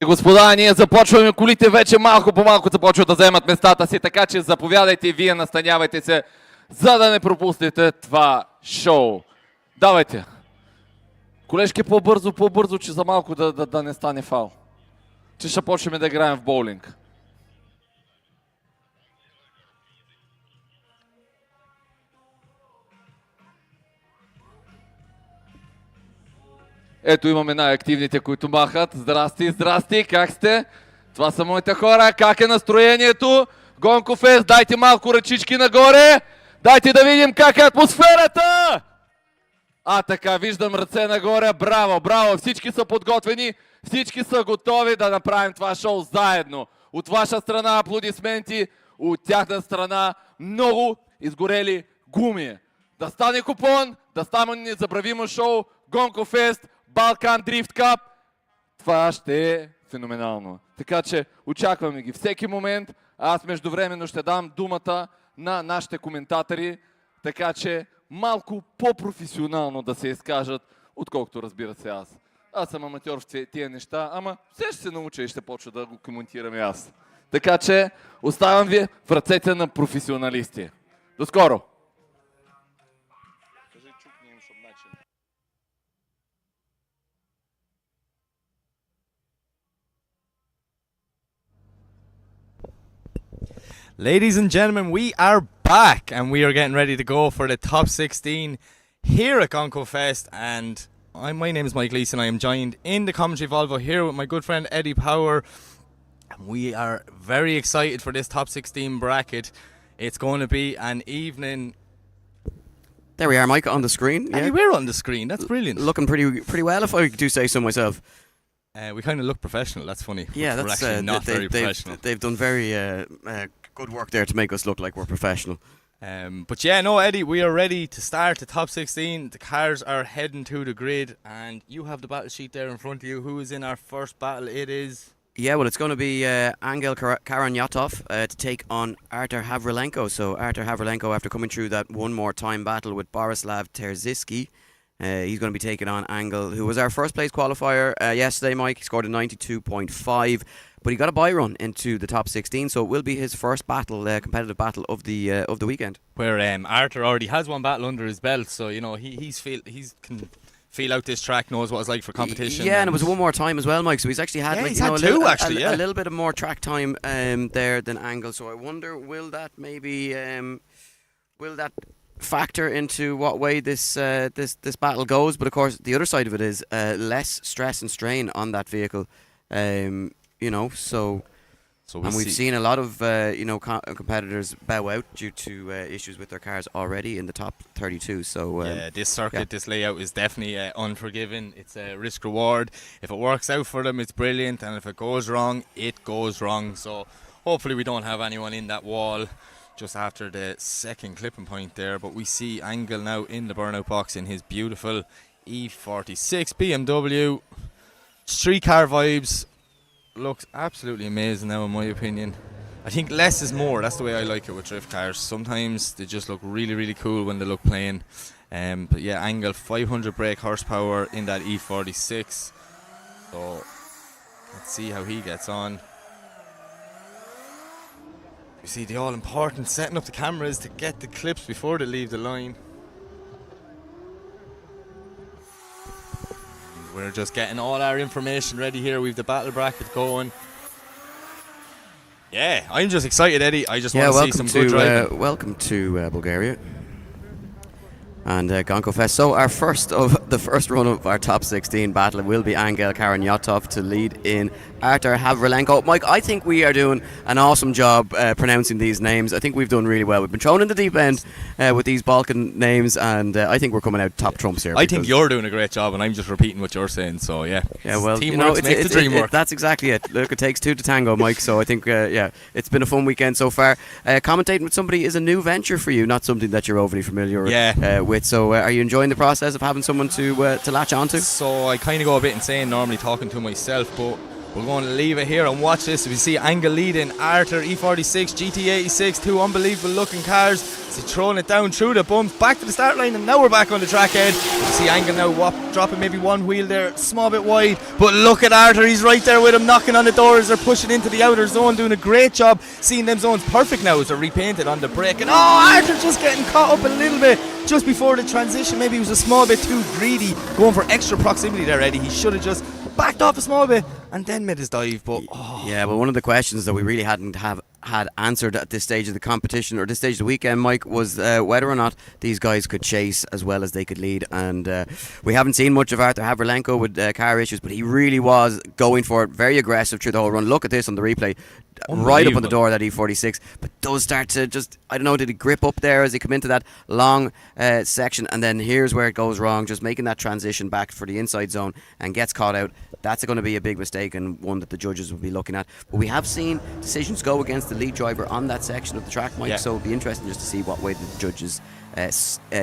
Господа, ние започваме, колите вече малко по малко започват да вземат местата си, така че заповядайте и вие, настанявайте се, за да не пропуснете това шоу. Давайте. Колежки, по-бързо, че за малко да не стане фал. Че ще почнем да играем в боулинг. Ето имаме най-активните, които махат. Здрасти, как сте? Това са моите хора. Как е настроението? Гонко Фест, дайте малко ръчички нагоре. Дайте да видим как е атмосферата! Така, виждам ръце нагоре. Браво! Всички са подготвени. Всички са готови да направим това шоу заедно. От ваша страна аплодисменти, от тяхна страна много изгорели гуми. Да стане купон, да стане незабравимо шоу. Гонко Фест, Балкан Дрифт Кап. Това ще е феноменално. Така че очакваме ги всеки момент. Аз междувременно ще дам думата на нашите коментатори, така че малко по-професионално да се изкажат, отколкото разбира се аз. Аз съм аматьор в тия неща, ама все ще се науча и ще почва да го коментирам и аз. Така че оставам ви в ръцете на професионалисти. До скоро! Ladies and gentlemen, we are back and we are getting ready to go for the top 16 here at Gonco Fest. And my name is Mike Leeson. I am joined in the commentary Volvo here with my good friend Eddie Power. And we are very excited for this top 16 bracket. It's going to be an evening. There we are, Mike, on the screen. Yeah, we're on the screen. That's brilliant. Looking pretty well, if I do say so myself. We kind of look professional. That's funny. Yeah, we're actually not very professional. They've done very good work there to make us look like we're professional. But yeah, no, Eddie, we are ready to start the top 16. The cars are heading to the grid, and you have the battle sheet there in front of you. Who is in our first battle? It is... Yeah, well, it's going to be Angel Karanyatov to take on Artur Havrilenko. So Artur Havrilenko, after coming through that one more time battle with Borislav Terziski, he's going to be taking on Angel, who was our first place qualifier yesterday, Mike. He scored a 92.5, but he got a bye run into the top 16, so it will be his first battle, competitive battle of the weekend. Where Artur already has one battle under his belt, so you know he can feel out this track, knows what it's like for competition. Yeah, and it was one more time as well, Mike. So he's actually had a little bit of more track time there than Angel. So I wonder, will that factor into what way this battle goes? But of course, the other side of it is less stress and strain on that vehicle. And we've seen a lot of competitors bow out due to issues with their cars already in the top 32. So this circuit, this layout is definitely unforgiving. It's a risk reward. If it works out for them, it's brilliant, and if it goes wrong, it goes wrong. So hopefully we don't have anyone in that wall just after the second clipping point there. But we see Angel now in the burnout box in his beautiful E46 BMW. Street car vibes. Looks absolutely amazing now, in my opinion. I think less is more. That's the way I like it with drift cars. Sometimes they just look really, really cool when they look plain. But yeah, Angel, 500 brake horsepower in that E46. So let's see how he gets on. You see the all-important setting up the cameras to get the clips before they leave the line. We're just getting all our information ready here. We've the battle bracket going. Yeah, I'm just excited, Eddie. I just want to see some good driving. Welcome to Bulgaria and Gonco Fest. So our first run of our top 16 battle will be Angel Karanyotov to lead in Artur Havrilenko. Mike, I think we are doing an awesome job pronouncing these names. I think we've done really well. We've been thrown in the deep end with these Balkan names, and I think we're coming out top trumps here. I think you're doing a great job, and I'm just repeating what you're saying. So yeah, well, teamwork makes the dream work. That's exactly it. Look, it takes two to tango, Mike. So I think it's been a fun weekend so far. Commentating with somebody is a new venture for you, not something that you're overly familiar with. So are you enjoying the process of having someone to latch onto? So I kind of go a bit insane normally talking to myself, but we're going to leave it here and watch this. We see Angel leading Artur E46, GT86, two unbelievable looking cars. So throwing it down through the bumps, back to the start line, and now we're back on the track head. You see Angel now dropping maybe one wheel there, small bit wide, but look at Artur, he's right there with him, knocking on the doors. They're pushing into the outer zone, doing a great job. Seeing them zones perfect now as they're repainted on the brake. And Artur just getting caught up a little bit just before the transition. Maybe he was a small bit too greedy, going for extra proximity there, Eddie. He should have just backed off a small bit and then made his dive. But well, one of the questions that we really hadn't had answered at this stage of the competition or this stage of the weekend, Mike, was whether or not these guys could chase as well as they could lead. And we haven't seen much of Artur Havrilenko with car issues, but he really was going for it, very aggressive through the whole run. Look at this on the replay, right up on the door of that E46, but does start to just, I don't know, did he grip up there as he come into that long section, and then here's where it goes wrong, just making that transition back for the inside zone and gets caught out. That's going to be a big mistake and one that the judges will be looking at. But we have seen decisions go against the lead driver on that section of the track, Mike, so it'll be interesting just to see what way the judges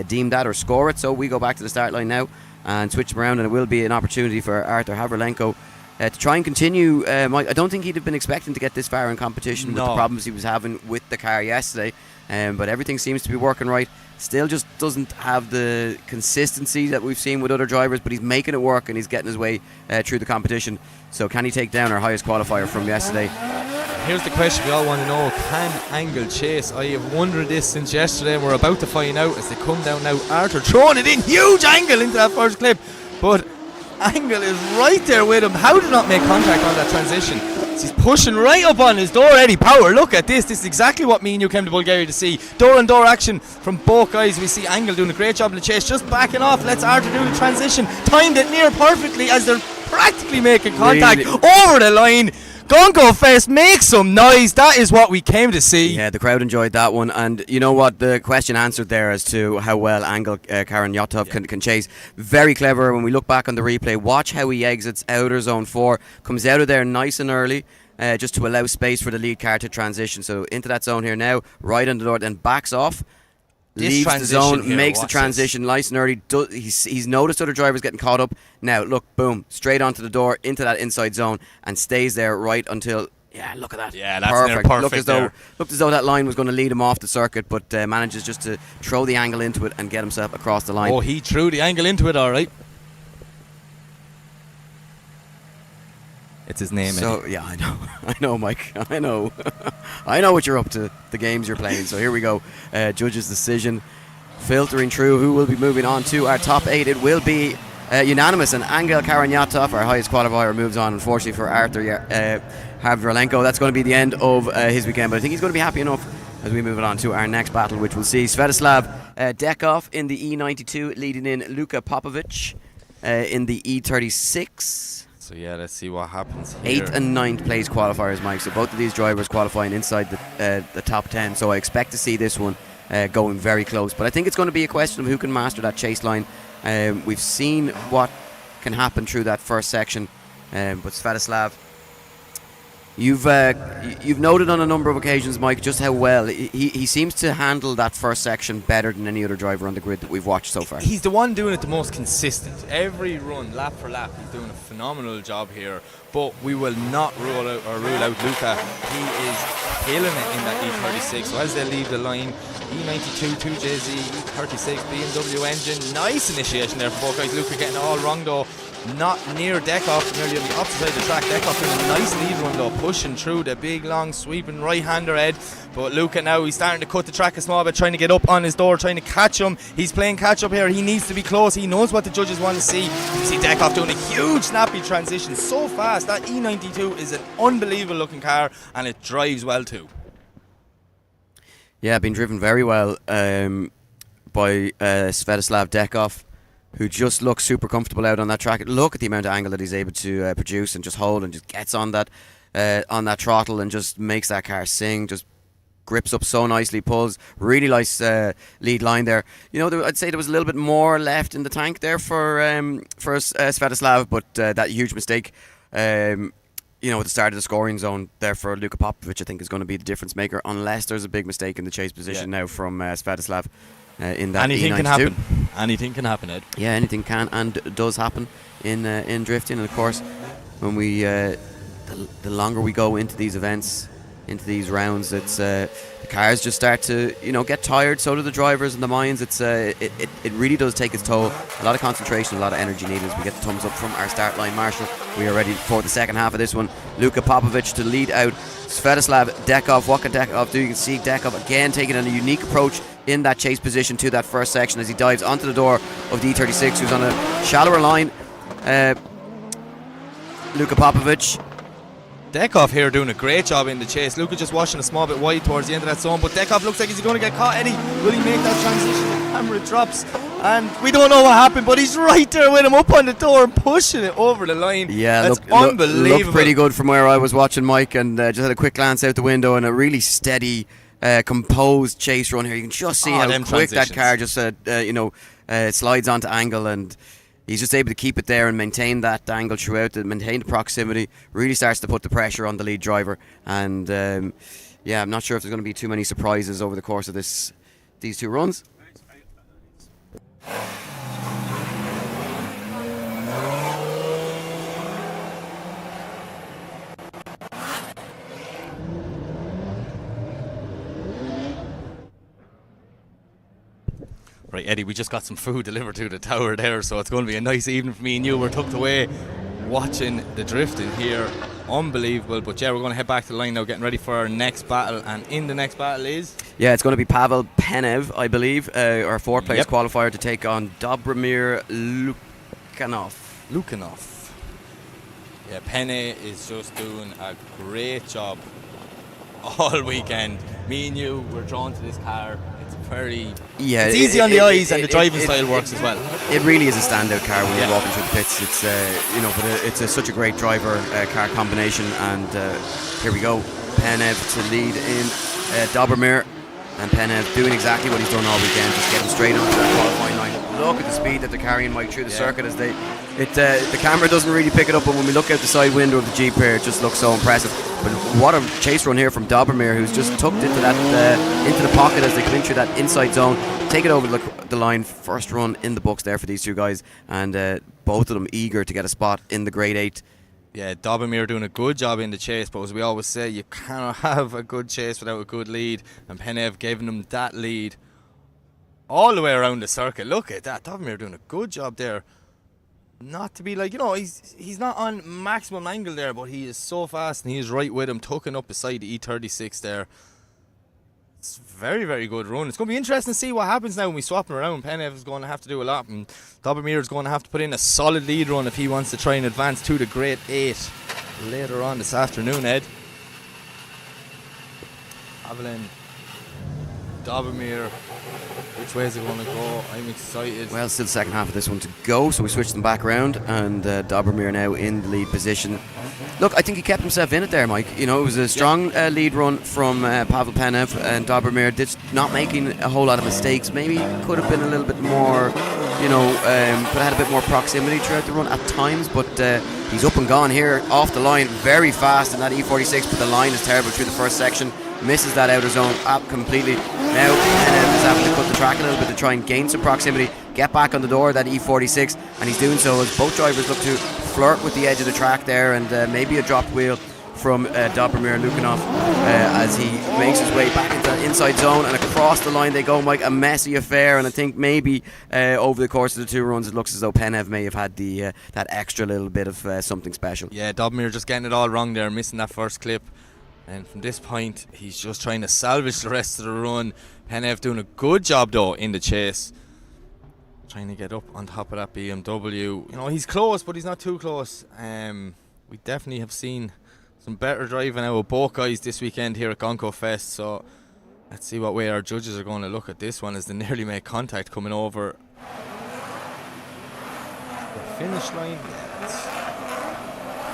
deem that or score it. So we go back to the start line now and switch them around, and it will be an opportunity for Artur Havrilenko to try and continue. Mike, I don't think he'd have been expecting to get this far in competition with the problems he was having with the car yesterday, but everything seems to be working right. Still just doesn't have the consistency that we've seen with other drivers, but he's making it work and he's getting his way through the competition. So can he take down our highest qualifier from yesterday? Here's the question we all want to know: can Angel chase? I have wondered this since yesterday, and we're about to find out as they come down now. Artur throwing it in, huge angle into that first clip, but Angel is right there with him. How did not make contact on that transition? He's pushing right up on his door, Eddie. Power, look at this. This is exactly what me and you came to Bulgaria to see. Door-on-door action from both guys. We see Angel doing a great job in the chase, just backing off. Lets Artur do the transition. Timed it near perfectly as they're practically making contact over the line. Gonco Fest, make some noise. That is what we came to see. Yeah, the crowd enjoyed that one. And you know what? The question answered there as to how well Angel Karanyotov can chase. Very clever. When we look back on the replay, watch how he exits outer zone 4. Comes out of there nice and early, just to allow space for the lead car to transition. So into that zone here now, right on the door, then backs off. Leaves the zone, here, makes the transition nice and early. He's noticed other drivers getting caught up. Now, look, boom, straight onto the door, into that inside zone, and stays there right until... Yeah, look at that. Yeah, that's perfect. Looked as though that line was going to lead him off the circuit, but manages just to throw the angle into it and get himself across the line. Oh, he threw the angle into it, all right. It's his name. So yeah, I know, Mike. I know, I know what you're up to. The games you're playing. So here we go. Judges' decision, filtering through. Who will be moving on to our top 8? It will be unanimous, and Angel Karanyotov, our highest qualifier, moves on. Unfortunately for Artur Havrilenko, that's going to be the end of his weekend. But I think he's going to be happy enough as we move on to our next battle, which will see Svetislav Dekov in the E92, leading in Luca Popovic in the E36. So yeah, let's see what happens here. 8th and 9th place qualifiers, Mike. So both of these drivers qualifying inside the top 10. So I expect to see this one going very close. But I think it's going to be a question of who can master that chase line. We've seen what can happen through that first section. But Svetislav, you've noted on a number of occasions, Mike, just how well he seems to handle that first section better than any other driver on the grid that we've watched so far. He's the one doing it the most consistent. Every run, lap for lap, he's doing a phenomenal job here. But we will not rule out Luca. He is killing it in that E36. So as they leave the line, E92, 2JZ, E36, BMW engine. Nice initiation there for both guys. Luca getting it all wrong though. Not near Dekov, nearly on the opposite side of the track. Dekov doing a nice lead run though, pushing through the big, long, sweeping right-hander head. But Luca now, he's starting to cut the track a small bit, trying to get up on his door, trying to catch him. He's playing catch-up here. He needs to be close. He knows what the judges want to see. You see Dekov doing a huge, snappy transition so fast. That E92 is an unbelievable-looking car, and it drives well too. Yeah, been driven very well by Svetislav Dekov, who just looks super comfortable out on that track. Look at the amount of angle that he's able to produce and just hold and just gets on that throttle and just makes that car sing. Just grips up so nicely, pulls. Really nice lead line there. I'd say there was a little bit more left in the tank there for Svetislav, but that huge mistake. At the start of the scoring zone there for Luca Popovic, I think is going to be the difference maker, unless there's a big mistake in the chase position now from Svetislav in that anything E92. can happen. Anything can happen, Ed. Yeah, anything can and does happen in drifting. And of course, when we the longer we go into these events, into these rounds, it's the cars just start to get tired. So do the drivers and the minds. It really does take its toll. A lot of concentration, a lot of energy needed. As we get the thumbs up from our start line marshal, we are ready for the second half of this one. Luca Popovic to lead out Svetislav Dekov. What can Dekov do? You can see Dekov again taking a unique approach in that chase position to that first section as he dives onto the door of the E36, who's on a shallower line. Luca Popovic. Dekov here doing a great job in the chase. Luca just washing a small bit wide towards the end of that zone, but Dekov looks like he's going to get caught. Eddie, will he make that transition? The camera drops, and we don't know what happened, but he's right there with him up on the door and pushing it over the line. Yeah, that's unbelievable. Looked pretty good from where I was watching, Mike, and just had a quick glance out the window and a really steady, composed chase run here. You can just see how quick that car just slides onto angle, and he's just able to keep it there and maintain that angle throughout, maintain the proximity, really starts to put the pressure on the lead driver. And I'm not sure if there's going to be too many surprises over the course of these two runs. Right, Eddie, we just got some food delivered to the tower there, so it's going to be a nice evening for me and you. We're tucked away watching the drifting here. Unbelievable. But yeah, we're going to head back to the line now, getting ready for our next battle. And in the next battle is... Yeah, it's going to be Pavl Penev, I believe, our four-players qualifier to take on Dobromir Lukanov. Yeah, Pene is just doing a great job all weekend. Me and you were drawn to this car. It's easy on the eyes, and the driving style works as well. It really is a standout car when you're walking through the pits. It's but it's such a great driver car combination. And here we go, Penev to lead in Dobromir, and Penev doing exactly what he's done all weekend, just getting straight onto that qualifying line. Look at the speed that they're carrying, Mike, through the circuit as the camera doesn't really pick it up, but when we look out the side window of the Jeep here, it just looks so impressive. But what a chase run here from Dobromir, who's just tucked into that into the pocket as they come in through that inside zone, take it over the line. First run in the books there for these two guys, and both of them eager to get a spot in the Grade 8. Yeah, Dobromir doing a good job in the chase, but as we always say, you cannot have a good chase without a good lead, and Penev giving them that lead all the way around the circuit. Look at that, Dobromir doing a good job there. Not to be like, he's not on maximum angle there, but he is so fast and he is right with him, tucking up beside the E36 there. It's a very, very good run. It's going to be interesting to see what happens now when we swap him around. Penev is going to have to do a lot, and Dobromir is going to have to put in a solid lead run if he wants to try and advance to the Grade 8 later on this afternoon, Ed. Pavl, Dobromir. Which way is it going to go? I'm excited. Well, still the second half of this one to go, so we switch them back around, and Dobromir now in the lead position. Look, I think he kept himself in it there, Mike. It was a strong lead run from Pavl Penev, and Dobromir did not making a whole lot of mistakes. Maybe could have been a little bit more, could have had a bit more proximity throughout the run at times, but he's up and gone here off the line very fast in that E46, but the line is terrible through the first section. Misses that outer zone up completely. Now Penev is having to cut the track a little bit to try and gain some proximity, get back on the door of that E46, and he's doing so as both drivers look to flirt with the edge of the track there, and maybe a dropped wheel from Dobromir Lukanov as he makes his way back into the inside zone, and across the line they go, Mike. A messy affair, and I think maybe over the course of the 2 runs it looks as though Penev may have had the that extra little bit of something special. Yeah, Dobromir just getting it all wrong there, missing that first clip. And from this point, he's just trying to salvage the rest of the run. Penev doing a good job, though, in the chase. Trying to get up on top of that BMW. You know, he's close, but he's not too close. We definitely have seen some better driving out of both guys this weekend here at Gonco Fest. So let's see what way our judges are going to look at this one as they nearly make contact coming over the finish line.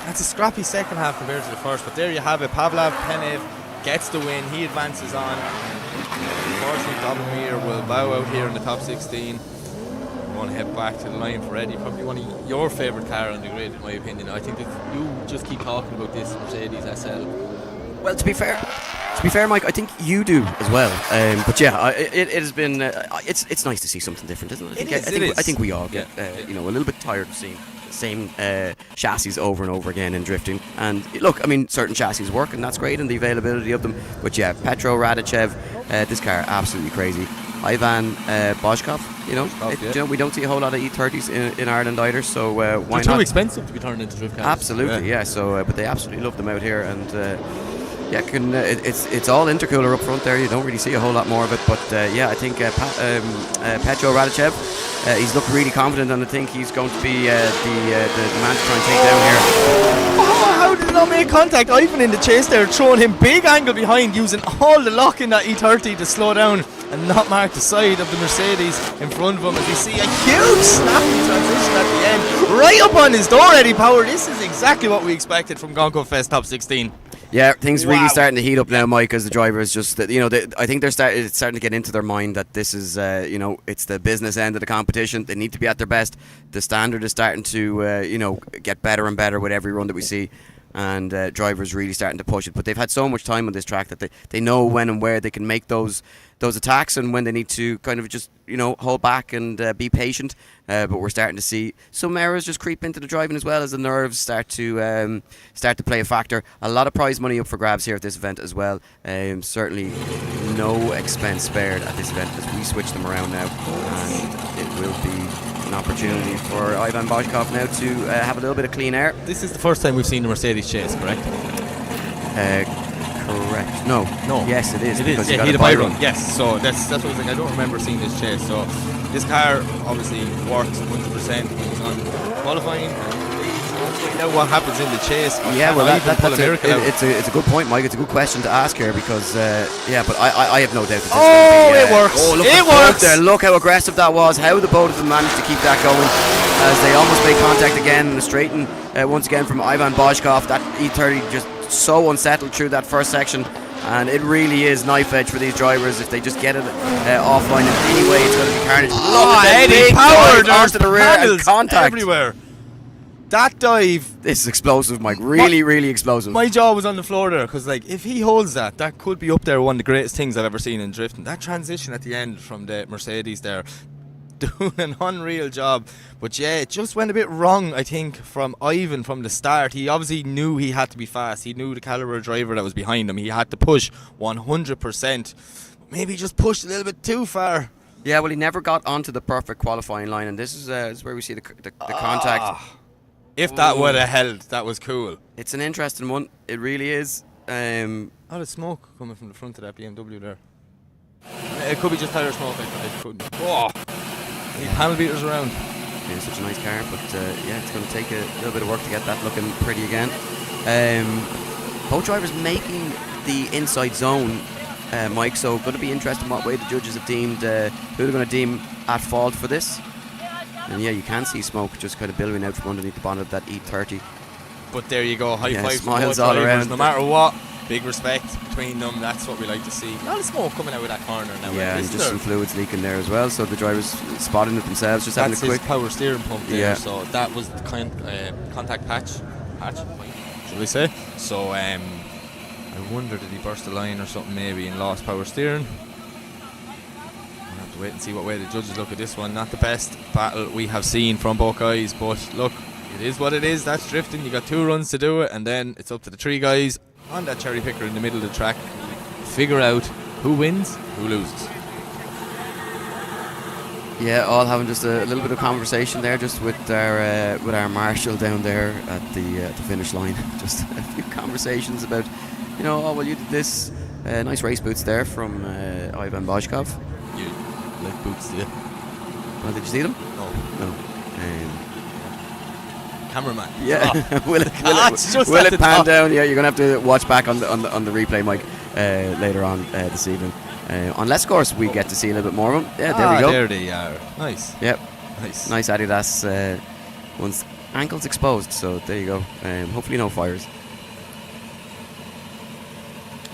That's a scrappy second half compared to the first, but there you have it. Pavl Penev gets the win. He advances on. Unfortunately, Dobromir will bow out here in the top 16. We're going to head back to the line for Eddie. Probably one of your favourite car on the grid, in my opinion. I think that you just keep talking about this Mercedes SL. Well, to be fair, Mike, I think you do as well. But yeah, it has been. It's nice to see something different, isn't it? I think we all get a little bit tired of seeing the same chassis over and over again in drifting. And look, I mean, certain chassis work, and that's great, and the availability of them. But yeah, Petro, Radichev, this car absolutely crazy. Ivan Boshkov, we don't see a whole lot of E30s in Ireland either, so why not? They're too expensive to be turned into drift cars. Absolutely, yeah. So, but they absolutely love them out here, and it's all intercooler up front there. You don't really see a whole lot more of it, but I think Petro Radichev, he's looked really confident, and I think he's going to be the man to try and take down here. How did he not make contact? Ivan in the chase there, throwing him big angle behind, using all the lock in that E30 to slow down and not mark the side of the Mercedes in front of him, as we see a huge snappy transition at the end, right up on his door. Eddie Power, this is exactly what we expected from Gonco Fest Top 16. Yeah, things really starting to heat up now, Mike, as the drivers just, I think it's starting to get into their mind that this is, it's the business end of the competition. They need to be at their best. The standard is starting to, get better and better with every run that we see. And drivers really starting to push it. But they've had so much time on this track that they know when and where they can make those attacks, and when they need to kind of just, hold back and be patient. But we're starting to see some errors just creep into the driving as well, as the nerves start to play a factor. A lot of prize money up for grabs here at this event as well. Certainly no expense spared at this event as we switch them around now, and it will be an opportunity for Ivan Boshkov now to have a little bit of clean air. This is the first time we've seen the Mercedes chase, correct? Correct. No. Yes, it is. It is. Yeah, he had a bye run. Yes. So that's what I was like. I don't remember seeing this chase. So this car obviously works 100% when it's on qualifying. Find out what happens in the chase. Yeah, well, it's a good point, Mike. It's a good question to ask here because, but I have no doubt that this it works. Oh, look, it works. There. Look how aggressive that was. How the both of them managed to keep that going as they almost made contact again in the straighten once again from Ivan Boshkov. That E30 just so unsettled through that first section, and it really is knife edge for these drivers if they just get it offline in any way. It's going to be carnage. Look at the big Power onto the rear and contact everywhere. That dive, this is explosive, Mike. Really explosive. My jaw was on the floor there because, if he holds that could be up there one of the greatest things I've ever seen in drifting. That transition at the end from the Mercedes there, doing an unreal job. But yeah, it just went a bit wrong, I think, from Ivan from the start. He obviously knew he had to be fast. He knew the caliber of driver that was behind him. He had to push 100%. Maybe just pushed a little bit too far. Yeah, well, he never got onto the perfect qualifying line, and this is where we see the contact. If that would have held, that was cool. It's an interesting one. It really is. All the smoke coming from the front of that BMW there. It could be just tire smoke. It couldn't. Oh, any panel beaters around. It's such a nice car, but it's going to take a little bit of work to get that looking pretty again. Both drivers making the inside zone, Mike. So going to be interesting what way the judges have deemed who they're going to deem at fault for this. And yeah, you can see smoke just kind of billowing out from underneath the bonnet of that E30. But there you go, high five smiles all around. No matter what, big respect between them. That's what we like to see. A lot of smoke coming out of that corner now. Yeah, and just some fluids leaking there as well. So the drivers spotting it themselves, just having a quick. That's his power steering pump there. Yeah. So that was the contact patch, shall we say? So I wonder, did he burst the line or something maybe and lost power steering? Wait and see what way the judges look at this one. Not the best battle we have seen from both guys, but look, It is what it is. That's drifting. You got 2 runs to do it, and then it's up to the 3 guys on that cherry picker in the middle of the track. Figure out who wins, who loses. Yeah, all having just a little bit of conversation there, just with our marshal down there at the finish line. Just a few conversations about, oh well, you did this. Nice race boots there from Ivan Boshkov. You like boots, yeah? Well, did you see them? No. Cameraman. Yeah. Oh. will it pan down? Yeah, you're gonna have to watch back on the replay, Mike, later on this evening. Unless, of course, we get to see a little bit more of them. Yeah, there we go. There they are. Nice. Yep. Nice Adidas one's ankles exposed, so there you go. Hopefully no fires.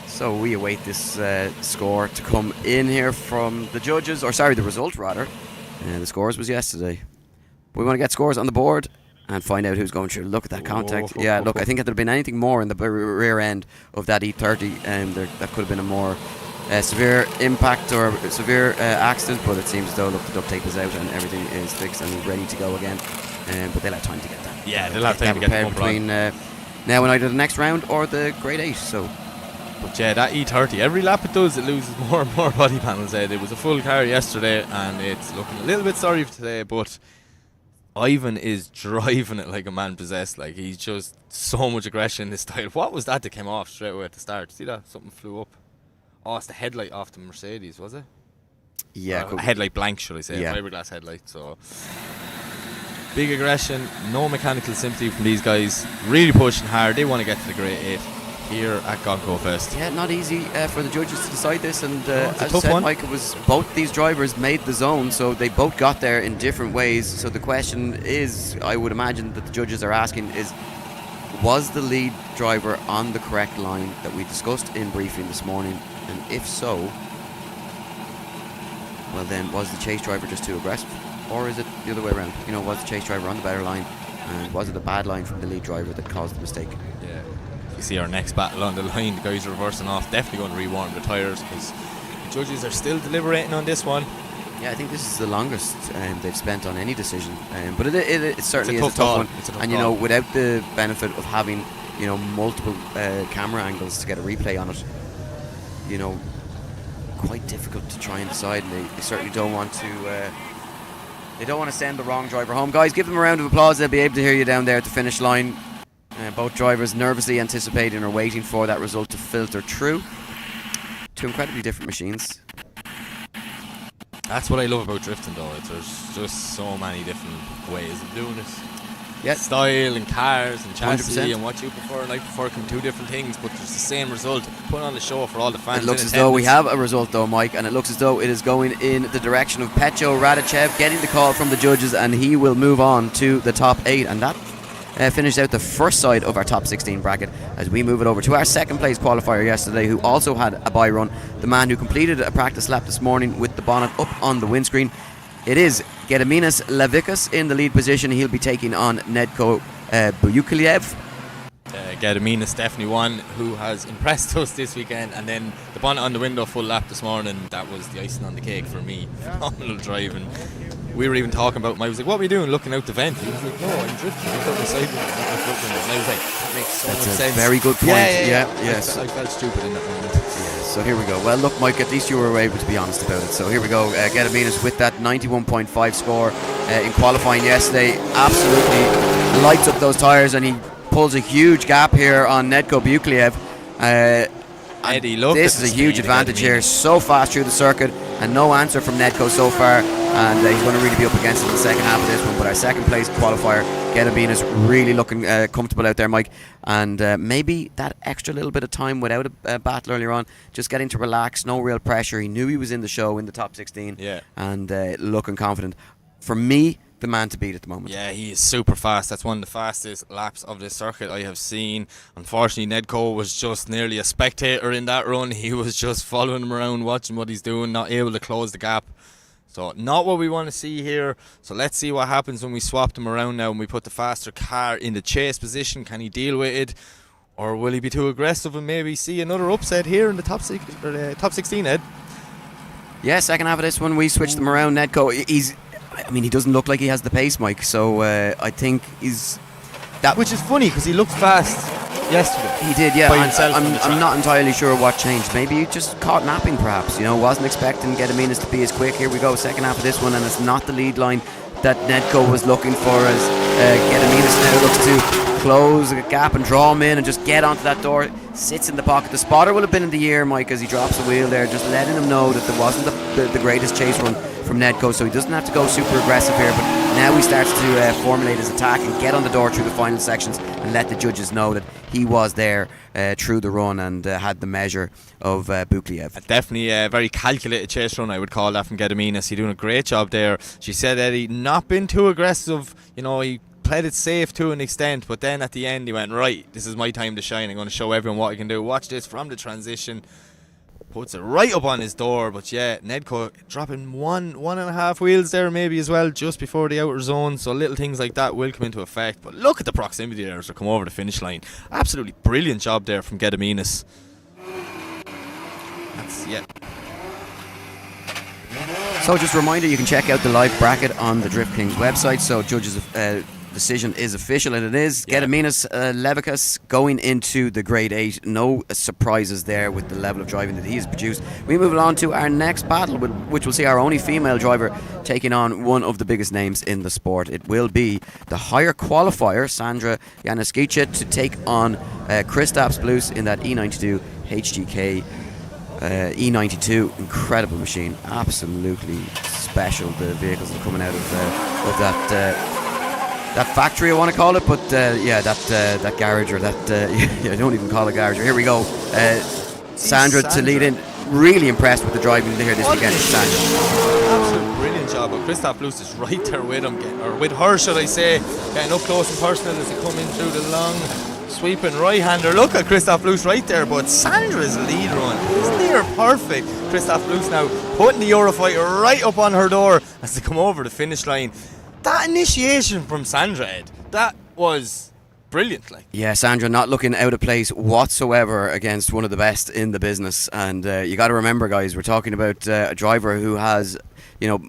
So we await this score to come in here from the judges, the result rather. The scores was yesterday. We want to get scores on the board and find out who's going through. Look at that contact. Yeah, look, I think if there had been anything more in the rear end of that E30, that could have been a more severe impact or severe accident, but it seems as though, look, the duct tape is out and everything is fixed and ready to go again. But they'll have time to get that. Yeah, they'll have time to get the between now and either the next round or the grade 8. So. But yeah, that E30, every lap it does, it loses more and more body panels. It was a full car yesterday, and it's looking a little bit sorry for today, but Ivan is driving it like a man possessed. Like, he's just so much aggression in this style. What was that came off straight away at the start? See that? Something flew up. Oh, it's the headlight off the Mercedes, was it? Yeah. Headlight blank, should I say. Yeah. Fiberglass headlight. So, big aggression, no mechanical sympathy from these guys. Really pushing hard. They want to get to the grade 8 here at Gonco Fest. Yeah, not easy for the judges to decide this, and it's a as tough I said, one. Mike, it was both these drivers made the zone, so they both got there in different ways. So the question is, I would imagine that the judges are asking is, was the lead driver on the correct line that we discussed in briefing this morning? And if so, well then, was the chase driver just too aggressive? Or is it the other way around? Was the chase driver on the better line, and was it a bad line from the lead driver that caused the mistake? Yeah. You see our next battle on the line. The guys are reversing off. Definitely going to rewarm the tyres, because the judges are still deliberating on this one. Yeah, I think this is the longest they've spent on any decision. But it certainly is a tough call. one. It's a tough And call. without the benefit of having multiple camera angles to get a replay on it, quite difficult to try and decide. And they certainly don't want to. They don't want to send the wrong driver home. Guys, give them a round of applause. They'll be able to hear you down there at the finish line. Both drivers nervously anticipating or waiting for that result to filter through. Two incredibly different machines. That's what I love about drifting, though. There's just so many different ways of doing it. Yeah. Style and cars and chassis 100%. and what you prefer and I prefer can be 2 different things, but there's the same result. Put on the show for all the fans. It looks in as though we attendance. have a result, though, Mike, and it looks as though it is going in the direction of Petro Radichev, getting the call from the judges, and he will move on to the top 8, and that finished out the first side of our top 16 bracket as we move it over to our second place qualifier yesterday, who also had a bye run, the man who completed a practice lap this morning with the bonnet up on the windscreen. It is Gediminas Levikas in the lead position. He'll be taking on Nedko Buyukliev. Gediminas definitely one who has impressed us this weekend, and then the bonnet on the window full lap this morning, that was the icing on the cake for me. Phenomenal driving. We were even talking about him. I was like, what are we doing looking out the vent? He was like, no, I'm drifting. I put my side window, not my front window. And I was like, that makes so much That's a sense. very good point. Yeah. Yes. I felt stupid in that moment. So here we go. Well, look, Mike, at least you were able to be honest about it. So here we go. Gediminas with that 91.5 score in qualifying yesterday. Absolutely lights up those tyres, and he pulls a huge gap here on Nedko Buyukliev. Eddie, look this at is the a huge speed of advantage here. Gediminas. So fast through the circuit, and no answer from Nedko so far. And he's going to really be up against it in the second half of this one. But our second place qualifier, Gediminas, really looking comfortable out there, Mike. And maybe that extra little bit of time without a battle earlier on, just getting to relax, no real pressure. He knew he was in the show in the top 16, Yeah. and looking confident. For me, the man to beat at the moment. Yeah, he is super fast. That's one of the fastest laps of this circuit I have seen. Unfortunately, Nedko was just nearly a spectator in that run. He was just following him around, watching what he's doing, not able to close the gap. So not what we want to see here. So let's see what happens when we swap them around now and we put the faster car in the chase position. Can he deal with it? Or will he be too aggressive and maybe see another upset here in the top 16, Ed? Yeah, second half of this one, we switched them around. Nedko, he doesn't look like he has the pace, Mike. So I think he's which is funny because he looked fast yesterday. He did, yeah. By himself on the I'm track. not entirely sure what changed. Maybe he just caught napping, perhaps. Wasn't expecting Gediminas to be as quick. Here we go, second half of this one, and it's not the lead line that Nedko was looking for, as Gediminas now looks to close a gap and draw him in and just get onto that door. Sits in the pocket. The spotter will have been in the ear, Mike, as he drops the wheel there, just letting him know that there wasn't the greatest chase run from Nedko, so he doesn't have to go super aggressive here, but now he starts to formulate his attack and get on the door through the final sections and let the judges know that he was there through the run and had the measure of Bukliev. Definitely a very calculated chase run, I would call that, from Gediminas. He's doing a great job there. She said that he'd not been too aggressive. He played it safe to an extent, but then at the end he went, right, this is my time to shine. I'm going to show everyone what I can do. Watch this from the transition. Puts it right up on his door, but yeah, Nedko dropping one and a half wheels there maybe as well, just before the outer zone, so little things like that will come into effect. But look at the proximity there as they come over the finish line. Absolutely brilliant job there from Gediminas. So just a reminder, you can check out the live bracket on the Drift Kings website. So judges' decision is official, and it is Gediminas Levikas going into the grade 8. No surprises there with the level of driving that he has produced. We move on to our next battle, which will see our only female driver taking on one of the biggest names in the sport. It will be the higher qualifier, Sandra Janaskica, to take on Kristaps Blues in that E92 HGK E92. Incredible machine, absolutely special, the vehicles that are coming out of that factory, I want to call it, but that garage, or that I don't even call it garage. Here we go. Sandra to lead in. Really impressed with the driving here this weekend. Sandra, absolute brilliant job. But Kristaps Blues is right there with him, or with her, should I say, getting up close and personal as they come in through the long sweeping right-hander. Look at Kristaps Blues right there, but Sandra's lead run is near perfect. Kristaps Blues now putting the Eurofighter right up on her door as they come over the finish line. That initiation from Sandra, Ed, that was brilliant. Yeah, Sandra not looking out of place whatsoever against one of the best in the business. And you got to remember, guys, we're talking about a driver who has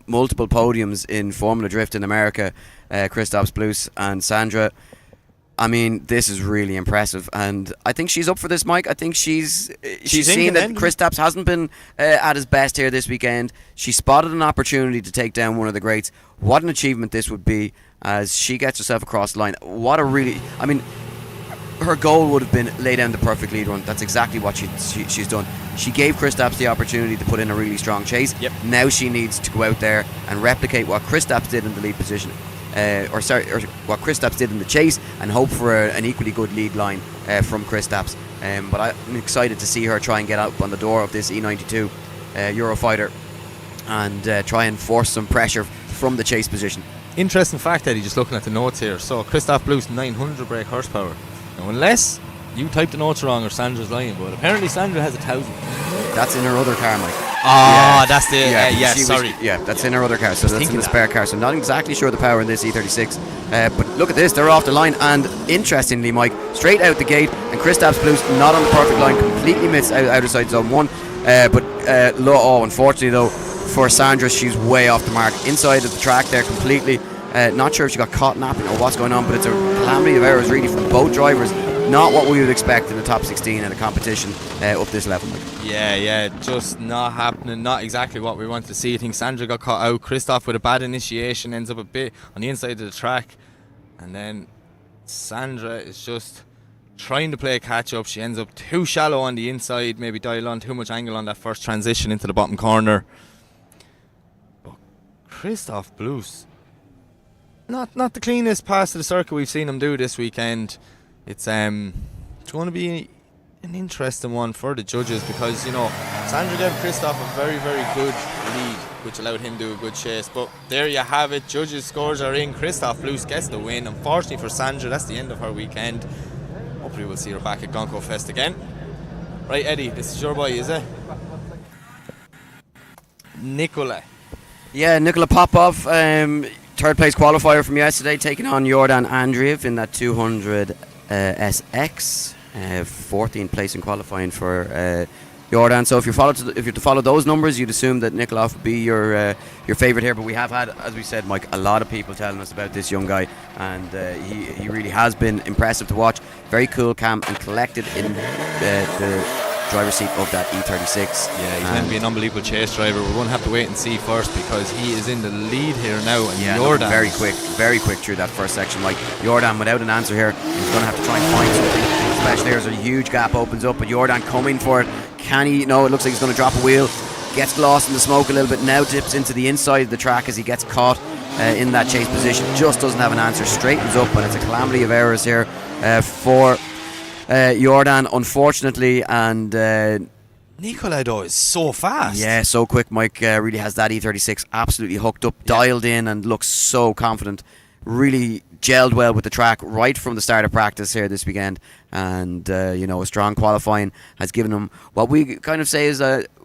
multiple podiums in Formula Drift in America, Kristaps Blues, and Sandra. I mean, this is really impressive, and I think she's up for this, Mike. I think she's seen that Kristaps hasn't been at his best here this weekend. She spotted an opportunity to take down one of the greats. What an achievement this would be as she gets herself across the line. Her goal would have been lay down the perfect lead run. That's exactly what she's done. She gave Kristaps the opportunity to put in a really strong chase. Yep. Now she needs to go out there and replicate what Kristaps did in the lead position. Or what Kristaps did in the chase, and hope for an equally good lead line from Kristaps. But I'm excited to see her try and get up on the door of this E92 Eurofighter and try and force some pressure from the chase position. Interesting fact, Eddie, just looking at the notes here. So Kristaps Blues 900 brake horsepower. Now, unless you typed the notes wrong or Sandra's lying, but apparently Sandra has 1,000. That's in her other car, Mike. That's the sorry. That's in her other car, so that's in the spare car. So not exactly sure the power in this E36, but look at this, they're off the line, and interestingly, Mike, straight out the gate, and Kristaps Blues not on the perfect line, completely missed outer side zone 1, unfortunately though for Sandra, she's way off the mark inside of the track there completely. Not sure if she got caught napping or what's going on, but it's a calamity of errors really from both drivers. Not what we would expect in the top 16 in a competition up this level, Mike. Yeah, just not happening. Not exactly what we wanted to see. I think Sandra got caught out. Kristaps with a bad initiation ends up a bit on the inside of the track, and then Sandra is just trying to play catch up. She ends up too shallow on the inside, maybe dial on too much angle on that first transition into the bottom corner. But Kristaps Blues, not the cleanest pass to the circuit we've seen him do this weekend. It's going to be an interesting one for the judges because, Sandra gave Kristaps a very, very good lead, which allowed him to do a good chase. But there you have it. Judges' scores are in. Kristaps Blues gets the win. Unfortunately for Sandra, that's the end of her weekend. Hopefully we'll see her back at Gonco Fest again. Right, Eddie, this is your boy, is it? Nikola. Yeah, Nikola Popov, third place qualifier from yesterday, taking on Yordan Andreev in that 200 SX. 14th place in qualifying for Yordan. So if you're to follow those numbers, you'd assume that Nikola would be your favourite here. But we have had, as we said, Mike, a lot of people telling us about this young guy, and he really has been impressive to watch. Very cool, calm, and collected in the driver's seat of that E36. Yeah, he's going to be an unbelievable chase driver. We're going to have to wait and see first, because he is in the lead here now. And Yordan, very quick through that first section. Like Yordan, without an answer here, he's going to have to try and find something. Especially there's a huge gap opens up, but Yordan coming for it. Can he? No, it looks like he's going to drop a wheel. Gets lost in the smoke a little bit. Now dips into the inside of the track as he gets caught in that chase position. Just doesn't have an answer. Straightens up, and it's a calamity of errors here for Yordan, unfortunately. And Nikola, though, is so fast. Yeah, so quick. Mike really has that E36 absolutely hooked up, dialed in, and looks so confident. Really gelled well with the track right from the start of practice here this weekend. And, a strong qualifying has given him what we kind of say is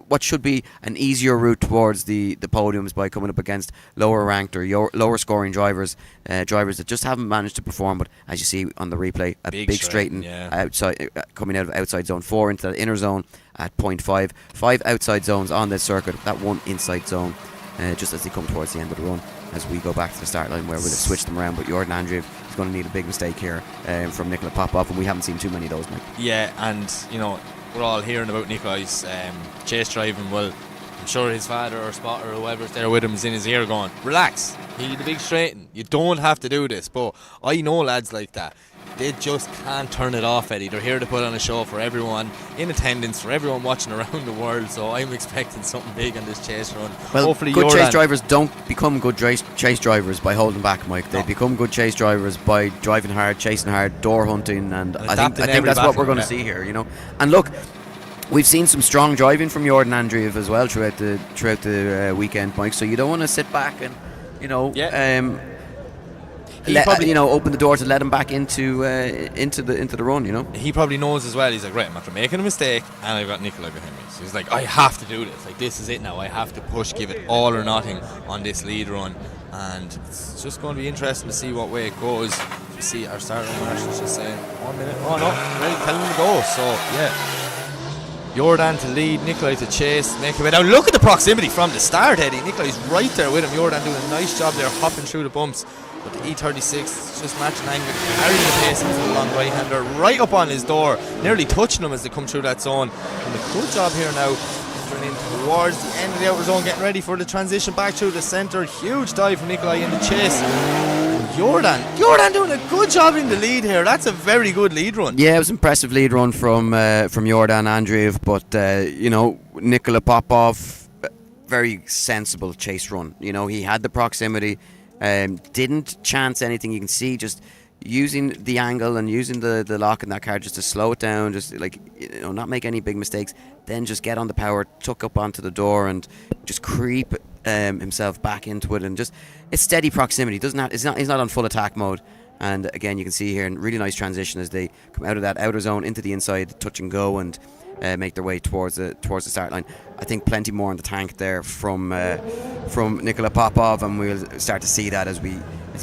what should be an easier route towards the podiums by coming up against lower ranked or lower scoring drivers that just haven't managed to perform. But as you see on the replay, a big straighten outside, coming out of outside zone 4 into the inner zone at 0.5. 5 outside zones on this circuit, that one inside zone just as they come towards the end of the run, as we go back to the start line where we'll switch them around. But Yordan Andreev is going to need a big mistake here from Nikola Popov, and we haven't seen too many of those, Mike. Yeah, and we're all hearing about Nikola's chase driving. Well, I'm sure his father or spotter or whoever's there with him is in his ear going, relax, he did a big straighten, you don't have to do this. But I know lads like that, they just can't turn it off, Eddie. They're here to put on a show for everyone in attendance, for everyone watching around the world. So I'm expecting something big on this chase run. Well, hopefully good Yordan, chase drivers don't become good chase drivers by holding back, Mike. They become good chase drivers by driving hard, chasing hard, door hunting, and I think that's what we're going to see here. And look, we've seen some strong driving from Yordan Andreev as well throughout the weekend, Mike. So you don't want to sit back and open the door to let him back into the run. He probably knows as well. He's like, right, I'm after making a mistake, and I've got Nikola behind me. So he's like, I have to do this. Like, this is it now. I have to push, give it all or nothing on this lead run, and it's just going to be interesting to see what way it goes. You see, our starter marshal's just saying 1 minute. Oh no, ready, tell him to go. So yeah. Yordan to lead, Nikola to chase, make a way down. Look at the proximity from the start, Eddie. Nikola's right there with him. Yordan doing a nice job there, hopping through the bumps. But the E36 is just matching angle, carrying the pace into the long right-hander, right up on his door, nearly touching him as they come through that zone. And a good job here now, entering in towards the end of the outer zone, getting ready for the transition back through the centre. Huge dive from Nikola in the chase. Yordan doing a good job in the lead here. That's a very good lead run. Yeah, it was an impressive lead run from Yordan Andreev, but Nikola Popov, very sensible chase run. He had the proximity, didn't chance anything. You can see just using the angle and using the lock in that car just to slow it down, just not make any big mistakes, then just get on the power, tuck up onto the door and just creep himself back into it, and just it's steady proximity. He's not on full attack mode. And again, you can see here, a really nice transition as they come out of that outer zone into the inside, touch and go, and make their way towards the start line. I think plenty more in the tank there from Nikola Popov, and we'll start to see that as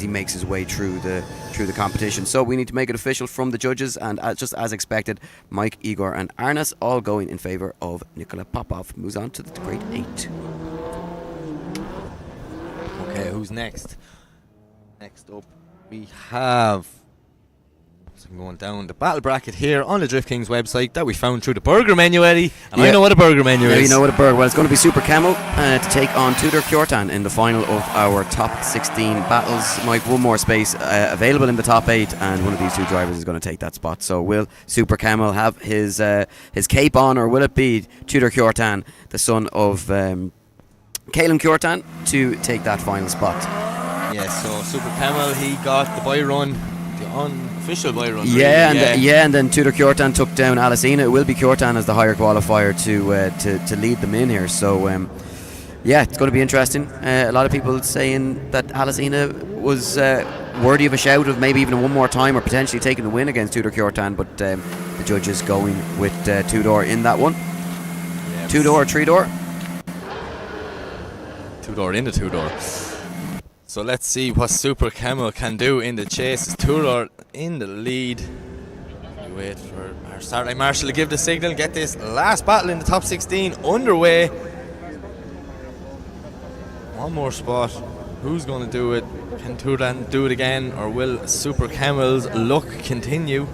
he makes his way through the competition. So we need to make it official from the judges, and just as expected, Mike, Igor and Arnas all going in favour of Nikola Popov. Moves on to the grade 8. Okay, who's next? Next up we have, so I'm going down the battle bracket here on the Drift Kings website that we found through the burger menu, Eddie. And I know what a burger menu is. You know what a burger. Well, it's going to be Super Camel to take on Tudor Yordan in the final of our top 16 battles. Mike, one more space available in the top 8, and one of these two drivers is going to take that spot. So will Super Camel have his cape on, or will it be Tudor Yordan, the son of Caelan Yordan, to take that final spot? Yes, so Super Camel, he got the buy run, the unofficial buy run. And then Tudor Yordan took down Alicina. It will be Yordan as the higher qualifier to lead them in here. So it's going to be interesting. A lot of people saying that Alicina was worthy of a shout of maybe even one more time, or potentially taking the win against Tudor Yordan, but the judges going with Tudor in that one. Yes. Two-door, three-door? Two-door into two-door. So let's see what Super Camel can do in the chase. Tudor in the lead. We wait for our starting marshal to give the signal, get this last battle in the top 16 underway. One more spot. Who's going to do it? Can Tudor do it again, or will Super Camel's luck continue?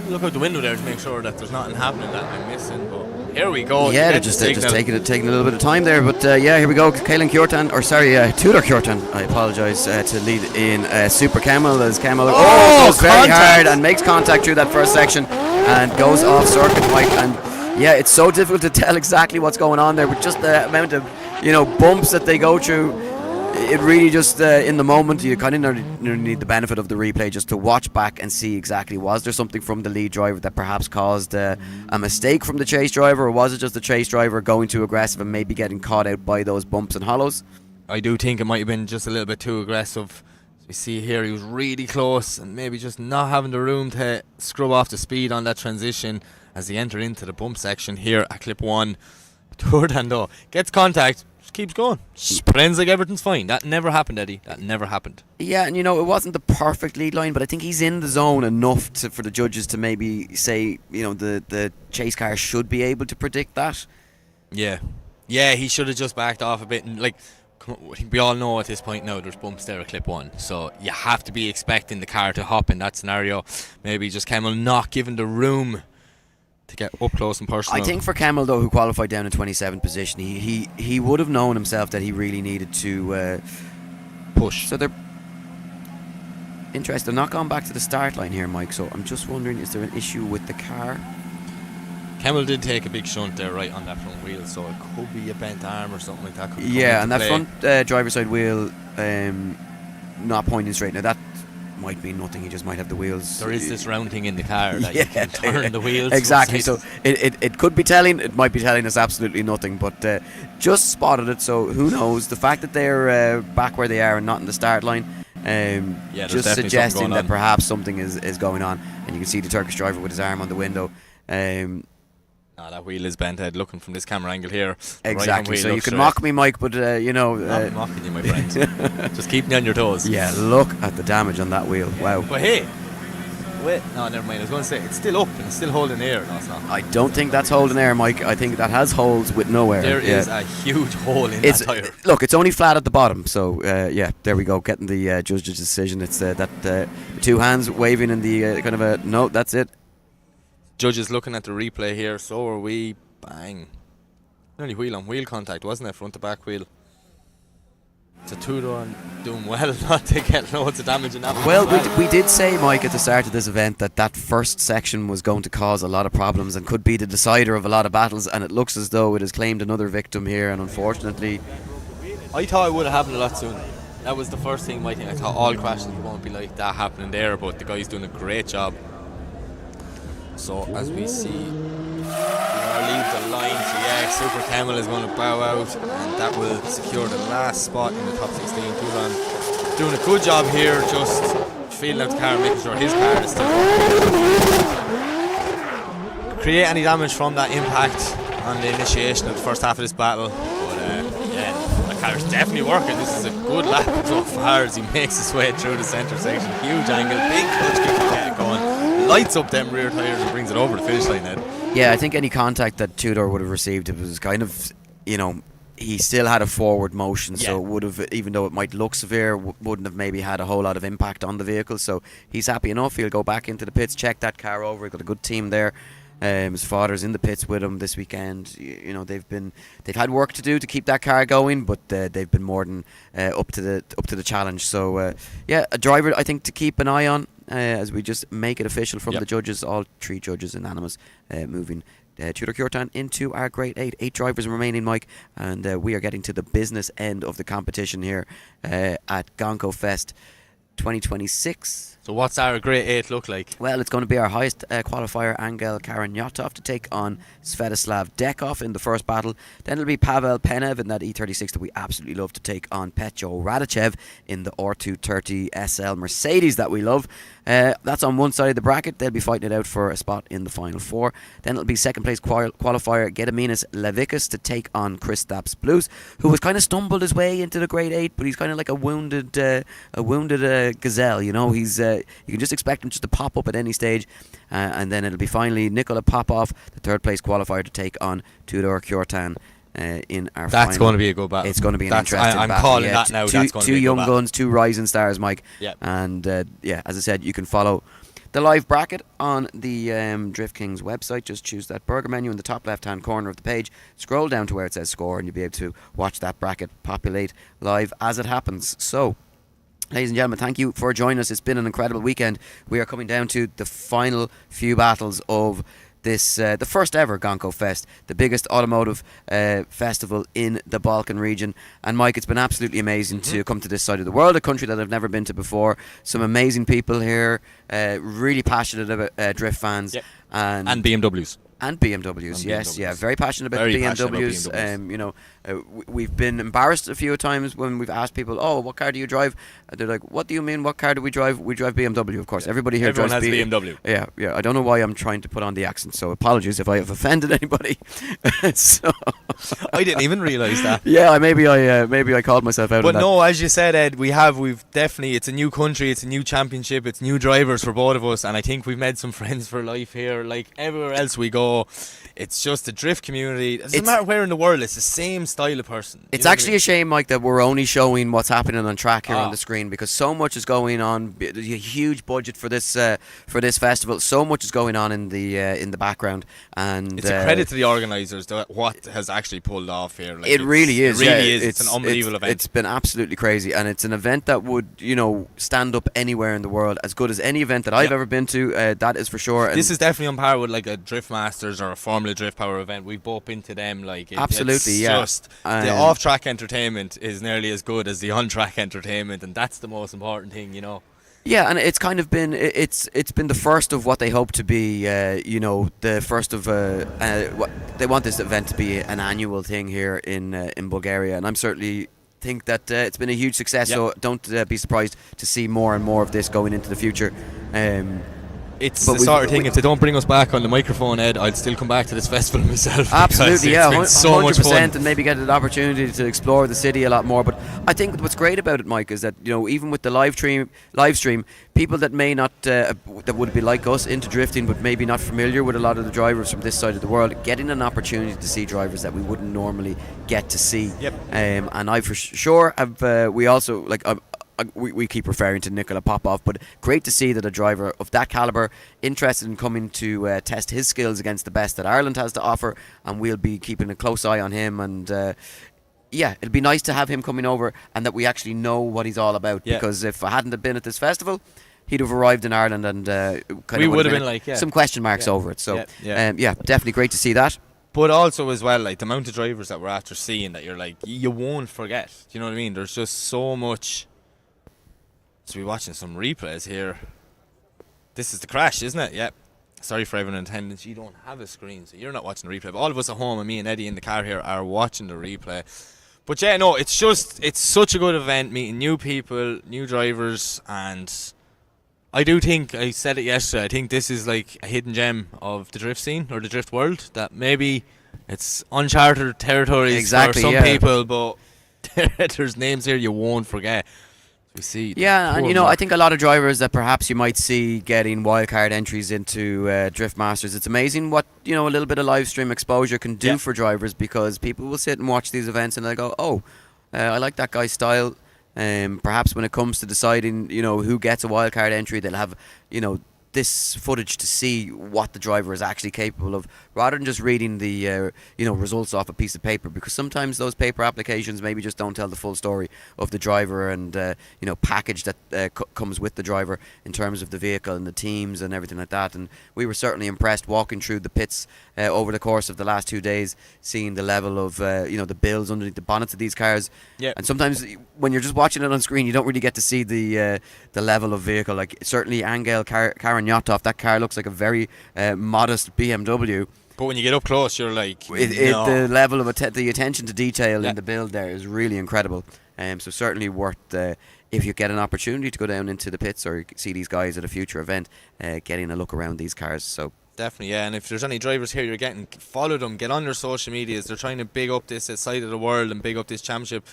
Look out the window there to make sure that there's nothing happening that I'm missing. But here we go. Yeah, they're just taking a little bit of time there, but here we go. Tudor Kjortan, I apologise, to lead in Super Camel as Camel goes very hard and makes contact through that first section and goes off circuit, Mike. And yeah, it's so difficult to tell exactly what's going on there with just the amount of bumps that they go through. It really just in the moment you kind of need the benefit of the replay just to watch back and see exactly, was there something from the lead driver that perhaps caused a mistake from the chase driver, or was it just the chase driver going too aggressive and maybe getting caught out by those bumps and hollows? I do think it might have been just a little bit too aggressive. As we see here, he was really close and maybe just not having the room to scrub off the speed on that transition as he entered into the bump section here at clip 1. Yordan though gets contact, just keeps going, pretends like everything's fine. That never happened, Eddie. That never happened. Yeah, and it wasn't the perfect lead line, but I think he's in the zone enough for the judges to maybe say, the chase car should be able to predict that. Yeah, he should have just backed off a bit. And we all know at this point now there's bumps there at clip 1, so you have to be expecting the car to hop in that scenario. Maybe just Camel not given the room to get up close and personal. I think for Camel though, who qualified down in 27th position, he would have known himself that he really needed to push. So they're interested. They're not gone back to the start line here, Mike, so I'm just wondering, is there an issue with the car? Camel did take a big shunt there right on that front wheel, so it could be a bent arm or something like that. Yeah, and that front driver's side wheel not pointing straight. Now that might mean nothing. He just might have the wheels. There is this round thing in the car that you can turn the wheels. Exactly. So it could be telling. It might be telling us absolutely nothing. But just spotted it. So who knows? The fact that they're back where they are and not in the start line, just suggesting that perhaps something is going on. And you can see the Turkish driver with his arm on the window. That wheel is bent, Ed, looking from this camera angle here. Exactly. So you can mock me, Mike, but I'm not mocking you, my friend. Just keep me on your toes. Yeah, look at the damage on that wheel. Wow. But hey, wait, no, never mind. I was going to say it's still up and it's still holding air. No, it's not. I don't think that's holding air, Mike. I think that has holes with no air. There is a huge hole in that tyre. Look, it's only flat at the bottom. So there we go. Getting the judge's decision. It's the two hands waving in the kind of a no. That's it. Judges looking at the replay here, so are we. Bang. Nearly wheel on wheel contact, wasn't it? Front to back wheel. So Tudor doing well not to get loads of damage in that. Well, we did say, Mike, at the start of this event that first section was going to cause a lot of problems and could be the decider of a lot of battles, and it looks as though it has claimed another victim here, and unfortunately, I thought it would have happened a lot sooner. That was the first thing, Mike. I thought all crashes won't be like that happening there, but the guy's doing a great job. So as we see, we are leave the line. So yeah, Super Camel is going to bow out, and that will secure the last spot in the top 16. Tudor doing a good job here, just feeling out the car, making sure his car is still create any damage from that impact on the initiation of the first half of this battle. But the car is definitely working. This is a good lap so far as he makes his way through the centre section. Huge angle, big clutch kick to get it going. Lights up them rear tyres and brings it over the finish line, Ed. Yeah, I think any contact that Tudor would have received, it was kind of, he still had a forward motion, so it would have, even though it might look severe, wouldn't have maybe had a whole lot of impact on the vehicle. So he's happy enough. He'll go back into the pits, check that car over. He's got a good team there. His father's in the pits with him this weekend. They've had work to do to keep that car going, but they've been more than up to the challenge. So a driver I think to keep an eye on as we just make it official from the judges. All three judges unanimous, moving Tudor Kjortan into our Grade 8. 8 drivers remaining, Mike, and we are getting to the business end of the competition here at Gonco Fest 2026. So what's our grade 8 look like? Well, it's going to be our highest qualifier, Angel Karanyotov, to take on Svetislav Dekov in the first battle. Then it'll be Pavl Penev in that E36 that we absolutely love, to take on Petro Radichev in the R230 SL Mercedes that we love. That's on one side of the bracket. They'll be fighting it out for a spot in the final four. Then it'll be second place qualifier Gediminas Levikas to take on Kristaps Blues, who has kind of stumbled his way into the grade 8, but he's kind of like a wounded gazelle. You know, he's you can just expect him just to pop up at any stage. And then it'll be finally Nikola Popov, the third place qualifier, to take on Tudor Yordan in our final. That's going to be a good battle. It's going to be an interesting battle. I'm calling that now. That's going to two be a young good battle. guns, two rising stars, Mike. Yep. And as I said, you can follow the live bracket on the Drift Kings website. Just choose that burger menu in the top left hand corner of the page. Scroll down to where it says score, and you'll be able to watch that bracket populate live as it happens. So, ladies and gentlemen, thank you for joining us. It's been an incredible weekend. We are coming down to the final few battles of this, the first ever Gonco Fest, the biggest automotive festival in the Balkan region. And Mike, it's been absolutely amazing to come to this side of the world, a country that I've never been to before. Some amazing people here, really passionate about drift fans. Yep. And BMWs. And BMWs, yes, yeah, very passionate about Very the passionate about BMWs. BMWs. You know, we've been embarrassed a few times when we've asked people, "Oh, what car do you drive?" They're like, "What do you mean? What car do we drive?" We drive BMW, of course. Everybody here Everyone drives has BMW. Yeah. I don't know why I'm trying to put on the accent, so apologies if I have offended anybody. So I didn't even realise that. yeah, maybe I called myself out. But on that. no, as you said, Ed, we've definitely, it's a new country, it's a new championship, it's new drivers for both of us, and I think we've made some friends for life here. Like everywhere else we go, it's just a drift community. It doesn't matter where in the world, it's the same style of person. It's actually a shame, Mike, that we're only showing what's happening on track here on the screen, because so much is going on. There's a huge budget for this festival. So much is going on in the background, and it's a credit to the organisers what has actually pulled off here. Like it really is. It really yeah, is. It's an unbelievable event. It's been absolutely crazy, and it's an event that would stand up anywhere in the world, as good as any event that I've ever been to. That is for sure. And this is definitely on par with like a Drift Masters or a Formula Drift Power event. We've both been to them. Like absolutely, it's yeah. Just the off-track entertainment is nearly as good as the on-track entertainment, and that's the most important thing, Yeah, and it's kind of been it's been the first of what they hope to be. The first of what they want this event to be an annual thing here in Bulgaria, and I'm certainly think that it's been a huge success. Yep. So don't be surprised to see more and more of this going into the future. It's the sort of thing, if they don't bring us back on the microphone, Ed, I'd still come back to this festival myself. Absolutely, yeah, it's been 100%, so much fun. and maybe get an opportunity to explore the city a lot more. But I think what's great about it, Mike, is that even with the live stream, people that may not that would be like us into drifting, but maybe not familiar with a lot of the drivers from this side of the world, getting an opportunity to see drivers that we wouldn't normally get to see. Yep. And I for sure have. We also like. We keep referring to Nikola Popov, but great to see that a driver of that calibre interested in coming to test his skills against the best that Ireland has to offer, and we'll be keeping a close eye on him. And it'd be nice to have him coming over and that we actually know what he's all about, because if I hadn't have been at this festival, he'd have arrived in Ireland and we would have been like some question marks over it. So definitely great to see that. But also as well, like the amount of drivers that we're after seeing that you're like, you won't forget. Do you know what I mean? There's just so much. So we're watching some replays here. This is the crash, isn't it? Yep. Sorry for everyone in attendance. You don't have a screen, so you're not watching the replay. But all of us at home, and me and Eddie in the car here, are watching the replay. But yeah, no, it's such a good event, meeting new people, new drivers, and I do think, I said it yesterday, I think this is like a hidden gem of the drift scene, or the drift world, that maybe it's uncharted territories for some people, but there's names here you won't forget. We see. Yeah, and I think a lot of drivers that perhaps you might see getting wildcard entries into Drift Masters. It's amazing what a little bit of live stream exposure can do for drivers, because people will sit and watch these events and they'll go, "Oh, I like that guy's style." Perhaps when it comes to deciding, who gets a wildcard entry, they'll have, this footage to see what the driver is actually capable of, rather than just reading the results off a piece of paper, because sometimes those paper applications maybe just don't tell the full story of the driver and package that comes with the driver in terms of the vehicle and the teams and everything like that. And we were certainly impressed walking through the pits over the course of the last 2 days, seeing the level of the builds underneath the bonnets of these cars. Yeah. And sometimes when you're just watching it on screen, you don't really get to see the level of vehicle. Like certainly Angel Karanyotov, that car looks like a very modest BMW. But when you get up close, you're like, no. The level of the attention to detail in the build there is really incredible. So certainly worth, if you get an opportunity to go down into the pits or see these guys at a future event, getting a look around these cars. So definitely, yeah. And if there's any drivers here follow them, get on their social medias. They're trying to big up this side of the world and big up this championship.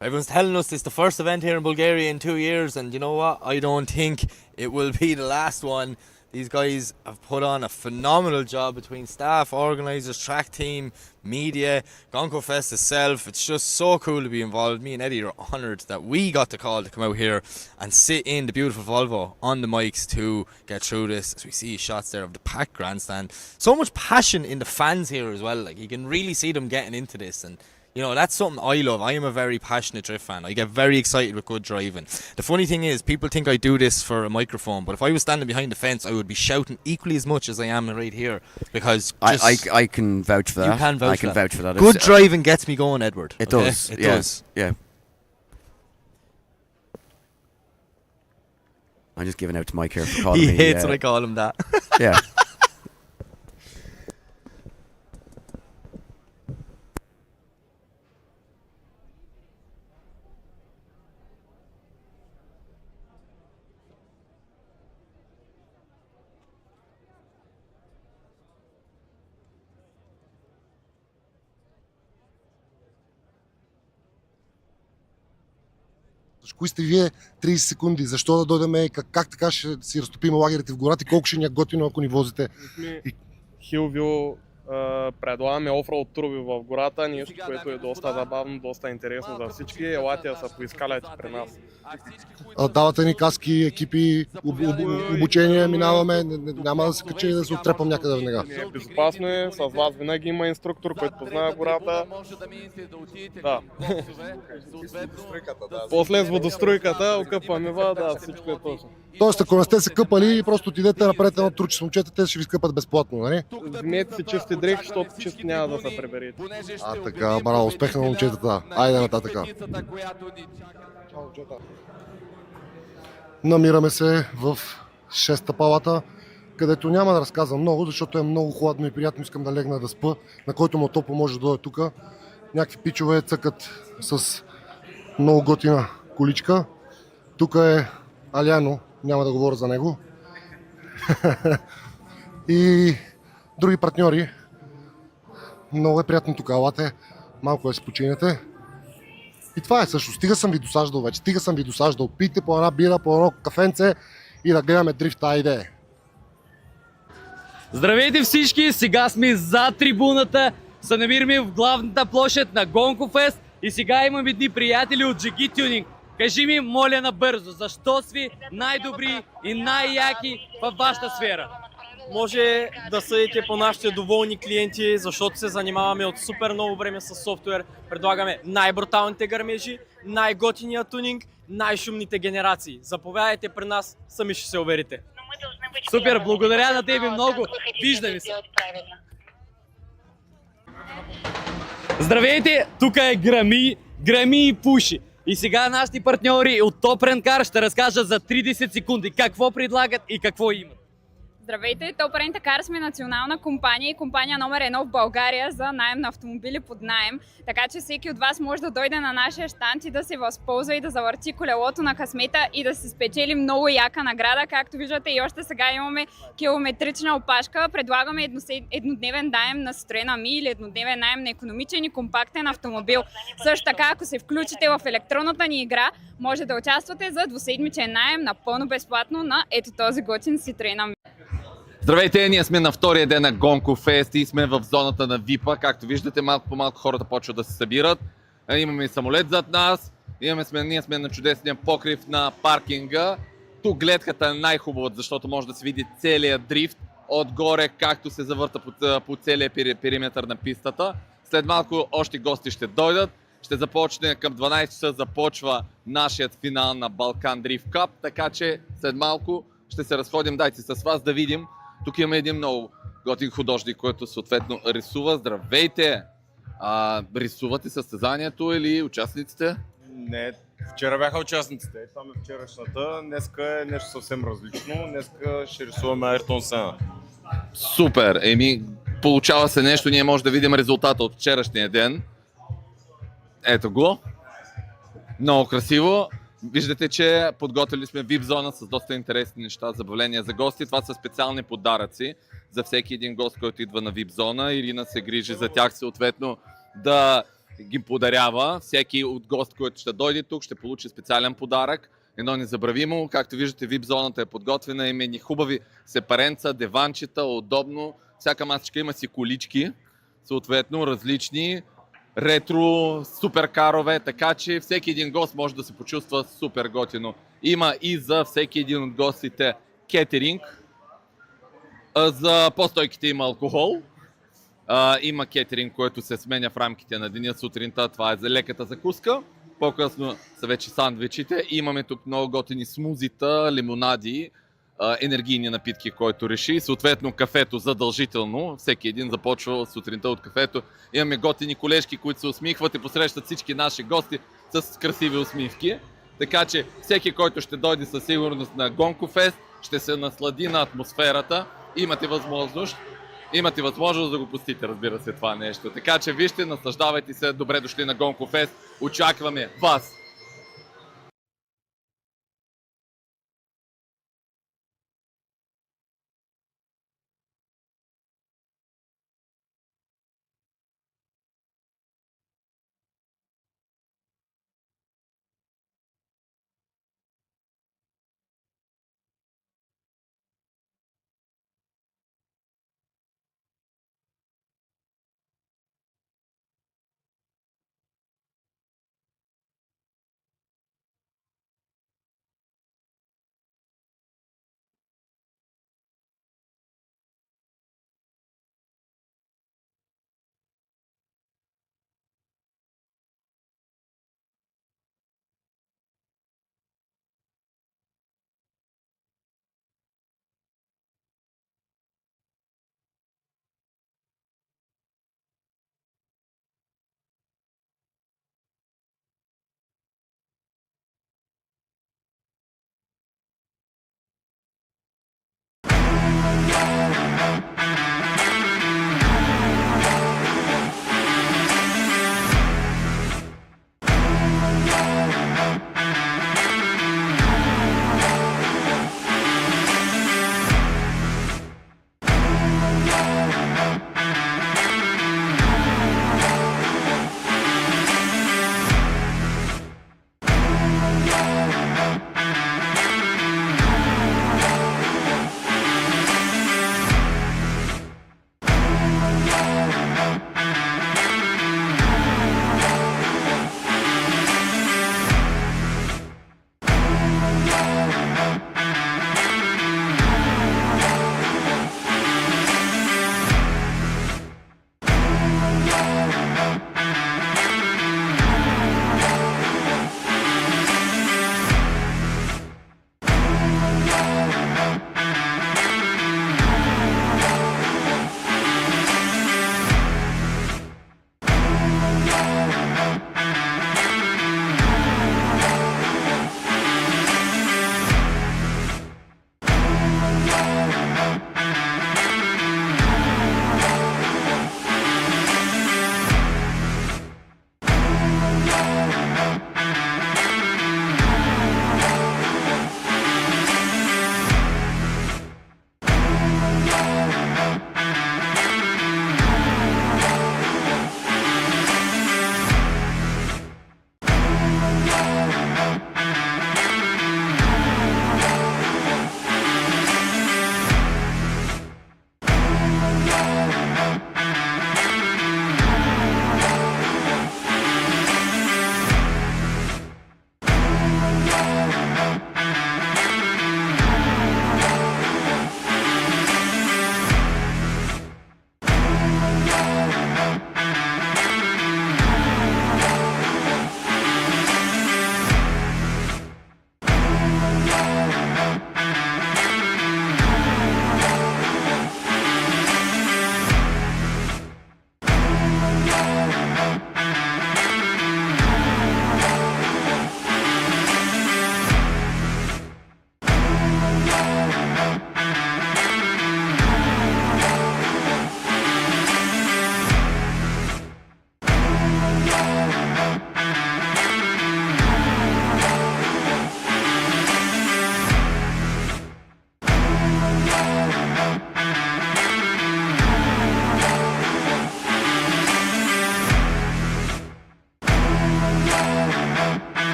Everyone's telling us it's the first event here in Bulgaria in 2 years, and you know what? I don't think it will be the last one. These guys have put on a phenomenal job between staff, organisers, track team, media, Gonco Fest itself. It's just so cool to be involved. Me and Eddie are honoured that we got the call to come out here and sit in the beautiful Volvo on the mics to get through this. As we see shots there of the packed grandstand. So much passion in the fans here as well. Like, you can really see them getting into this, and that's something I love. I am a very passionate drift fan. I get very excited with good driving. The funny thing is, people think I do this for a microphone, but if I was standing behind the fence, I would be shouting equally as much as I am right here, because I can vouch for that. You can vouch for that. Good driving gets me going, Edward. It does. It does. Yeah. I'm just giving out to Mike here for calling me. He hates when I call him that. Yeah. Кои сте вие 30 секунди? Защо да дойдем? Как така ще си разтопим лагерите в гората и колко ще ни е готино, ако ни возите? Хилвил, предлагаме офроуд турови в гората, нещо, което е доста забавно, доста интересно за всички. Елате да се поискаляте при нас. Давате ни каски, екипи, обучение, минаваме, няма да се качи и да се оттрепам някъде веднага. Безопасно е, с вас винаги има инструктор, който познава гората. Да. После с водостройката, окъпваме да, всичко е точно. Тоест, ако не сте се къпали, просто отидете напред едно турче с момчета, те ще ви скъпат безплатно, нали? Вземете си чисти дрехи, защото чисти няма да се приберете. Така, браво, успех на момчетата. Айде нататъка. Намираме се в 6-та палата, където няма да разказвам много, защото е много хладно и приятно, искам да легна да спа. На който му топло може да дойде тук. Някакви пичове цъкат с много готина количка. Тук е Аляно, няма да говоря за него. И други партньори. Много е приятно тук, елате, малко да се починете. И това е също. Стига съм ви досаждал вече. Пийте по една бира, по едно кафенце и да гледаме дрифта. Айде! Здравейте всички! Сега сме за трибуната. Се намираме в главната площад на Gonco Fest и сега имаме едни приятели от Day2 Tuning. Кажи ми, моля набързо, защо сте най-добри и най-яки във вашата сфера? Може да съдите по нашите доволни клиенти, защото се занимаваме от супер много време с софтуер. Предлагаме най-бруталните гърмежи, най-готиния тунинг, най-шумните генерации. Заповядайте при нас, сами ще се уверите. Супер, благодаря на тебе много. Виждаме се. Здравейте, тук е Грами и Пуши. И сега нашите партньори от Top Rent Car ще разкажат за 30 секунди какво предлагат и какво имат. Здравейте, Top Rent Car сме национална компания и компания номер 1 в България за наем на автомобили под наем. Така че всеки от вас може да дойде на нашия щанд и да се възползва и да завърти колелото на късмета и да се спечели много яка награда. Както виждате, и още сега имаме километрична опашка. Предлагаме еднодневен наем на Citroen Ami или еднодневен наем на икономичен и компактен автомобил. Също така, ако се включите в електронната ни игра, може да участвате за двуседмичен наем напълно безплатно на ето този готин Citroen Ami. Здравейте, ние сме на втория ден на Gonco Fest и сме в зоната на VIP-а. Както виждате, малко по малко хората почват да се събират. Имаме и самолет зад нас, ние сме на чудесния покрив на паркинга. Тук гледката е най-хубавата, защото може да се види целият дрифт отгоре, както се завърта по целия периметър на пистата. След малко още гости ще дойдат. Ще започне към 12 часа, започва нашият финал на Балкан Дрифт Кап, така че след малко ще се разходим. Дайте с вас да видим. Тук имаме един много готин художник, който съответно рисува. Здравейте! Рисувате състезанието или участниците? Не, вчера бяха участниците, там е вчерашната, днеска е нещо съвсем различно, днеска ще рисуваме Айртон Сена. Супер! Получава се нещо, ние може да видим резултата от вчерашния ден. Ето го. Много красиво. Виждате, че подготвили сме VIP зона с доста интересни неща, забавления за гости. Това са специални подаръци за всеки един гост, който идва на VIP зона. Ирина се грижи за тях съответно да ги подарява. Всеки от гост, който ще дойде тук, ще получи специален подарък. Едно незабравимо. Както виждате, VIP зоната е подготвена. Има ни хубави сепаренца, диванчета, удобно. Всяка масичка има си колички, съответно различни. Ретро, суперкарове, така че всеки един гост може да се почувства супер готино. Има и за всеки един от гостите кетеринг. За по-стойките има алкохол. Има кетеринг, който се сменя в рамките на деня сутринта. Това е за леката закуска. По-късно са вече сандвичите. Имаме тук много готини смузита, лимонади, енергийни напитки, който реши. Съответно кафето задължително. Всеки един започва сутринта от кафето. Имаме готини колежки, които се усмихват и посрещат всички наши гости с красиви усмивки. Така че всеки, който ще дойде със сигурност на Gonco Fest, ще се наслади на атмосферата. Имате възможност да го пустите, разбира се, това нещо. Така че вижте, наслаждавайте се. Добре дошли на Gonco Fest. Очакваме вас!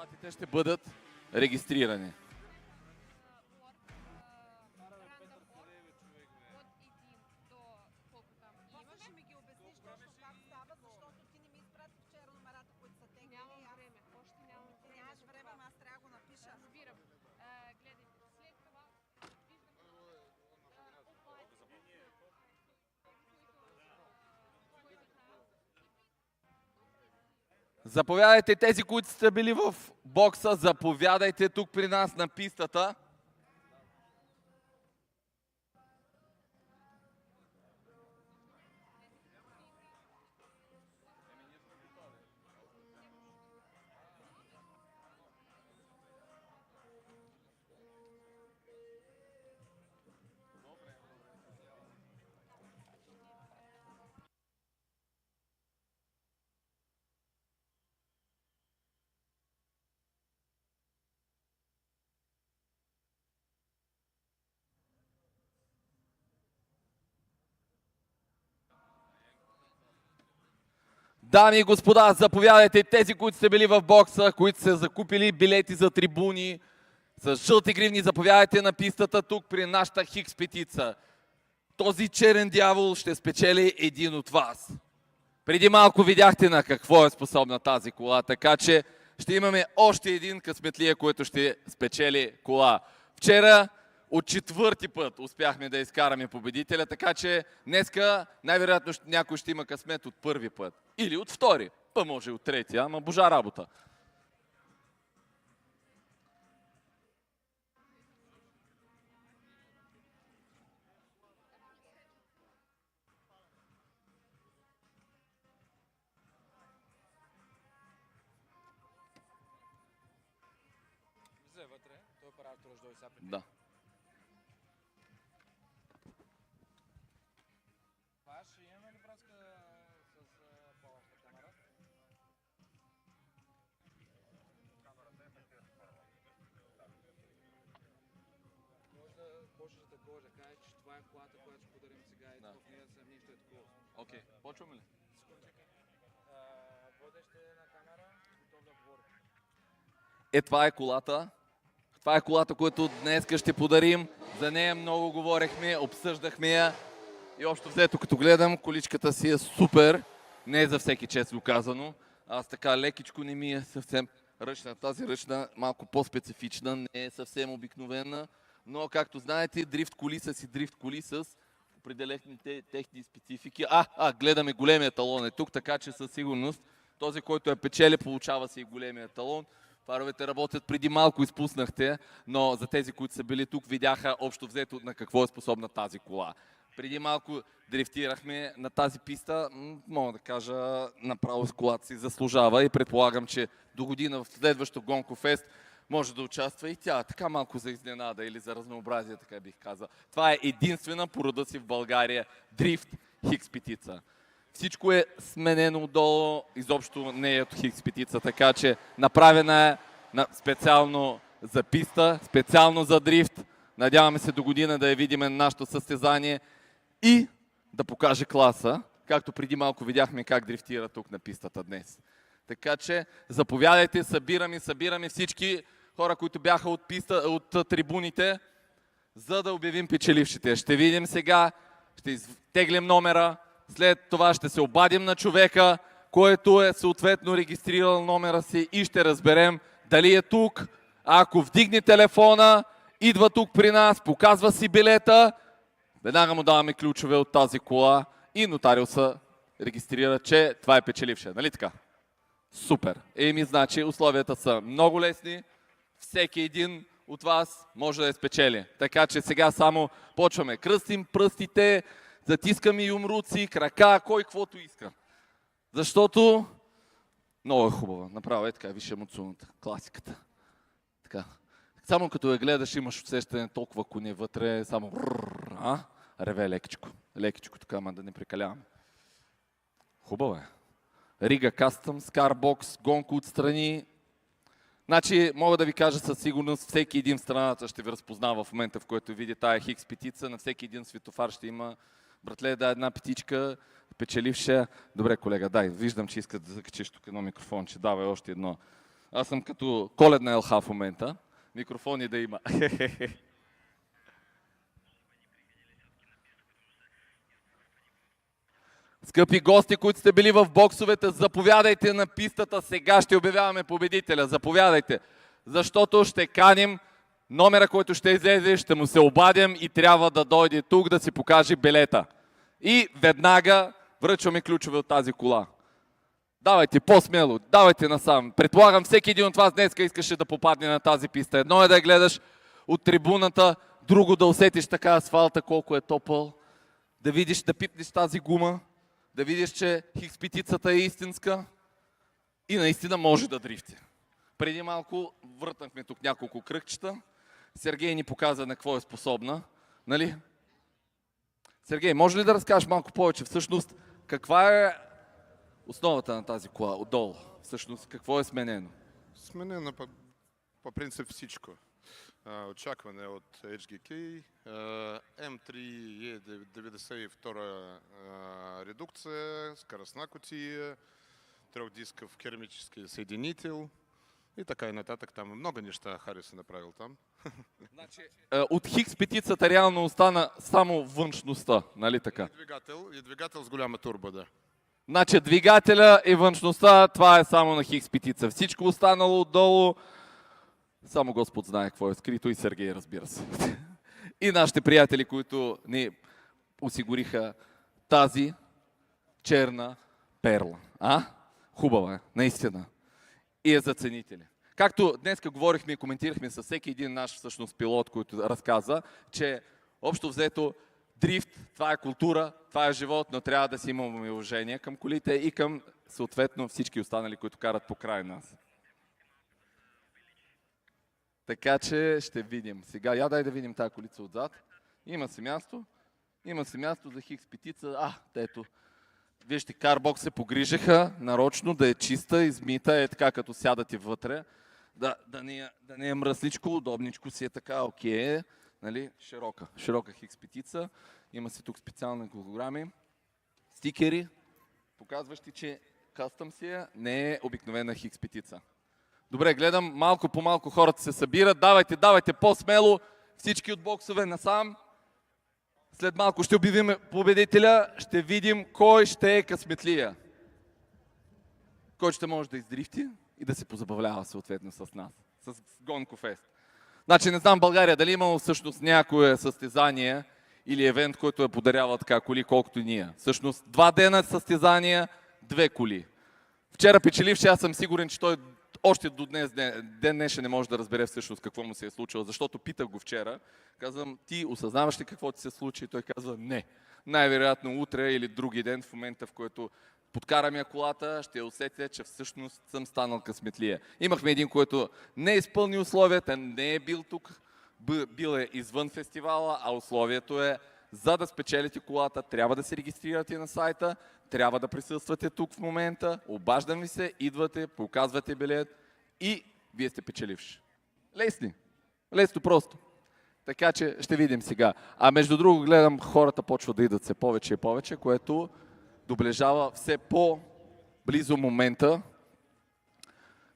Резултатите ще бъдат регистрирани. Заповядайте тези, които сте били в бокса, заповядайте тук при нас на пистата. Дами и господа, заповядайте тези, които сте били в бокса, които са закупили билети за трибуни с жълти гривни, заповядайте на пистата тук при нашата хикс петица. Този черен дявол ще спечели един от вас. Преди малко видяхте на какво е способна тази кола, така че ще имаме още един късметлия, който ще спечели кола. Вчера от четвърти път успяхме да изкараме победителя, така че днеска най-вероятно някой ще има късмет от първи път. Или от втори, па може и от трети, ама божа работа. Да. Окей, почваме ли? Това е колата. Това е колата, която днес ще подарим. За нея много говорехме, обсъждахме я. И общо взето, като гледам, количката си е супер. Не е за всеки, честно казано. Аз така лекичко не ми е съвсем ръчна. Тази ръчна малко по-специфична, не е съвсем обикновена. Но, както знаете, дрифт коли си дрифт коли с определените техни специфики. Гледаме големия талон е тук, така че със сигурност този, който е печели, получава си и големия талон. Фаровете работят, преди малко изпуснахте, но за тези, които са били тук, видяха общо взето на какво е способна тази кола. Преди малко дрифтирахме на тази писта, мога да кажа, направо с колата си заслужава и предполагам, че до година в следващото Gonco Fest може да участва и тя. Така малко за изненада или за разнообразие, така бих казал. Това е единствена по рода си в България дрифт хикс петица. Всичко е сменено отдолу, изобщо не е от хикс петица, така че направена е специално за писта, специално за дрифт. Надяваме се до година да я видим на нашето състезание и да покаже класа, както преди малко видяхме как дрифтира тук на пистата днес. Така че заповядайте, събираме всички хора, които бяха от трибуните, за да обявим печелившите. Ще видим сега, ще изтеглим номера, след това ще се обадим на човека, който е съответно регистрирал номера си и ще разберем дали е тук. Ако вдигне телефона, идва тук при нас, показва си билета, веднага му даваме ключове от тази кола и нотариуса регистрира, че това е печеливше. Нали така? Супер. Значи условията са много лесни. Всеки един от вас може да я спечели. Така че сега само почваме. Кръстим пръстите, затискаме юмруци, крака, кой каквото иска. Защото много е хубава. Направо е така, висше муцуната. Класиката. Така. Само като я гледаш, имаш усещане толкова коне вътре, само реве лекичко. Лекичко така, ама да не прекаляваме. Хубава е. Рига Кастъм, Скарбокс, Гонко отстрани. Значи, мога да ви кажа със сигурност, всеки един в страната ще ви разпознава в момента, в който види тая хикс петица. На всеки един светофар ще има, братле, да, една петичка, печеливша. Добре, колега, дай, виждам, че искат да закачиш тук едно микрофонче. Давай още едно. Аз съм като коледна елха в момента. Микрофони да има. Скъпи гости, които сте били в боксовете, заповядайте на пистата. Сега ще обявяваме победителя. Заповядайте. Защото ще каним номера, който ще излезе, ще му се обадим и трябва да дойде тук да си покаже билета. И веднага връчваме ключове от тази кола. Давайте по-смело, давайте насам. Предполагам, всеки един от вас днеска искаше да попадне на тази писта. Едно е да я гледаш от трибуната, друго да усетиш така асфалта, колко е топъл, да видиш, да пипнеш тази гума, да видиш, че хикспетицата е истинска и наистина може да дрифти. Преди малко въртнахме тук няколко кръгчета. Сергей ни показа на какво е способна. Нали? Сергей, може ли да разкажеш малко повече? Всъщност, каква е основата на тази кола отдолу? Всъщност, какво е сменено? Сменено по принцип всичко. Очакване от HGK, M3 е 92 редукция, скоростна кутия, трехдисков керамический съединител и така и нататък. Там много неща Харис е направил там. Значи, от хикс петицата реално остана само външността, нали така? И двигател с голяма турбо, да. Значи двигателя и външността, това е само на хикс петица. Всичко останало отдолу, само Господ знае какво е скрито и Сергей, разбира се. И нашите приятели, които ни осигуриха тази черна перла. Хубава е, наистина. И е за ценители. Както днеска говорихме и коментирахме с всеки един наш всъщност пилот, който разказа, че общо взето дрифт, това е култура, това е живот, но трябва да си имаме уважение към колите и към съответно всички останали, които карат покрай нас. Така че ще видим. Сега я дай да видим тази колица отзад. Има си място. Има си място за хикс петица. Ето. Вижте, карбокс се погрижиха нарочно да е чиста, измита, е така като сядате вътре. Да не е мръсничко, удобничко си е така, окей. Нали? Широка хикс петица. Има си тук специални голограми. Стикери, показващи, че кастъм си е, не е обикновена хикс петица. Добре, гледам, малко по малко хората се събират. Давайте по-смело всички от боксове насам. След малко ще обявим победителя, ще видим кой ще е късметлия. Кой ще може да издрифти и да се позабавлява съответно с нас, с Gonco Fest. Значи не знам България дали имало всъщност някое състезание или евент, който е подарявал така коли, колкото и ние. Всъщност 2 дена състезания, 2 коли. Вчера печеливши, аз съм сигурен, че той още до ден ще не може да разбере всъщност какво му се е случило, защото питах го вчера. Казвам, ти осъзнаваш ли какво ти се случи? И той казва, не. Най-вероятно утре или други ден, в момента в който подкарам я колата, ще усетя, че всъщност съм станал късметлия. Имахме един, който не е изпълни условията, не е бил тук, бил е извън фестивала, а условието е, за да спечелите колата, трябва да се регистрирате на сайта, трябва да присъствате тук в момента, обаждам ви се, идвате, показвате билет и вие сте печеливши. Лесно просто. Така че ще видим сега. А между друго гледам, хората почват да идат все повече и повече, което доближава все по-близо момента.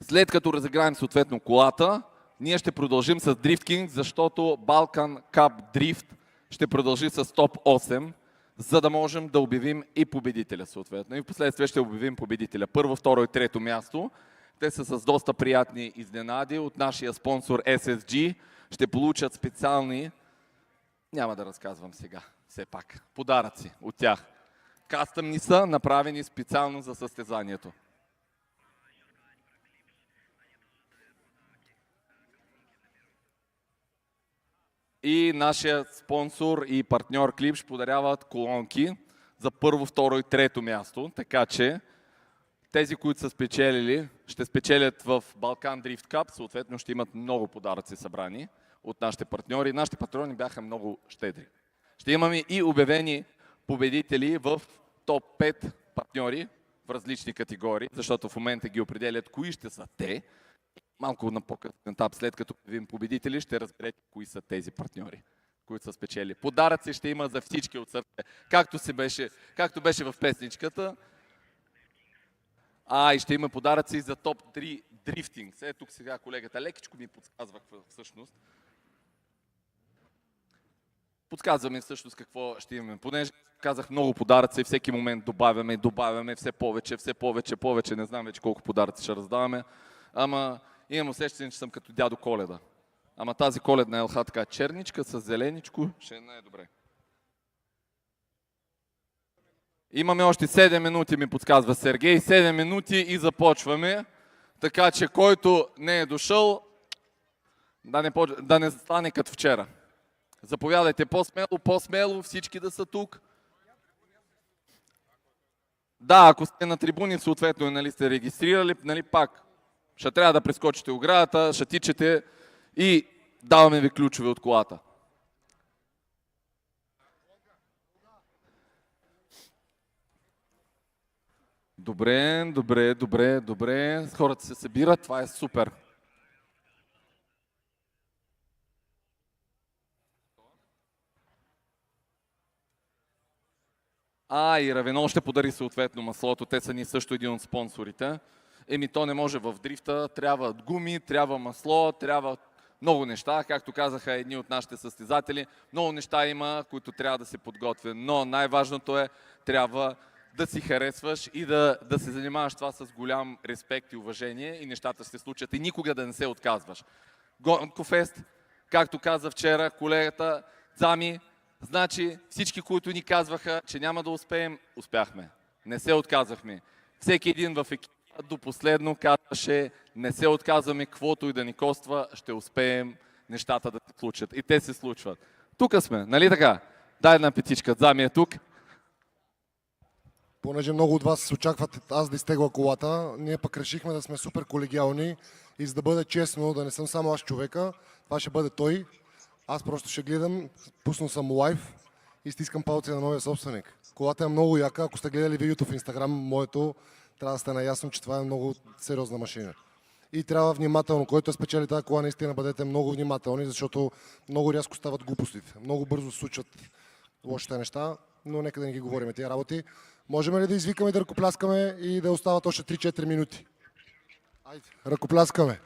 След като разиграем съответно колата, ние ще продължим с Drift King, защото Balkan Cup Drift ще продължи с топ 8. за да можем да обявим и победителя съответно. И в последствие ще обявим победителя. Първо, второ и трето място. Те са с доста приятни изненади от нашия спонсор SSG. Ще получат специални, няма да разказвам сега, все пак, подаръци от тях. Кастъмни са, направени специално за състезанието. И нашия спонсор и партньор Клип ще подаряват колонки за първо, второ и трето място. Така че тези, които са спечелили, ще спечелят в Балкан Дрифт Кап. Съответно ще имат много подаръци събрани от нашите партньори. Нашите партньори бяха много щедри. Ще имаме и обявени победители в топ 5 партньори в различни категории, защото в момента ги определят кои ще са те. Малко на по-късен етап, след като обявим победители, ще разберете кои са тези партньори, които са спечели. Подаръци ще има за всички от сърце, както беше в песничката. И ще има подаръци за топ 3 дрифтинг. Тук сега колегата лекичко ми подсказва всъщност. Подсказваме всъщност какво ще имаме. Понеже казах много подаръци, всеки момент добавяме все повече. Не знам вече колко подаръци ще раздаваме. Ама имам усещане, че съм като дядо Коледа. Ама тази коледна елха така черничка с зеленичко ще е най-добре. Имаме още 7 минути, ми подсказва Сергей. 7 минути и започваме. Така че който не е дошъл, да не стане като вчера. Заповядайте по-смело, всички да са тук. Да, ако сте на трибуни, съответно, нали, сте регистрирали, нали, пак ще трябва да прескочите оградата, ще тичате и даваме ви ключове от колата. Добре. Хората се събират, това е супер. И Равено ще подари съответно маслото. Те са ни също един от спонсорите. То не може в дрифта. Трябва гуми, трябва масло, трябва много неща. Както казаха едни от нашите състезатели, много неща има, които трябва да се подготвят. Но най-важното е, трябва да си харесваш и да се занимаваш това с голям респект и уважение и нещата ще се случат и никога да не се отказваш. Gonco Fest, както каза вчера колегата Зами, значи всички, които ни казваха, че няма да успеем, успяхме. Не се отказахме. Всеки един в екипа до последно казваше, не се отказваме, каквото и да ни коства, ще успеем нещата да се случат. И те се случват. Тук сме, нали така? Дай една петичка, Зами е тук. Понеже много от вас се очакват аз да изтегла колата, ние пък решихме да сме супер колегиални и за да бъде честно, да не съм само аз човека, това ще бъде той. Аз просто ще гледам, пуснал съм лайв и стискам палци на новия собственик. Колата е много яка, ако сте гледали видеото в Инстаграм, моето, трябва да сте наясно, че това е много сериозна машина. И трябва внимателно, който спечели тази кола, наистина бъдете много внимателни, защото много рязко стават глупостите. Много бързо се случват лошите неща, но нека да не ги говорим тези работи. Можем ли да извикаме, да ръкопляскаме и да остават още 3-4 минути? Айде, ръкопляскаме.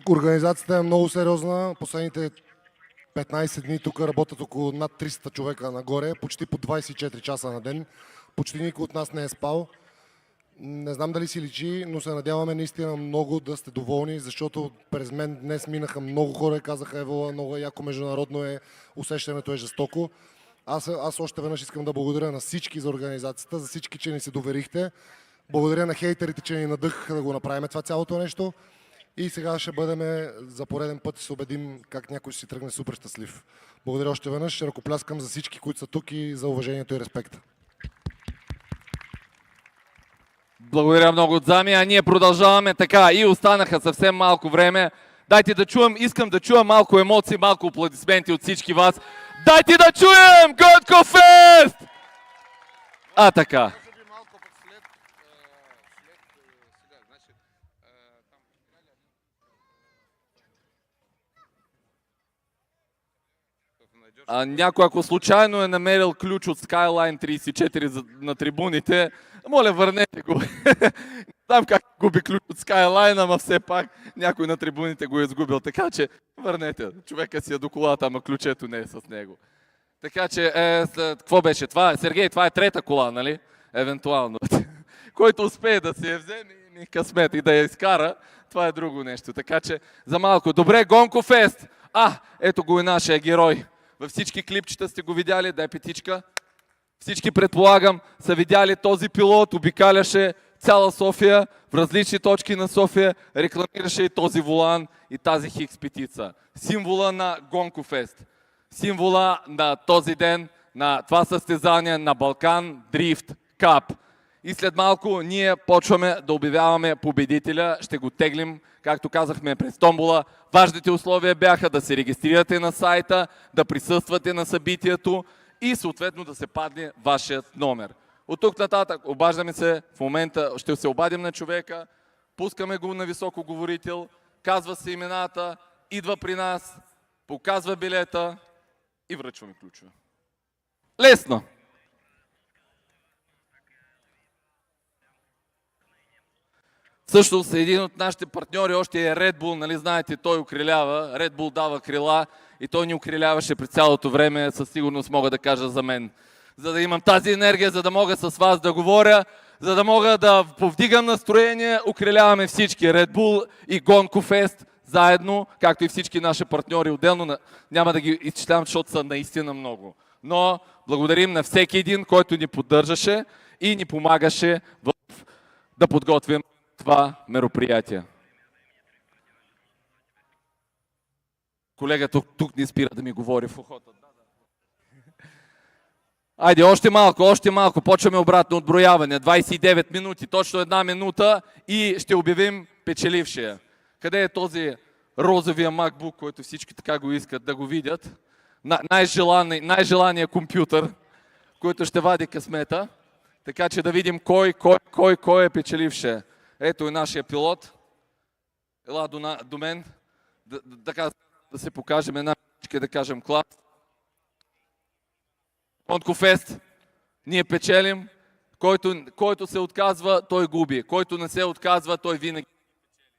Организацията е много сериозна. Последните 15 дни тук работят около над 300 човека нагоре, почти по 24 часа на ден. Почти никой от нас не е спал. Не знам дали си личи, но се надяваме наистина много да сте доволни, защото през мен днес минаха много хора и казаха, Евола, много яко международно е, усещането е жестоко. Аз още веднъж искам да благодаря на всички за организацията, за всички, че ни се доверихте. Благодаря на хейтерите, че ни надъхаха да го направим това цялото нещо. И сега ще бъдем за пореден път и се убедим как някой ще си тръгне супер щастлив. Благодаря още веднъж. Ръкопляскам за всички, които са тук и за уважението и респекта. Благодаря много от Зами, а ние продължаваме така и останаха съвсем малко време. Дайте да чуем, искам да чуя малко емоции, малко аплодисменти от всички вас. Дайте да чуем Gonco Fest! Така. Някой, ако случайно е намерил ключ от Skyline 34 на трибуните, моля, върнете го. Знам как губи ключ от Скайлайн, ама все пак някой на трибуните го е изгубил. Така че върнете. Човека си е до колата, ама ключето не е с него. Така че, какво беше? Сергей, това е трета кола, нали? Евентуално. Който успее да си я вземе и късмет и да я изкара, това е друго нещо. Така че, за малко. Добре, Гонко Фест. Ето го и нашия герой. Във всички клипчета сте го видяли, дай петичка. Всички, предполагам, са видяли този пилот, обикаляше цяла София, в различни точки на София, рекламираше и този волан и тази хикс петица. Символа на Гонко Фест. Символа на този ден, на това състезание на Балкан Дрифт Кап. И след малко ние почваме да обявяваме победителя. Ще го теглим, както казахме, през томбола. Важните условия бяха да се регистрирате на сайта, да присъствате на събитието и съответно да се падне вашият номер. От тук нататък обаждаме се, в момента ще се обадим на човека, пускаме го на високоговорител, казва се имената, идва при нас, показва билета и връчваме ключове. Лесно! Всъщност един от нашите партньори още е Red Bull, нали знаете, той укрилява, Red Bull дава крила и той ни укриляваше през цялото време, със сигурност мога да кажа за мен. За да имам тази енергия, за да мога с вас да говоря, за да мога да повдигам настроение, укриляваме всички Red Bull и Gonco Fest заедно, както и всички наши партньори отделно. Няма да ги изчислявам, защото са наистина много. Но благодарим на всеки един, който ни поддържаше и ни помагаше да подготвим това мероприятие. Колегата тук не спира да ми говори в ухото. Айде, още малко. Почваме обратно отброяване. 29 минути, точно 1 минута и ще обявим печелившия. Къде е този розовия MacBook, който всички така го искат да го видят? Най-желания компютър, който ще вади късмета. Така че да видим кой е печелившия. Ето е нашия пилот. Ела до мен. Да се покажем една да кажем клас. Гонко Фест. Ние печелим. Който се отказва, той губи. Който не се отказва, той винаги.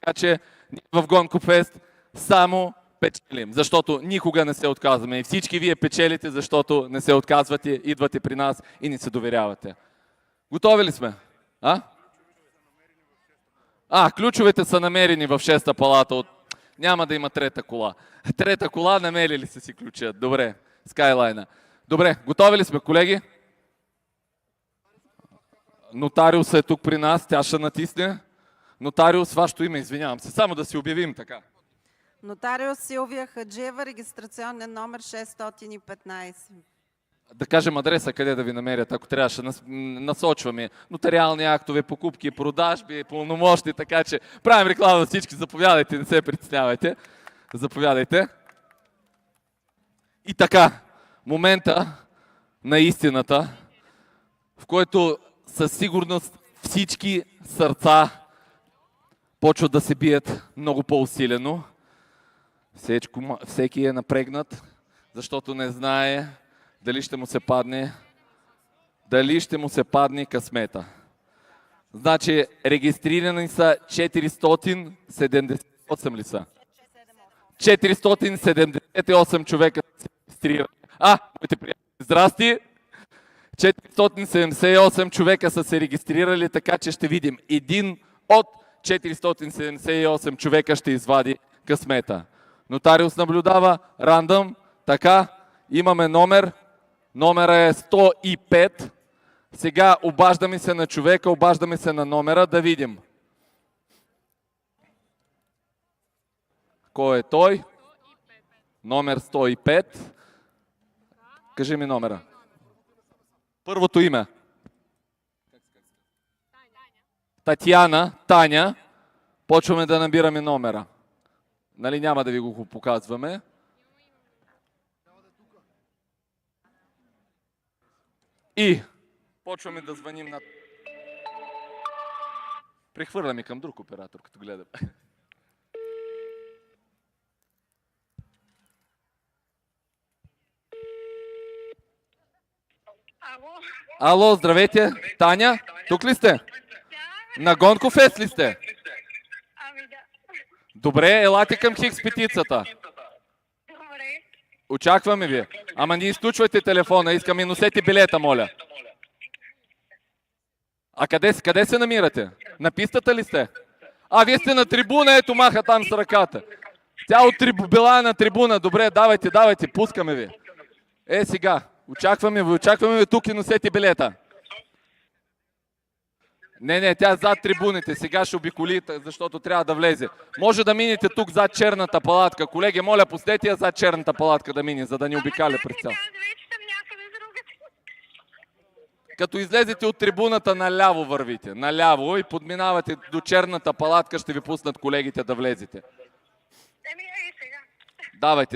Така че ние в Гонко Фест само печелим, защото никога не се отказваме. И всички вие печелите, защото не се отказвате, идвате при нас и ни се доверявате. Готови ли сме? Ключовете са намерени в 6-та палата. Няма да има трета кола. Трета кола, намерили са си ключа. Добре, Скайлайна. Добре, готови ли сме, колеги? Нотариус е тук при нас, тя ще натисне. Нотариус, вашето име, извинявам се. Само да си обявим така. Нотариус Силвия Хаджиева, регистрационен номер 615. Да кажем адреса, къде да ви намерят, ако трябваше. Насочваме нотариални актове, покупки, продажби, пълномощни, така че правим реклама на всички. Заповядайте, не се притеснявайте. Заповядайте. И така, момента на истината, в който със сигурност всички сърца почват да се бият много по-усилено. Всеки е напрегнат, защото не знае дали ще му се падне късмета. Значи, регистрирани са 478 ли са? 478 човека се регистрирани. Моите приятели, здрасти! 478 човека са се регистрирали, така че ще видим. Един от 478 човека ще извади късмета. Нотариус наблюдава, рандъм, така, имаме номер. Номера е 105. Сега обаждаме се на човека, обаждаме се на номера, да видим. Кой е той? Номер 105. Кажи ми номера. Първото име. Татьяна, Таня. Почваме да набираме номера. Нали няма да ви го показваме. И почваме да звъним на... Прехвърляме към друг оператор, като гледам. Алло, здравейте. Таня, тук ли сте? На Гонко Фест ли сте? Ами да. Добре, елате към Хикс петицата. Добре. Очакваме ви. Ама не изключвайте телефона, искаме носете билета, моля. А къде се намирате? На пистата ли сте? А, вие сте на трибуна, ето маха там с ръката. Тя била на трибуна. Добре, давайте, пускаме ви. Сега, очакваме ви тук и носете билета. Не, тя зад трибуните. Сега ще обиколи, защото трябва да влезе. Може да минете тук зад черната палатка. Колеги, моля, пустете я зад черната палатка да мине, за да ни обикаля през цял. Като излезете от трибуната, наляво вървите. Наляво и подминавате до черната палатка, ще ви пуснат колегите да влезете.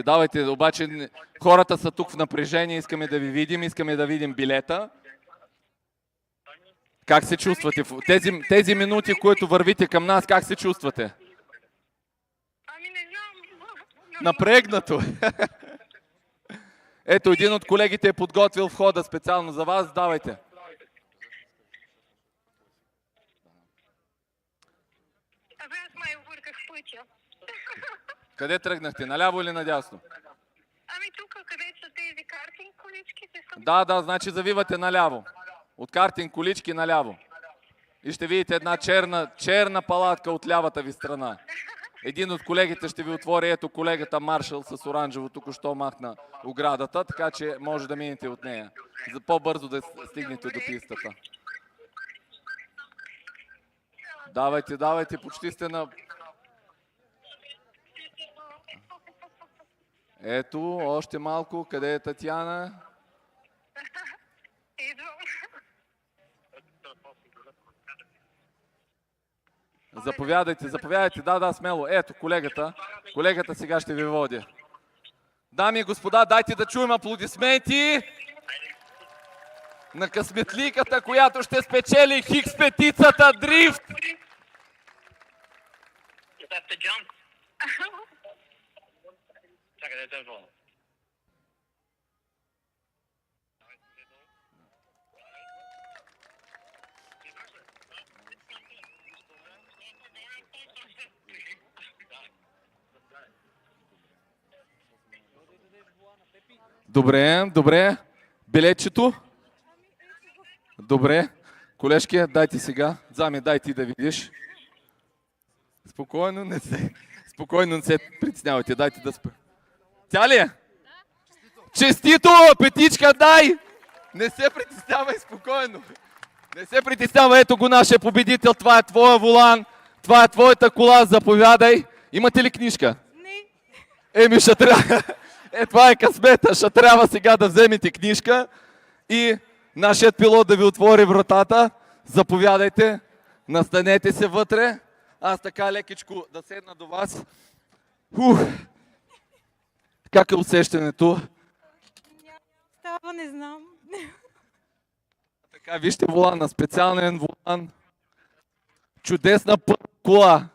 Давайте, обаче хората са тук в напрежение, искаме да ви видим, искаме да видим билета. Как се чувствате? Тези минути, които вървите към нас, как се чувствате? Ами не знам. Напрегнато. Ето, един от колегите е подготвил входа специално за вас. Давайте. Абе, аз май обърках пътя. Къде тръгнахте? Наляво или надясно? Ами тук, където са тези картинг количките са... Да, значи завивате наляво. От картинг колички наляво. И ще видите една черна палатка от лявата ви страна. Един от колегите ще ви отвори, ето колегата Маршал с оранжево току-що махна оградата, така че може да минете от нея. За по-бързо да стигнете до пистата. Давайте, почти сте на... Ето, още малко. Къде е Татяна? Заповядайте. Да, смело. Ето, колегата сега ще ви води. Дами и господа, дайте да чуем аплодисменти на късметликата, която ще спечели Хикс петицата Дрифт. Добре. Билетчето? Добре. Колежке, дайте сега. Зами, дай ти да видиш. Спокойно, не се притеснявайте. Дайте да спа. Тя ли е? Честито! Петичка, дай! Не се притеснявай, спокойно. Не се притеснявай, ето го нашия победител. Това е твоя волан. Това е твоята кола. Заповядай. Имате ли книжка? Не. Ще трябва. Това е късмета. Ще трябва сега да вземете книжка и нашият пилот да ви отвори вратата. Заповядайте. Настанете се вътре. Аз така лекичко да седна до вас. Как е усещането? Става, не знам. Така, вижте волана, специален волан. Чудесна кола.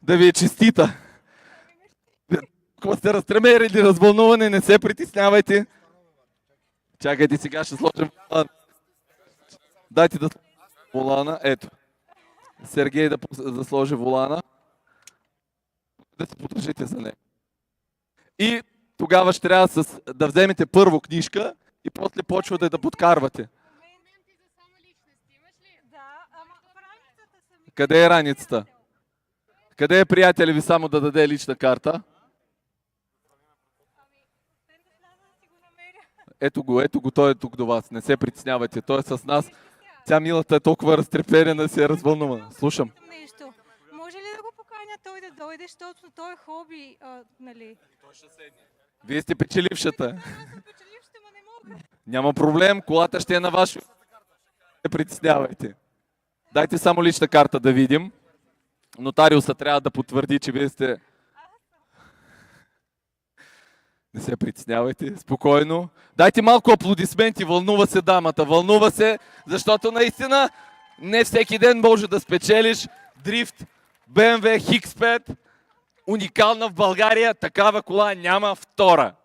Да ви е честита. Ако сте разтремерили, развълнувани, не се притеснявайте. Чакайте, сега ще сложим волана. Дайте да сложим волана. Ето. Сергей да сложи волана. Да се подържите за него. И тогава ще трябва да вземете първо книжка и после почвате да подкарвате. Къде е раницата? Къде е приятеля ви само да даде лична карта? Ето го, той е тук до вас. Не се притеснявайте, той е с нас. Тя милата е толкова разтреперена, се е развълнувана. Слушам. Нещо. Може ли да го поканя той да дойде, защото той е хоби, нали? Вие сте печелившата. Няма проблем, колата ще е на ваш. Не притеснявайте. Дайте само лична карта да видим. Нотариуса трябва да потвърди, че вие сте... Не се притеснявайте, спокойно. Дайте малко аплодисменти, вълнува се дамата. Вълнува се, защото наистина не всеки ден може да спечелиш дрифт BMW X5. Уникална в България, такава кола няма втора.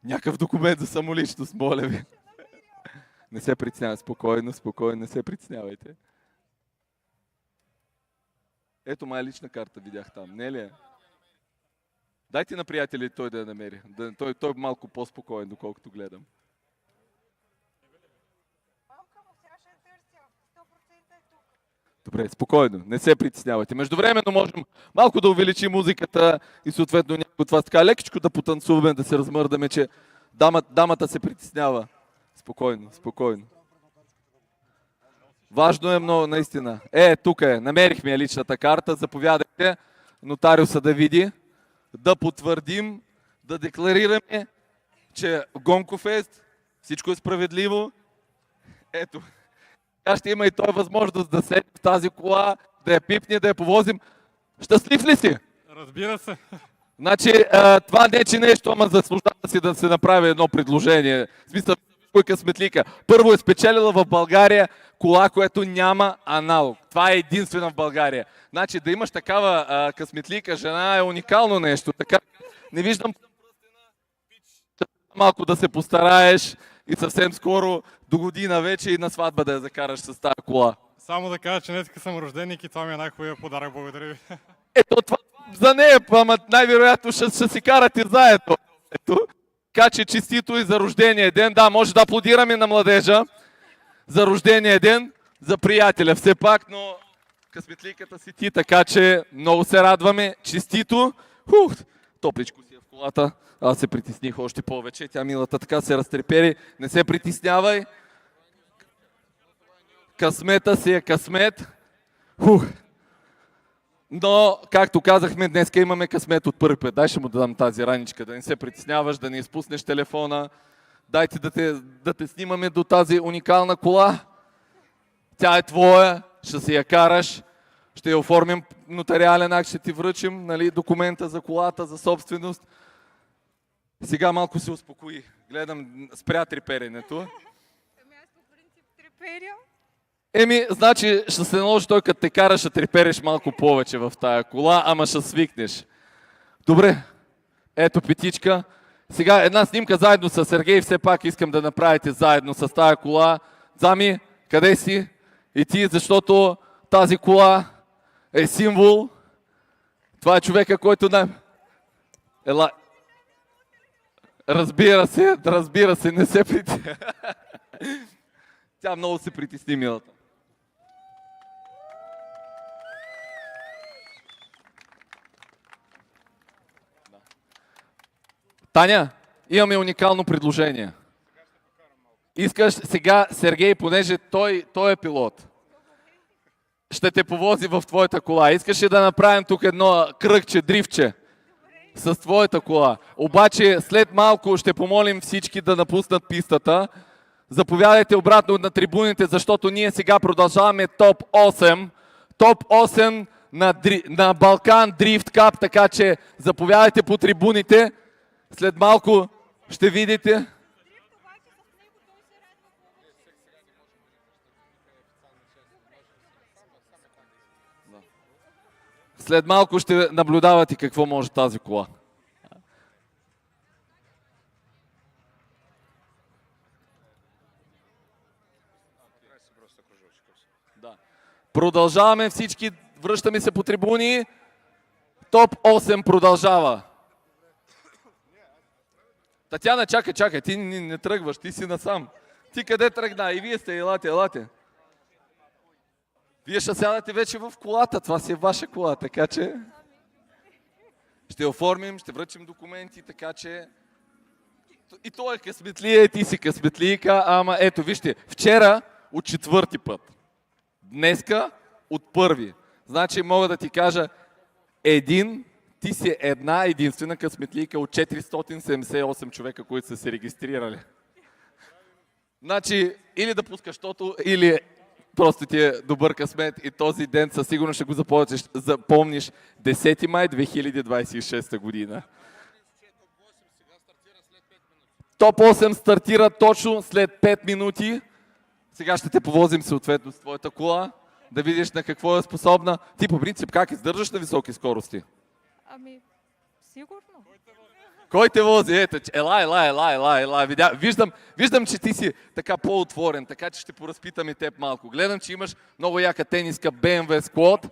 Някакъв документ за самоличност, моля ви. Не се притеснявай, спокойно, спокойно, не се притеснявайте. Ето моя лична карта видях там, не ли е? Дайте на приятели той да я намери. Той е малко по-спокоен, доколкото гледам. Добре, спокойно, не се притеснявайте. Междувременно можем малко да увеличим музиката и съответно някой от вас така лекичко да потанцуваме, да се размърдаме, че дамата се притеснява. Спокойно, спокойно. Важно е много, наистина. Тук е, намерихме я личната карта, заповядайте нотариуса да види, да потвърдим, да декларираме, че Gonco Fest всичко е справедливо. Ето. Тя ще има и той възможност да седи в тази кола, да я пипне, да я повозим. Щастлив ли си? Разбира се. Значи, това не е, че нещо, ама заслужава си да се направи едно предложение. В смисъл, кой късметлика. Първо е спечелила в България кола, което няма аналог. Това е единствена в България. Значи, да имаш такава късметлика жена е уникално нещо. Така, не виждам малко да се постараеш и съвсем скоро, до година вече и на сватба да я закараш с тази кола. Само да кажа, че днеска съм рожденик и това ми е най-хубавия подарък. Благодаря ви. Ето това за нея, ама най-вероятно ще си карате заедно. Ето. Така че честито и за рождения ден. Да, може да аплодираме на младежа за рождения ден, за приятеля все пак, но късметликата си ти, така че много се радваме. Честито. Топличко си е в колата. Аз се притесних още повече. Тя милата така се разтрепери. Не се притеснявай. Късмета си е късмет. Но, както казахме, днеска имаме късмет от първи път. Дай ще му дадам тази раничка, да не се притесняваш, да не изпуснеш телефона. Дайте да те снимаме до тази уникална кола. Тя е твоя, ще си я караш. Ще я оформим нотариален акт, ще ти връчим, нали, документа за колата, за собственост. Сега малко се успокои. Гледам, спря треперенето. Аз по принцип треперя. Значи ще се наложи той, като те кара, ще трепереш малко повече в тая кола, ама ще свикнеш. Добре, ето петичка. Сега една снимка заедно с Сергей, все пак искам да направите заедно с тая кола. Зами, къде си? И ти, защото тази кола е символ. Това е човека, който Разбира се, не се притесни. Тя много се притесни, милата. Таня, имаме уникално предложение. Искаш сега Сергей, понеже той е пилот, ще те повози в твоята кола. Искаш ли да направим тук едно кръгче, дрифче с твоята кола? Обаче след малко ще помолим всички да напуснат пистата. Заповядайте обратно на трибуните, защото ние сега продължаваме топ 8. Топ 8 на Балкан Дрифт Кап, така че заповядайте по трибуните. След малко ще видите. След малко ще наблюдавате какво може тази кола. Да. Продължаваме всички, връщаме се по трибуни. Топ 8 продължава. Татяна, чакай, ти не тръгваш, ти си насам. Ти къде тръгна? И вие сте, елате. Вие ще сядате вече в колата, това си е ваша кола, така че ще оформим, ще връчим документи, така че и той е късметлия, ти си късметлийка, ама ето вижте, вчера от 4-ти път, днеска от първи. Значи мога да ти кажа, ти си една единствена късметлийка от 478 човека, които са се регистрирали. Значи, или да пускаш тото, или просто ти е добър късмет и този ден със сигурно ще го запомниш 10 май 2026 година. Топ 8 стартира точно след 5 минути. Сега ще те повозим съответно с твоята кола, да видиш на какво е способна. Ти по принцип как издържаш на високи скорости? Сигурно. Кой те вози? Ето, ела. Виждам, че ти си така по-отворен, така че ще поразпитам и теб малко. Гледам, че имаш много яка тениска BMW Squad.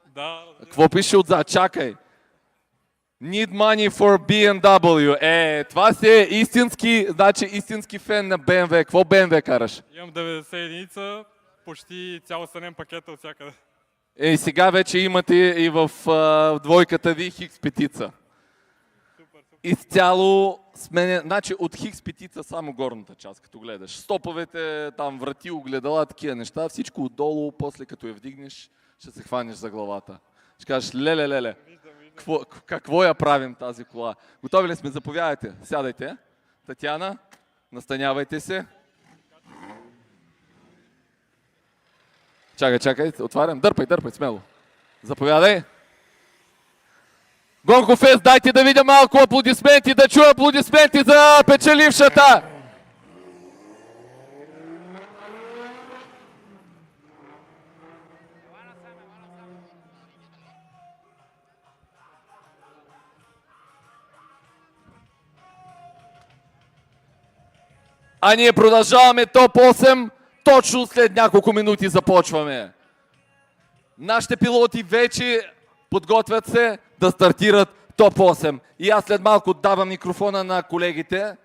Да. Какво пише отзад? Чакай. Need money for BMW. Това си е истински фен на BMW. Какво BMW караш? Имам 90 единица, почти цялостен пакет от всякъде. Сега вече имате и в двойката ви Хикс петица. Изцяло сменя, значи от Хикс петица само горната част, като гледаш. Стоповете, там врати, огледала, такива неща, всичко отдолу, после като я вдигнеш, ще се хванеш за главата. Ще кажеш, леле. Какво я правим тази кола? Готови ли сме? Заповядайте. Сядайте. Татяна, настанявайте се. Чакай, отварям. Дърпай, смело. Заповядай. Гонко Фест, дайте да видя малко аплодисменти, да чуя аплодисменти за печелившата. А ние продължаваме топ 8. Точно след няколко минути започваме. Нашите пилоти вече подготвят се да стартират топ 8. И аз след малко давам микрофона на колегите,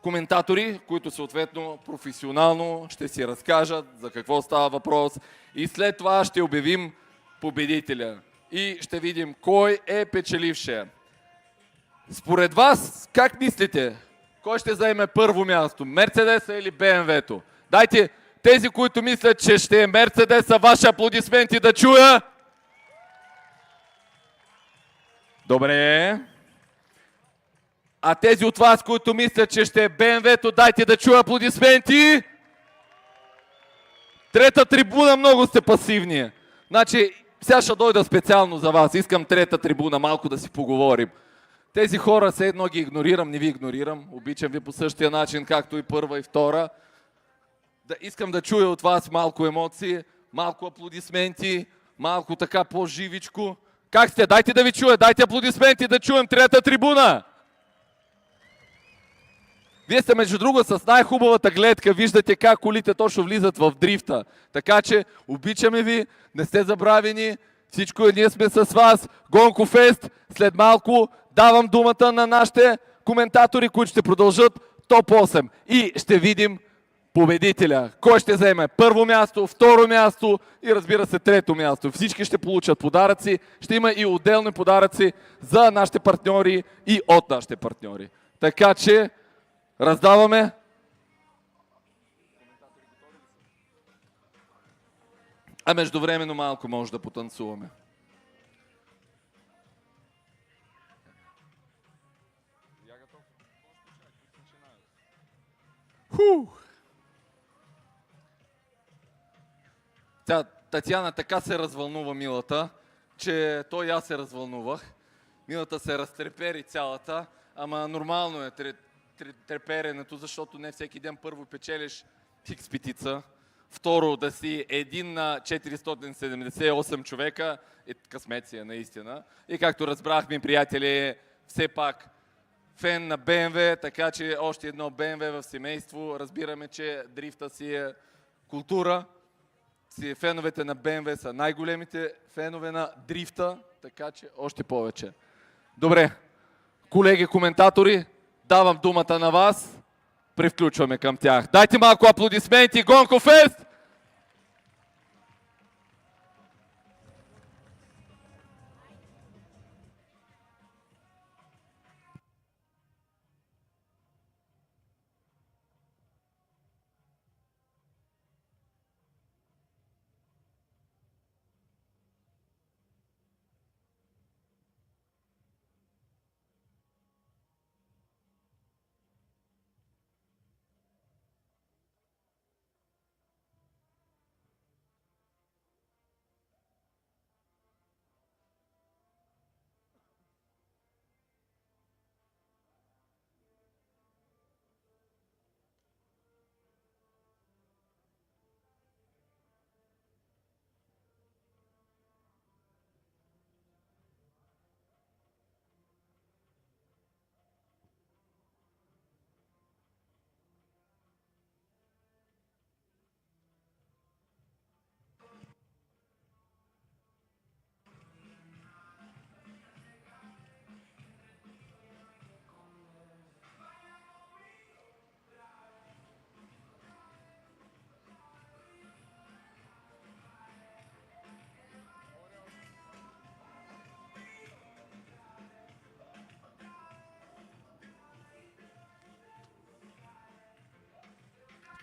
коментатори, които съответно професионално ще си разкажат за какво става въпрос. И след това ще обявим победителя. И ще видим кой е печелившия. Според вас, как мислите? Кой ще заеме първо място? Мерцедеса или БМВ-то? Дайте тези, които мислят, че ще е Мерцедеса, ваши аплодисменти да чуя. Добре. А тези от вас, които мислят, че ще е БМВ-то, дайте да чуя аплодисменти. Трета трибуна, много сте пасивни. Значи, сега ще дойда специално за вас. Искам трета трибуна, малко да си поговорим. Тези хора все едно ги игнорирам, не ви игнорирам. Обичам ви по същия начин, както и първа и втора. Искам да чуя от вас малко емоции, малко аплодисменти, малко така по-живичко. Как сте? Дайте да ви чуя, дайте аплодисменти да чуем трета трибуна. Вие сте между друго с най-хубавата гледка, виждате как колите точно влизат в дрифта. Така че обичаме ви, не сте забравени, всичко ние сме с вас. Гонко Фест, след малко давам думата на нашите коментатори, които ще продължат топ 8. И ще видим победителя. Кой ще вземе първо място, второ място и разбира се трето място. Всички ще получат подаръци. Ще има и отделни подаръци за нашите партньори и от нашите партньори. Така че раздаваме. А междувременно малко може да потанцуваме. Татяна така се развълнува милата, че той и аз се развълнувах. Милата се разтрепери цялата, ама нормално е треперенето, защото не всеки ден първо печелиш Хикс петица, второ да си един на 478 човека, късмет си е наистина. И както разбрахме, приятели, все пак фен на BMW, така че още едно BMW в семейство. Разбираме, че дрифта си е култура. Феновете на BMW са най-големите фенове на дрифта, така че още повече. Добре, колеги коментатори, давам думата на вас. Привключваме към тях. Дайте малко аплодисменти. Гонко Фест!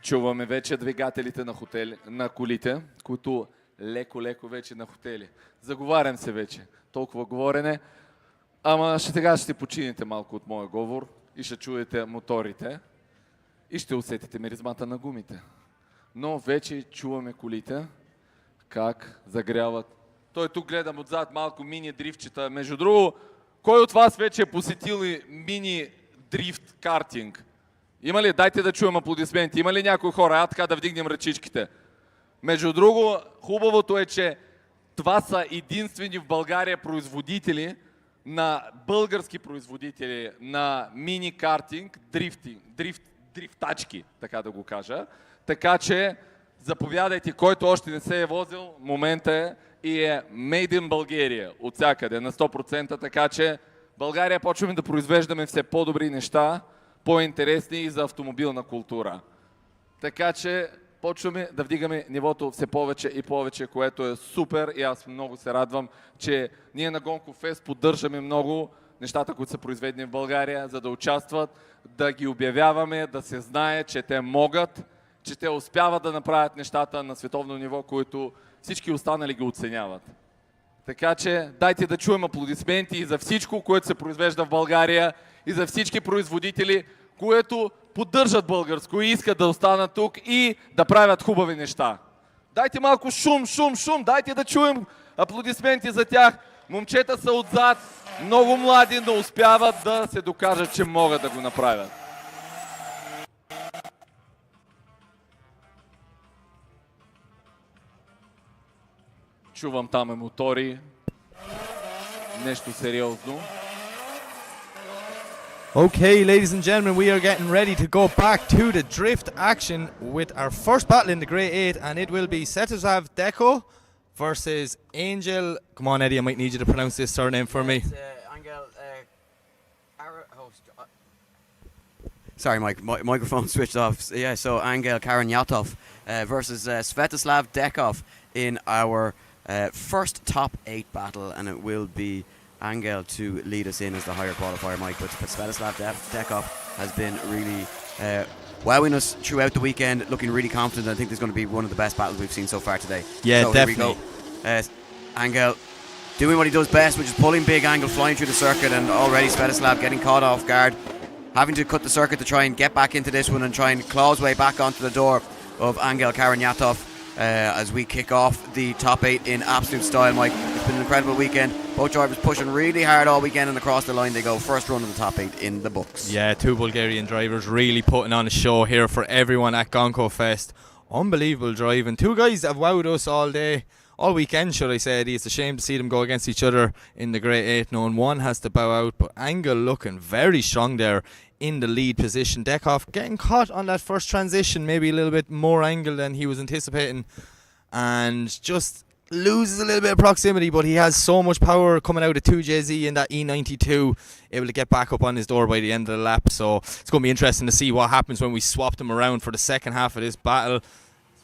Чуваме вече двигателите на колите, които леко вече на хотели. Заговарям се вече. Толкова говорене. Ама сега ще почините малко от моя говор и ще чуете моторите и ще усетите миризмата на гумите. Но вече чуваме колите как загряват. Той тук гледам отзад малко мини дрифтчета. Между другото, кой от вас вече е посетил мини дрифт картинг? Има ли? Дайте да чуем аплодисменти. Има ли някои хора? Така да вдигнем ръчичките. Между другото, хубавото е, че това са единствени в България производители на български производители на мини картинг, дрифтачки, така да го кажа. Така че заповядайте, който още не се е возил, момента е и е Made in Bulgaria от всякъде на 100%, така че България почваме да произвеждаме все по-добри неща, по-интересни и за автомобилна култура. Така че почваме да вдигаме нивото все повече и повече, което е супер и аз много се радвам, че ние на Gonco Fest поддържаме много нещата, които са произведени в България, за да участват, да ги обявяваме, да се знае, че те могат, че те успяват да направят нещата на световно ниво, които всички останали ги оценяват. Така че дайте да чуем аплодисменти и за всичко, което се произвежда в България и за всички производители, които поддържат българско и искат да останат тук и да правят хубави неща. Дайте малко шум, дайте да чуем аплодисменти за тях. Момчета са отзад, много млади, но успяват да се докажат, че могат да го направят. Чувам там мотори, нещо сериозно. Okay, ladies and gentlemen, we are getting ready to go back to the drift action with our first battle in the Grade 8, and it will be Svetislav Nedko versus Angel. Come on, Eddie, I might need you to pronounce this surname for me. Sorry, Mike, microphone switched off. Yeah, so Angel Karanyatov versus Svetislav Dekov in our first top 8 battle, and it will be Angel to lead us in as the higher qualifier, Mike. But Svetislav Dekov has been really wowing us throughout the weekend, looking really confident. I think this is going to be one of the best battles we've seen so far today. Yeah, so definitely. Here we go. Angel doing what he does best, which is pulling big angle, flying through the circuit, and already Svetislav getting caught off guard, having to cut the circuit to try and get back into this one and try and claw his way back onto the door of Angel Karanyatov. As we kick off the top 8 in absolute style, Mike. It's been an incredible weekend. Both drivers pushing really hard all weekend, and across the line they go. First run of the top 8 in the books. Yeah, 2 Bulgarian drivers really putting on a show here for everyone at Gonco Fest. Unbelievable driving. 2 guys that have wowed us all day, all weekend, should I say. It's a shame to see them go against each other in the Grade 8, knowing one has to bow out. But Angel looking very strong there in the lead position. Dekov getting caught on that first transition, maybe a little bit more angle than he was anticipating, and just loses a little bit of proximity, but he has so much power coming out of 2JZ in that E92, able to get back up on his door by the end of the lap. So it's going to be interesting to see what happens when we swap them around for the second half of this battle.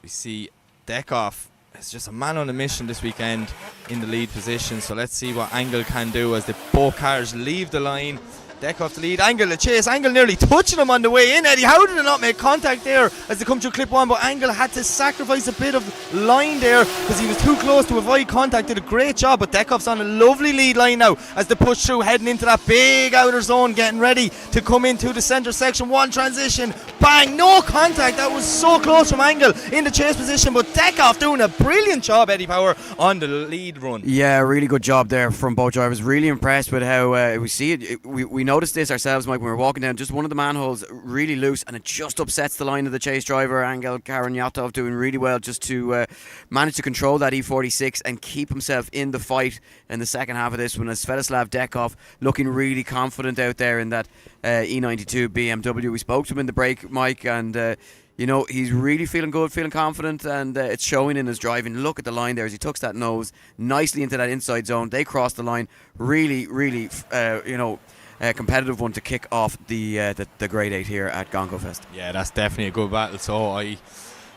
We see Dekov is just a man on a mission this weekend in the lead position, so let's see what Angel can do as the both cars leave the line. Dekov to lead, Angel to chase, Angel nearly touching him on the way in. Eddie, how did it not make contact there as they come through clip 1? But Angel had to sacrifice a bit of line there because he was too close to avoid contact. Did a great job, but Dekov's on a lovely lead line now as they push through, heading into that big outer zone, getting ready to come into the centre section. One transition, bang, no contact. That was so close from Angel in the chase position, but Dekov doing a brilliant job, Eddie Power, on the lead run. Yeah, really good job there from both drivers. Really impressed with how we see it. We noticed this ourselves, Mike, when we were walking down. Just one of the manholes really loose, and it just upsets the line of the chase driver. Angel Karanyatov doing really well just to manage to control that E46 and keep himself in the fight in the second half of this one, as Svetislav Dekov looking really confident out there in that E92 BMW. We spoke to him in the break, Mike, and you know, he's really feeling good, feeling confident, and it's showing in his driving. Look at the line there as he tucks that nose nicely into that inside zone. They cross the line. Really, competitive one to kick off the Grade 8 here at Gonco Fest. Yeah, that's definitely a good battle. So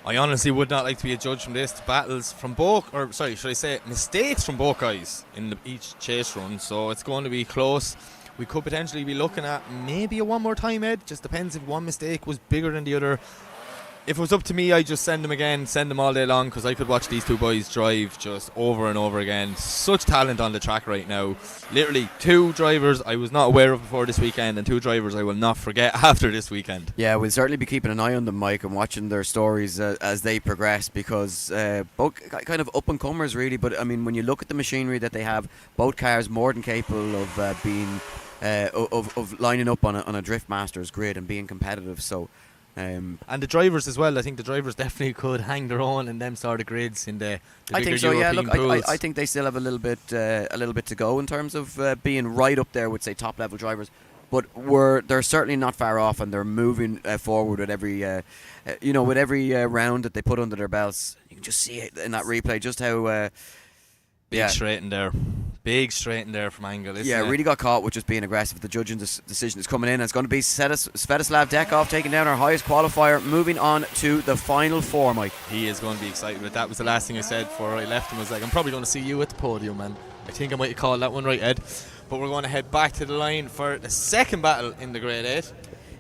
I honestly would not like to be a judge from this. Battles from both, or sorry, should I say mistakes from both guys in each chase run. So it's going to be close. We could potentially be looking at maybe a one more time, Ed. Just depends if one mistake was bigger than the other. If it was up to me, I'd just send them all day long, because I could watch these two boys drive just over and over again. Such talent on the track right now. Literally 2 drivers I was not aware of before this weekend, and 2 drivers I will not forget after this weekend. Yeah, we'll certainly be keeping an eye on them, Mike, and watching their stories as they progress, because both kind of up-and-comers, really. But, I mean, when you look at the machinery that they have, both cars more than capable of being of lining up on a Drift Masters grid and being competitive. So. And the drivers as well. I think the drivers definitely could hang their own in them sort of grids in the I bigger think so. European Yeah, look, pools. I think they still have a little bit to go in terms of being right up there with, say, top level drivers. But they're certainly not far off, and they're moving forward with every round that they put under their belts. You can just see it in that replay, just how. Big straight in there. Big straight in there from Angle. Really got caught with just being aggressive. The judging decision is coming in, and it's going to be Svetislav Dekov taking down our highest qualifier, moving on to the final 4, Mike. He is going to be excited, but that was the last thing I said before I left him. Was like, I'm probably going to see you at the podium, man. I think I might have called that one right, Ed. But we're going to head back to the line for the second battle in the Grade 8.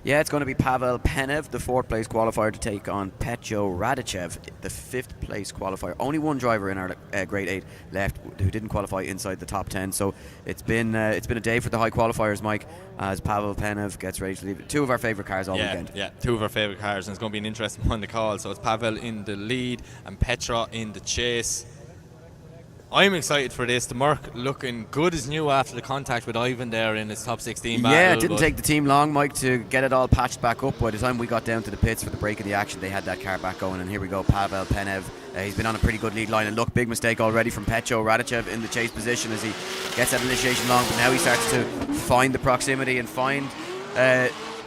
Yeah, it's going to be Pavl Penev, the 4th place qualifier, to take on Petro Radicev, the 5th place qualifier. Only one driver in our Grade 8 left who didn't qualify inside the top 10. So it's been a day for the high qualifiers, Mike, as Pavl Penev gets ready to leave. 2 of our favourite cars all weekend. Yeah, 2 of our favourite cars, and it's going to be an interesting one to call. So it's Pavl in the lead and Petro in the chase. I'm excited for this. The Merc looking good as new after the contact with Ivan there in his top 16 battle. Yeah, it didn't take the team long, Mike, to get it all patched back up. By the time we got down to the pits for the break of the action, they had that car back going, and here we go, Pavl Penev. He's been on a pretty good lead line, and look, big mistake already from Petro Radicev in the chase position as he gets that initiation long, but now he starts to find the proximity and find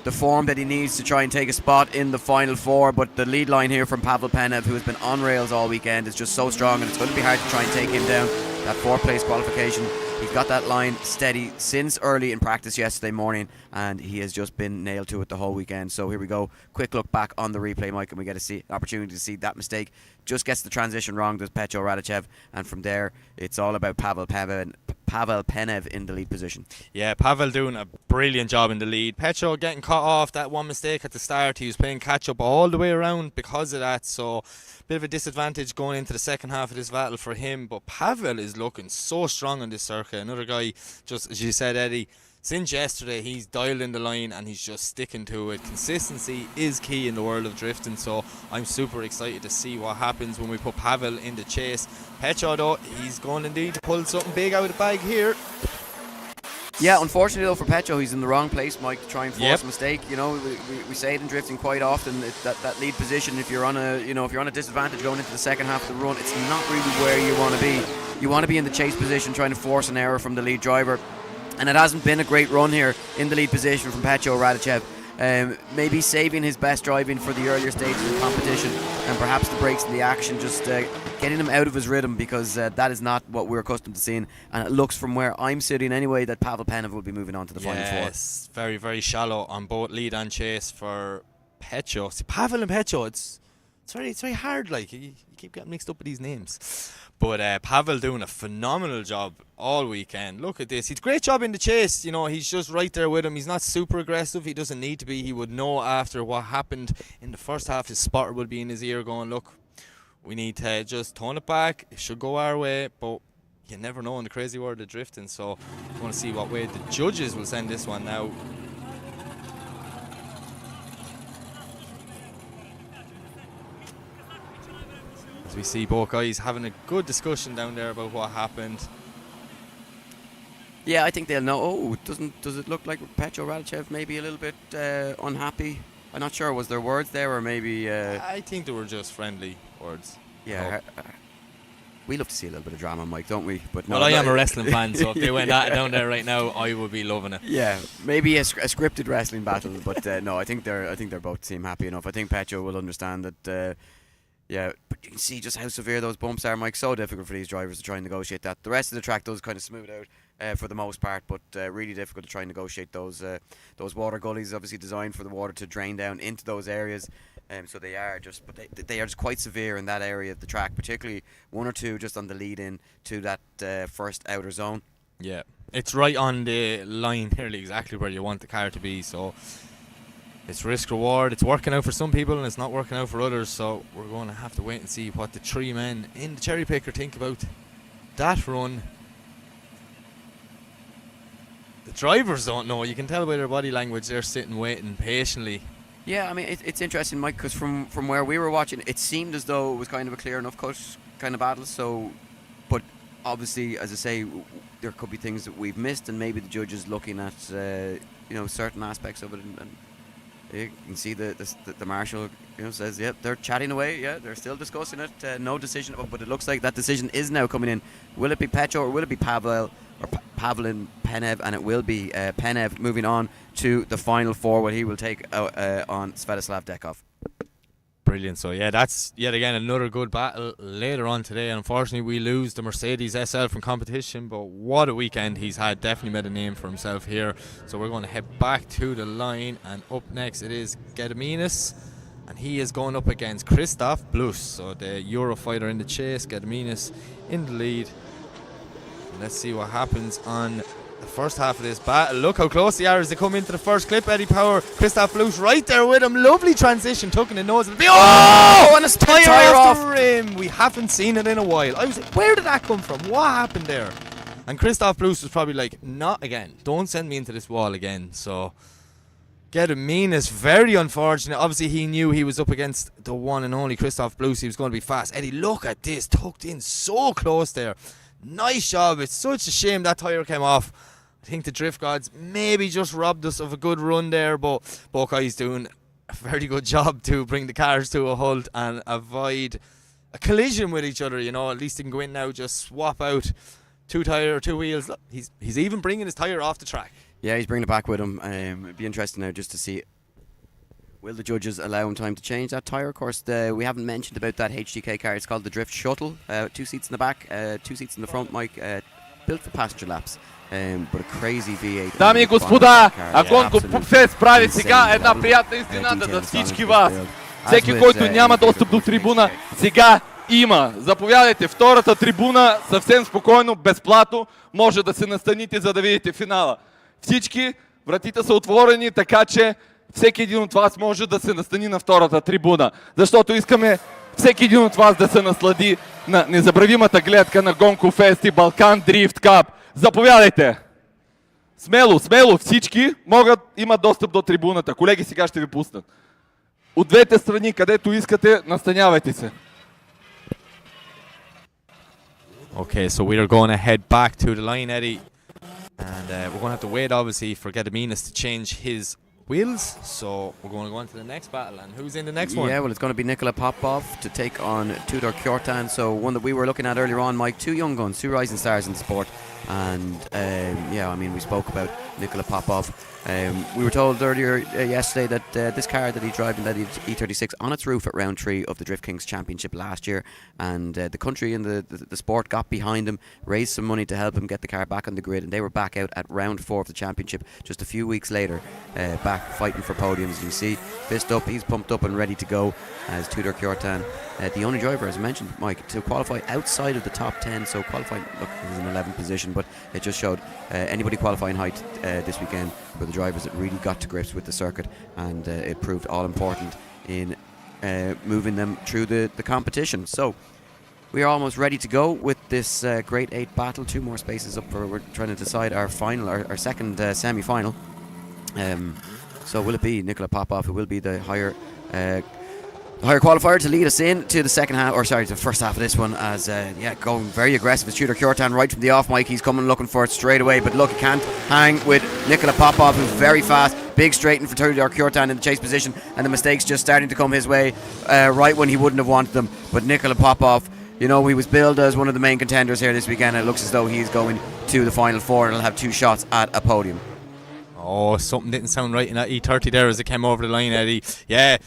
the form that he needs to try and take a spot in the final 4. But the lead line here from Pavl Penev, who has been on rails all weekend, is just so strong, and it's going to be hard to try and take him down. That 4th place qualification, he's got that line steady since early in practice yesterday morning, and he has just been nailed to it the whole weekend. So here we go, quick look back on the replay, Mike, and we get an opportunity to see that mistake. Just gets the transition wrong, does Petro Radicev, and from there it's all about Pavl Penev in the lead position. Yeah, Pavl doing a brilliant job in the lead. Petro getting caught off that one mistake at the start. He was playing catch up all the way around because of that, so bit of a disadvantage going into the second half of this battle for him. But Pavl is looking so strong on this circuit. Another guy, just as you said, Eddie, since yesterday he's dialed in the line and he's just sticking to it. Consistency is key in the world of drifting, so I'm super excited to see what happens when we put Pavl in the chase. Petro, though, he's going indeed to pull something big out of the bag here. Yeah, unfortunately though for Petro, he's in the wrong place, Mike, to try and force a mistake. You know, we say it in drifting quite often, that lead position, if you're on a disadvantage going into the second half of the run, it's not really where you want to be. You want to be in the chase position, trying to force an error from the lead driver. And it hasn't been a great run here in the lead position from Petro Radicev. Maybe saving his best driving for the earlier stages of the competition, and perhaps the breaks in the action, just getting him out of his rhythm, because that is not what we're accustomed to seeing. And it looks from where I'm sitting anyway that Pavl Penev will be moving on to the final 4. Yes, very, very shallow on both lead and chase for Petro. See, Pavl and Petro, it's very hard. Like you keep getting mixed up with these names. But Pavl doing a phenomenal job all weekend. Look at this. He's a great job in the chase. You know, he's just right there with him. He's not super aggressive. He doesn't need to be. He would know after what happened in the first half. His spotter would be in his ear going, look, we need to just tone it back. It should go our way. But you never know in the crazy world of drifting. So I want to see what way the judges will send this one now. As we see both guys having a good discussion down there about what happened. Yeah, I think they'll know. Oh, does it look like Petro Radicev maybe a little bit unhappy? I'm not sure. Was there words there, or maybe? I think they were just friendly words. Yeah. We love to see a little bit of drama, Mike, don't we? But no, well, I am a wrestling fan, so if they went at it down there right now, I would be loving it. Yeah, maybe a scripted wrestling battle, but no, I think they're both seem happy enough. I think Petro will understand that. Yeah, but you can see just how severe those bumps are, Mike. So difficult for these drivers to try and negotiate that. The rest of the track does kind of smooth out for the most part, but really difficult to try and negotiate those water gullies. Obviously designed for the water to drain down into those areas, so they are just quite severe in that area of the track, particularly one or two just on the lead in to that first outer zone. Yeah, it's right on the line, nearly exactly where you want the car to be. So it's risk reward. It's working out for some people and it's not working out for others. So we're going to have to wait and see what the 3 men in the cherry picker think about that run. The drivers don't know. You can tell by their body language they're sitting waiting patiently. Yeah, I mean, it's interesting, Mike, because from where we were watching, it seemed as though it was kind of a clear enough cut kind of battle. So, but obviously, as I say, there could be things that we've missed, and maybe the judges looking at certain aspects of it, and you can see the marshal says, yeah, they're chatting away, yeah, they're still discussing it, no decision, but it looks like that decision is now coming in. Will it be Petro or will it be Pavl? Or Pavl and Penev, and it will be Penev moving on to the final 4, where he will take on Svetislav Dekov. Brilliant. So yeah, that's yet again another good battle later on today. Unfortunately, we lose the Mercedes SL from competition, but what a weekend he's had. Definitely made a name for himself here. So we're going to head back to the line, and up next it is Gediminas, and he is going up against Kristaps. So the Eurofighter in the chase, Gediminas in the lead. Let's see what happens on the first half of this battle. Look how close they are as they come into the first clip. Eddie Power, Kristaps right there with him. Lovely transition, tucking the nose. Oh! And it's tyre off the rim. We haven't seen it in a while. I was like, where did that come from? What happened there? And Kristaps was probably like, not again. Don't send me into this wall again. So Gediminas, very unfortunate. Obviously, he knew he was up against the one and only Kristaps. He was going to be fast. Eddie, look at this. Tucked in so close there. Nice job. It's such a shame that tyre came off. I think the drift gods maybe just robbed us of a good run there, but Buckeye's doing a very good job to bring the cars to a halt and avoid a collision with each other. At least he can go in now, just swap out 2 wheels. Look, he's even bringing his tyre off the track. Yeah, he's bringing it back with him. It'd be interesting now just to see, will the judges allow him time to change that tyre? Of course, we haven't mentioned about that HDK car. It's called the Drift Shuttle. 2 seats in the back, 2 seats in the front, Mike. Built for passenger laps. But a crazy V8. Дами и господа, Gonco Fest прави сега една приятна изненада за всички вас. Всеки, който няма достъп до трибуна, сега има. Заповядайте, втората трибуна, съвсем спокойно, безплатно, може да се настаните, за да видите финала. Всички, вратите са отворени, така че всеки един от вас може да се настани на втората трибуна, защото искаме всеки един от вас да се наслади на незабравимата гледка на Gonco Fest и Балкан Дрифт Кап. Заповядайте! Смело, всички имат достъп до трибуната. Колеги, сега ще ви пуснат. От двете страни, където искате, настанявайте се. Okay, so we are going to head back to the line, Eddie. And we're going to have to wait, obviously, for Gediminas to change his wheels. So we're going to go on to the next battle. And who's in the next one? Yeah, well, it's going to be Nikola Popov to take on Tudor Yordan. So one that we were looking at earlier on, Mike. 2 young guns, 2 rising stars in the sport. And yeah, I mean, we spoke about Nikola Popov. We were told earlier yesterday that this car that he drove in that E36 on its roof at round 3 of the Drift Kings Championship last year, and the country and the sport got behind him, raised some money to help him get the car back on the grid, and they were back out at round 4 of the championship just a few weeks later, back fighting for podiums. You see, fist up, he's pumped up and ready to go as Tudor Yordan, the only driver, as I mentioned, Mike, to qualify outside of the top 10. So qualifying, look, he's in 11th position, but it just showed anybody qualifying height this weekend were the drivers that really got to grips with the circuit, and it proved all important in moving them through the competition. So we are almost ready to go with this Grade 8 battle. 2 more spaces up for, we're trying to decide our final, our second semi-final. So will it be Nikola Popov who will be the higher qualifier to lead us in to the second half, or sorry, the first half of this one, as going very aggressive as Tudor Yordan right from the off, Mike. He's coming looking for it straight away, but look, he can't hang with Nikola Popov, who's very fast. Big straighten for Tudor Yordan in the chase position, and the mistakes just starting to come his way right when he wouldn't have wanted them. But Nikola Popov, he was billed as one of the main contenders here this weekend, and it looks as though he's going to the final 4 and he'll have 2 shots at a podium. Oh, something didn't sound right in that E30 there as it came over the line, Eddie. Yeah,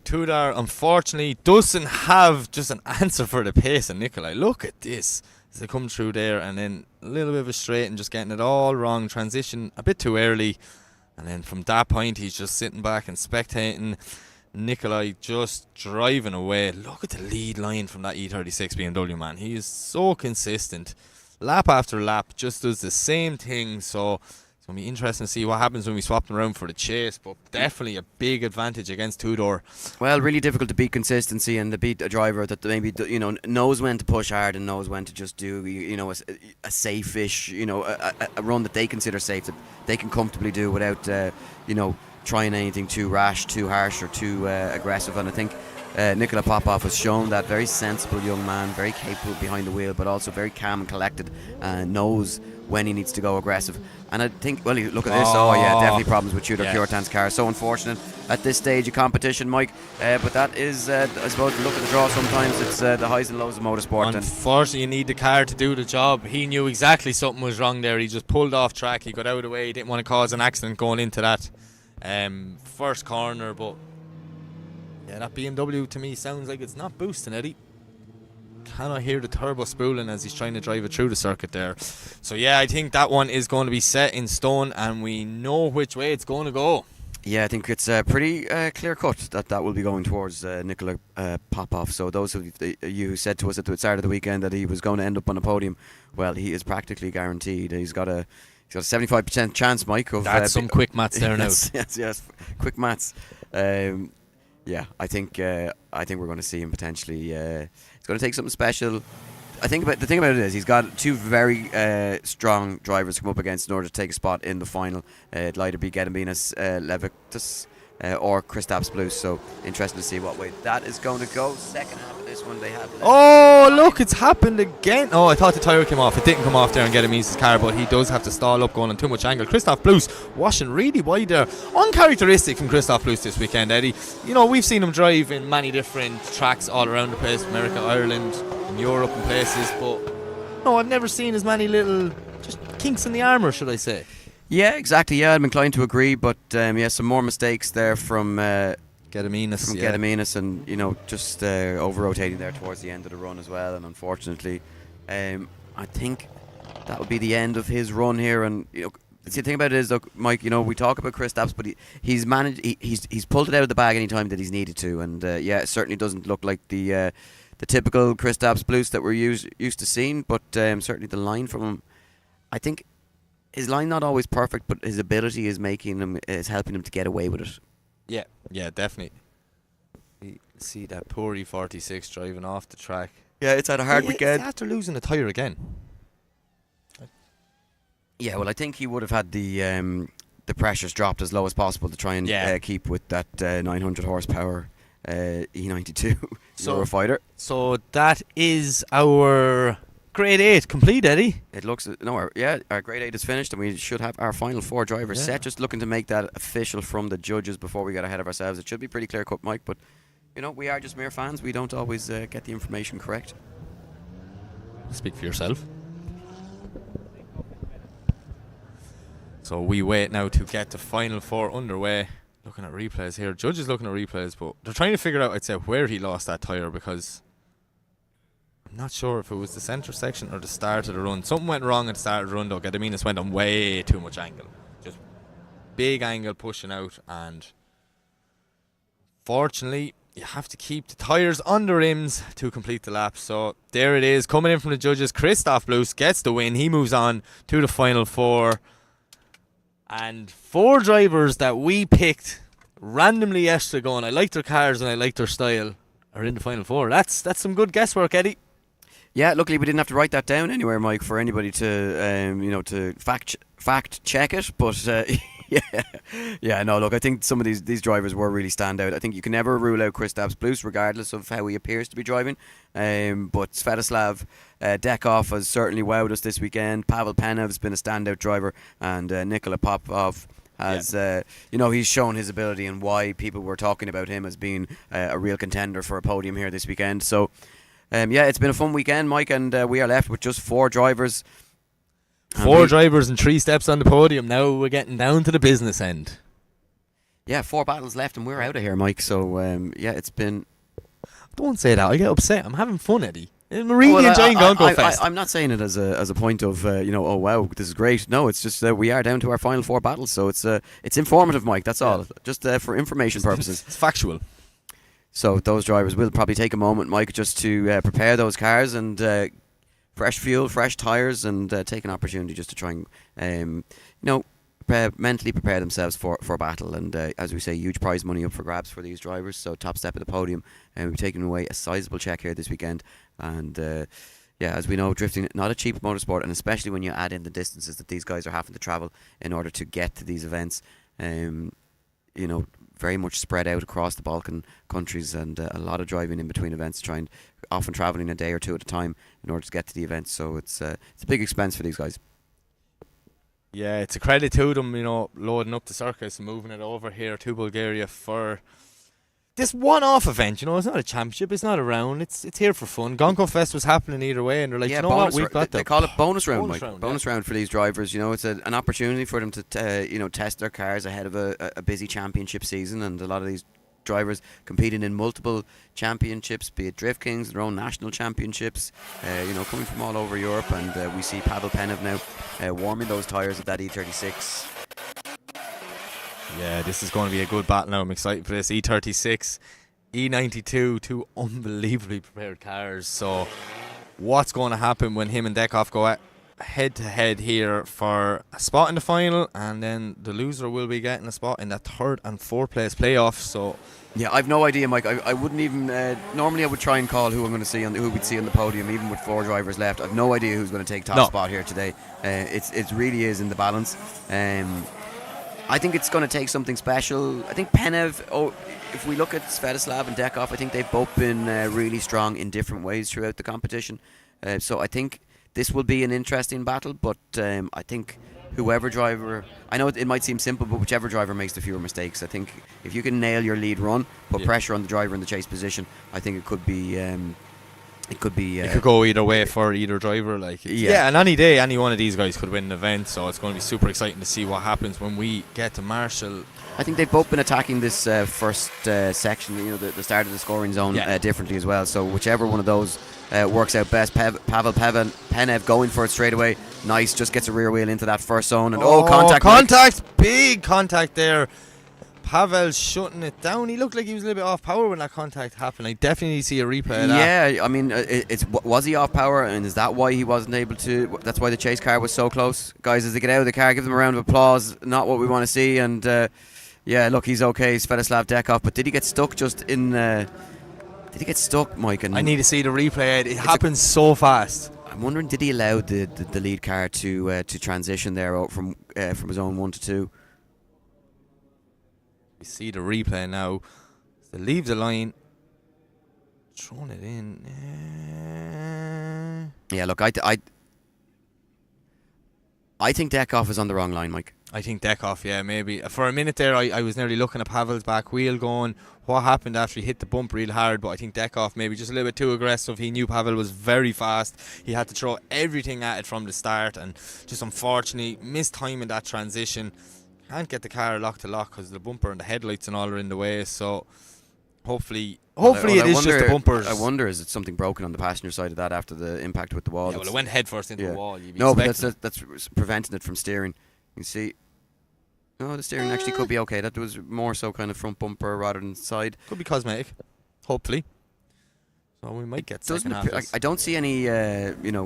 Tudor unfortunately doesn't have just an answer for the pace of Nikola. Look at this as they come through there, and then a little bit of a straight and just getting it all wrong. Transition a bit too early, and then from that point he's just sitting back and spectating. Nikola just driving away. Look at the lead line from that E36 BMW, man. He is so consistent. Lap after lap just does the same thing. So it's going to be interesting to see what happens when we swap them around for the chase, but definitely a big advantage against Tudor. Well, really difficult to beat consistency and to beat a driver that maybe knows when to push hard and knows when to just do a safe-ish, a run that they consider safe, that they can comfortably do without trying anything too rash, too harsh, or too aggressive. And I think Nikola Popov has shown that. Very sensible young man, very capable behind the wheel, but also very calm and collected, and knows when he needs to go aggressive. And I think, well, look at this. Definitely problems with Tudor Kjartan's car. So unfortunate at this stage of competition, Mike. But that is, I suppose, look at the draw. Sometimes it's the highs and lows of motorsport. Unfortunately, you need the car to do the job. He knew exactly something was wrong there. He just pulled off track. He got out of the way. He didn't want to cause an accident going into that first corner. But yeah, that BMW to me sounds like it's not boosting, Eddie. Cannot hear the turbo spooling as he's trying to drive it through the circuit there. So yeah, I think that one is going to be set in stone, and we know which way it's going to go. Yeah, I think it's pretty clear cut that will be going towards Nikola Popov. So those of you who said to us at the start of the weekend that he was going to end up on a podium, well, he is practically guaranteed. He's got a 75% chance, Mike. Of that's some quick maths there now. Yes, quick maths. Yeah, I think we're going to see him potentially. It's going to take something special. The thing about it is he's got two very strong drivers to come up against in order to take a spot in the final. It'll either be Gediminas, Levitus, or Kristaps Blues. So interesting to see what way that is going to go. Second half of this one they have. Oh, look, it's happened again. Oh, I thought the tyre came off. It didn't come off there and Gediminas' car, but he does have to stall up going on too much angle. Kristaps Blues washing really wide there. Uncharacteristic from Kristaps Blues this weekend, Eddie. We've seen him drive in many different tracks all around the place, America, Ireland, in Europe and places, but no, I've never seen as many little just kinks in the armour, should I say. Yeah, exactly. Yeah, I'm inclined to agree, but some more mistakes there from Gediminas. Gediminas, and just over rotating there towards the end of the run as well. And unfortunately, I think that would be the end of his run here. And the thing about it is, look, Mike, we talk about Kristaps, but he's managed. He's pulled it out of the bag any time that he's needed to, and it certainly doesn't look like the typical Kristaps Blues that we're used to seeing. But certainly the line from him, I think. His line not always perfect, but his ability is helping him to get away with it. Yeah, definitely. You see that poor E46 driving off the track. Yeah, it's had a hard weekend. It's after losing a tyre again. Yeah, well, I think he would have had the pressures dropped as low as possible to try and keep with that 900 horsepower E92 Eurofighter. So that is our Grade 8 complete, Eddie. It looks our Grade 8 is finished, and we should have our final 4 drivers set. Just looking to make that official from the judges before we get ahead of ourselves. It should be pretty clear cut, Mike, but we are just mere fans. We don't always get the information correct. Speak for yourself. So we wait now to get the final 4 underway. Looking at replays here. Judges looking at replays, but they're trying to figure out, I'd say, where he lost that tyre, because I'm not sure if it was the centre section or the start of the run. Something went wrong at the start of the run, though. Gediminas went on way too much angle. Just big angle pushing out, and fortunately, you have to keep the tyres on the rims to complete the lap. So there it is, coming in from the judges. Kristaps Blues gets the win. He moves on to the final 4. And 4 drivers that we picked randomly yesterday going, I like their cars and I like their style, are in the final 4. That's some good guesswork, Eddie. Yeah, luckily we didn't have to write that down anywhere, Mike, for anybody to to fact check it. But look, I think some of these drivers were really stand out. I think you can never rule out Kristaps Blues, regardless of how he appears to be driving. But Svetislav Dekov has certainly wowed us this weekend. Pavl Penev's been a standout driver, and Nikola Popov has, he's shown his ability and why people were talking about him as being a real contender for a podium here this weekend. So. It's been a fun weekend, Mike, and we are left with just 4 drivers. 4 drivers and 3 steps on the podium. Now we're getting down to the business end. Yeah, 4 battles left and we're out of here, Mike. So, it's been... Don't say that. I get upset. I'm having fun, Eddie. I'm really enjoying Gonco Fest. I'm not saying it as a point of, oh, wow, this is great. No, it's just that we are down to our final 4 battles. So it's informative, Mike. That's all. Just for information purposes. It's factual. So those drivers will probably take a moment, Mike, just to prepare those cars and fresh fuel, fresh tyres, and take an opportunity just to try and, mentally prepare themselves for battle. And as we say, huge prize money up for grabs for these drivers. So top step of the podium, and we've taken away a sizable check here this weekend. And yeah, as we know, drifting not a cheap motorsport, and especially when you add in the distances that these guys are having to travel in order to get to these events. You know, very much spread out across the Balkan countries, and a lot of driving in between events, often travelling a day or two at a time in order to get to the events. So it's a big expense for these guys. Yeah, it's a credit to them, you know, loading up the circus and moving it over here to Bulgaria for this one-off event. You know, it's not a championship, it's not a round, it's here for fun. Gonco Fest was happening either way, and they're like, yeah, you know what, we've got they call it bonus round, Mike. Bonus round for these drivers. You know, it's an opportunity for them to you know, test their cars ahead of a busy championship season, and a lot of these drivers competing in multiple championships, be it Drift Kings, their own national championships, you know, coming from all over Europe. And we see Pavl now warming those tyres of that E36. Yeah, this is going to be a good battle now. I'm excited for this. E36, E92, two unbelievably prepared cars. So what's going to happen when him and Dekov go head to head here for a spot in the final, and then the loser will be getting a spot in that 3rd and 4th place playoff. So yeah, I've no idea, Mike. I wouldn't even normally I would try and call who I'm going to see who we'd see on the podium, even with 4 drivers left. I've no idea who's going to take top spot here today. It really is in the balance. I think it's going to take something special. I think Penev, if we look at Svetislav and Dekov, I think they've both been really strong in different ways throughout the competition. So I think this will be an interesting battle, but I think whoever driver, I know it might seem simple, but whichever driver makes the fewer mistakes. I think if you can nail your lead run, put pressure on the driver in the chase position, I think it could be... it could go either way for either driver. And any day, any one of these guys could win an event, so it's going to be super exciting to see what happens when we get to Marshall. I think they've both been attacking this first section, you know, the start of the scoring zone differently as well. So whichever one of those works out best. Pavl Penev going for it straight away. Nice, just gets a rear wheel into that first zone. And contact! Big contact there. Pavl shutting it down. He looked like he was a little bit off power when that contact happened. I definitely see a replay of that. Yeah, I mean, was he off power, and is that why he wasn't able to? That's why the chase car was so close. Guys, as they get out of the car, give them a round of applause. Not what we want to see. And yeah, look, he's okay. Svetislav Dekov, but did he get stuck just in? Did he get stuck, Mike? And I need to see the replay. It happens so fast. I'm wondering, did he allow the lead car to transition there from his own 1 to 2? We see the replay now. They leave the line, throwing it in. Yeah, look, I think Dekov is on the wrong line, Mike. I think Dekov, yeah, maybe. For a minute there, I was nearly looking at Pavl's back wheel going, what happened after he hit the bump real hard? But I think Dekov maybe just a little bit too aggressive. He knew Pavl was very fast. He had to throw everything at it from the start, and just unfortunately missed time in that transition. Can't get the car lock to lock because the bumper and the headlights and all are in the way. So hopefully it is just the bumpers. I wonder, is it something broken on the passenger side of that after the impact with the wall? Yeah, well, it went head first into the wall. No, but that's preventing it from steering. You can see. No, the steering actually could be okay. That was more so kind of front bumper rather than side. Could be cosmetic, hopefully. So we might get second half. I don't see any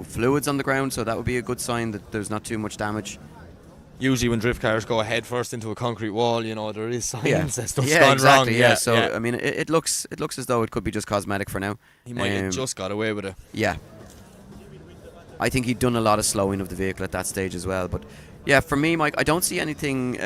fluids on the ground, so that would be a good sign that there's not too much damage. Usually when drift cars go head first into a concrete wall, you know, there is signs that stuff's gone wrong. Yeah, so I mean, it looks as though it could be just cosmetic for now. He might have just got away with it. Yeah. I think he'd done a lot of slowing of the vehicle at that stage as well. But yeah, for me, Mike, I don't see anything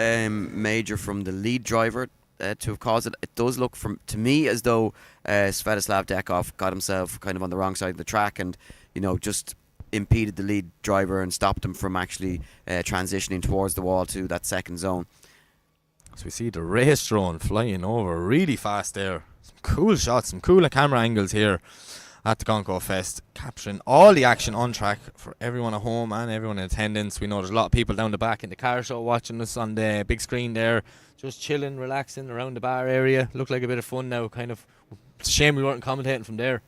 major from the lead driver to have caused it. It does look to me as though Svetislav Dekov got himself kind of on the wrong side of the track and, you know, just impeded the lead driver and stopped him from actually transitioning towards the wall to that second zone. So we see the race drone flying over really fast there. Some cool shots, some cool camera angles here at the Gonco Fest, capturing all the action on track for everyone at home and everyone in attendance. We know there's a lot of people down the back in the car show watching us on the big screen there, just chilling, relaxing around the bar area. Looked like a bit of fun now, kind of. It's a shame we weren't commentating from there.